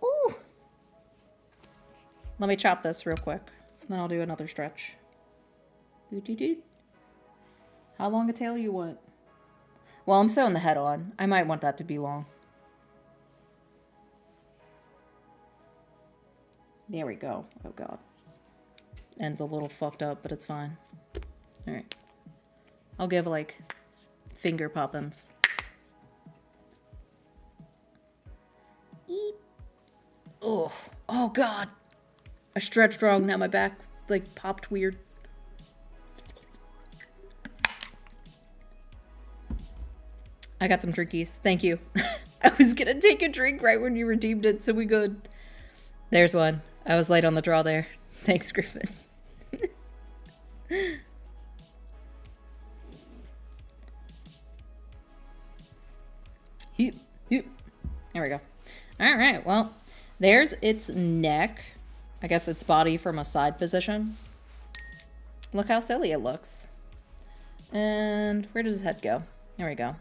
Ooh. Let me chop this real quick. Then I'll do another stretch. Doo-doo-doo. How long a tail you want? Well, I'm sewing the head on. I might want that to be long. There we go. Oh, God. End's a little fucked up, but it's fine. All right. I'll give, like, finger poppins. Eep. Oh. Oh, God. I stretched wrong. Now my back, like, popped weird. I got some drinkies. Thank you. I was gonna take a drink right when you redeemed it, so we good. There's one. I was late on the draw there. Thanks, Griffon. There we go. All right, well, there's its neck. I guess its body from a side position. Look how silly it looks. And where does his head go? There we go.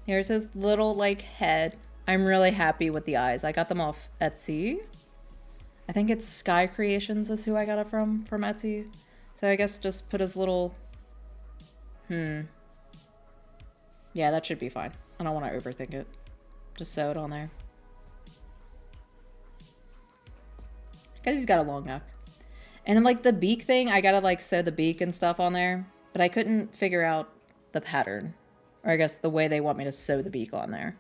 Here's his little, like, head. I'm really happy with the eyes. I got them off Etsy. I think it's Sky Creations is who I got it from Etsy. So I guess just put his little... Yeah, that should be fine. I don't want to overthink it. Just sew it on there. Because he's got a long neck. And like the beak thing, I gotta like sew the beak and stuff on there. But I couldn't figure out the pattern. Or I guess the way they want me to sew the beak on there.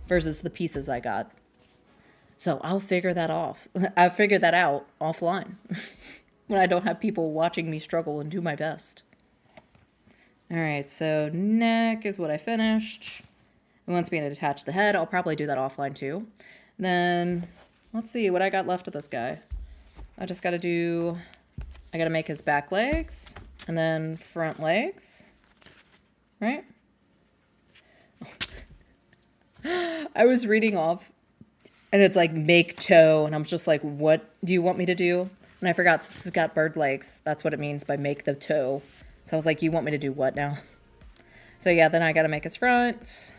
Versus the pieces I got. So I'll figure that off. I'll figure that out offline. When I don't have people watching me struggle and do my best. Alright, so neck is what I finished. It wants me to attach the head. I'll probably do that offline too. Then, let's see what I got left of this guy. I just gotta do... I gotta make his back legs. And then front legs. Right? I was reading off. And it's like, make toe. And I'm just like, what do you want me to do? And I forgot, since it's got bird legs. That's what it means by make the toe. So I was like, you want me to do what now? So yeah, then I gotta make his front.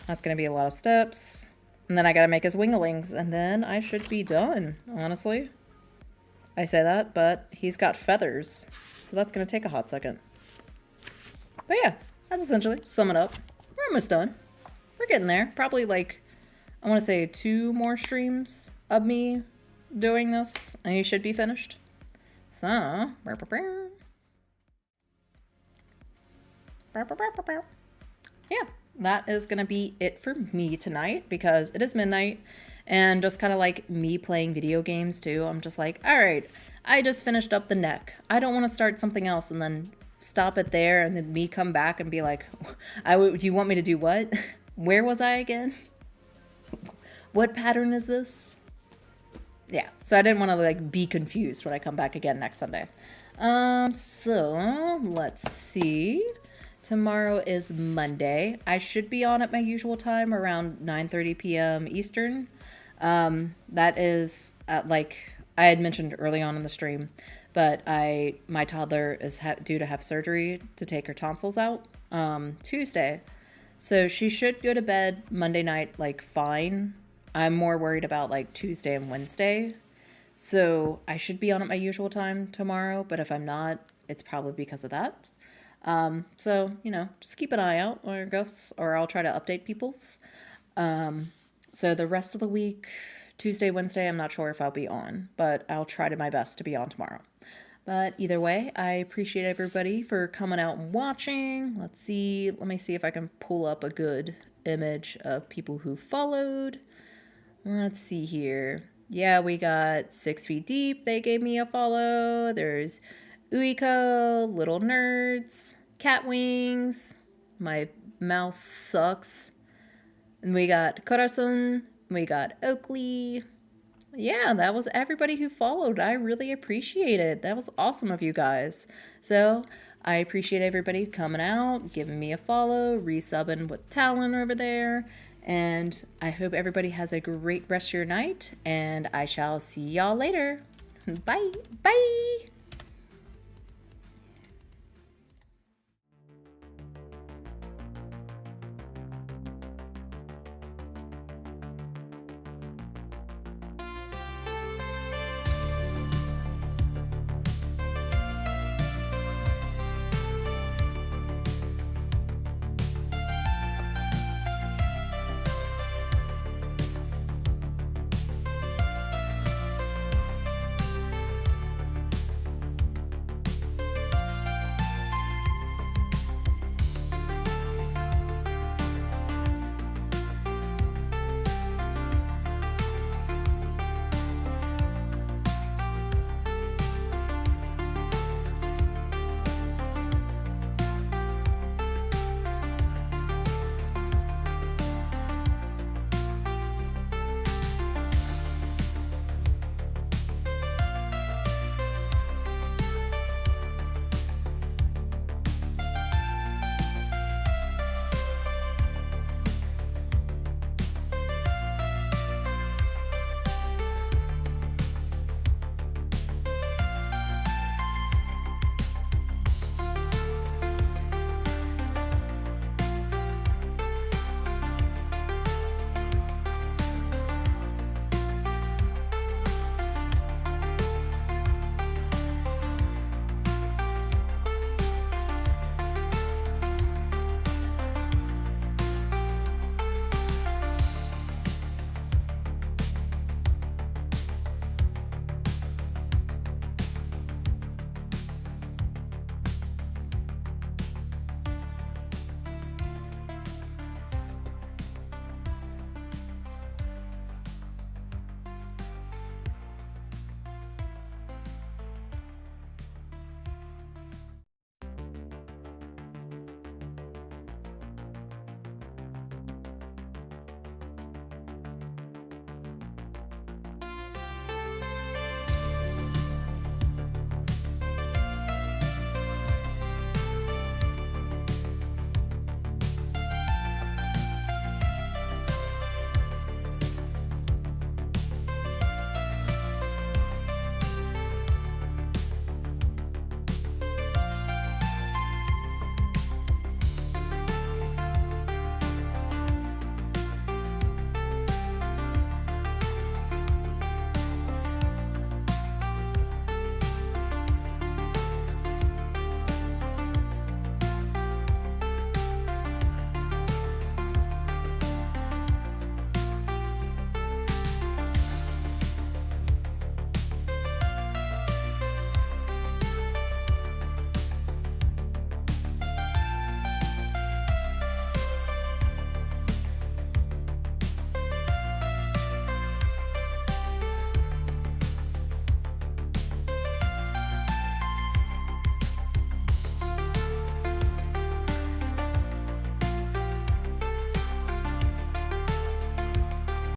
That's gonna be a lot of steps. And then I gotta make his winglings, and then I should be done, honestly. I say that, but he's got feathers, so that's gonna take a hot second. But yeah, that's essentially, sum it up. We're almost done. We're getting there. Probably like, I wanna say 2 more streams of me doing this, and you should be finished. So, yeah, that is gonna be it for me tonight because it is midnight and just kind of like me playing video games too. I'm just like, all right, I just finished up the neck. I don't want to start something else and then stop it there and then me come back and be like, do you want me to do what? Where was I again? What pattern is this? Yeah, so I didn't want to like be confused when I come back again next Sunday. So let's see. Tomorrow is Monday. I should be on at my usual time around 9:30 p.m. Eastern. That is like I had mentioned early on in the stream, but my toddler is due to have surgery to take her tonsils out Tuesday. So she should go to bed Monday night like fine. I'm more worried about like Tuesday and Wednesday. So I should be on at my usual time tomorrow, but if I'm not, it's probably because of that. So, you know, just keep an eye out, or I'll try to update people's. So the rest of the week, Tuesday, Wednesday, I'm not sure if I'll be on, but I'll try my best to be on tomorrow. But either way, I appreciate everybody for coming out and watching. Let me see if I can pull up a good image of people who followed. Let's see here. Yeah, we got 6 Feet Deep. They gave me a follow. There's Uiko, Little Nerds, Cat Wings, My Mouse Sucks. And we got Corazon, we got Oakley. Yeah, that was everybody who followed. I really appreciate it. That was awesome of you guys. So I appreciate everybody coming out, giving me a follow, resubbing with Talon over there. And I hope everybody has a great rest of your night. And I shall see y'all later. Bye. Bye.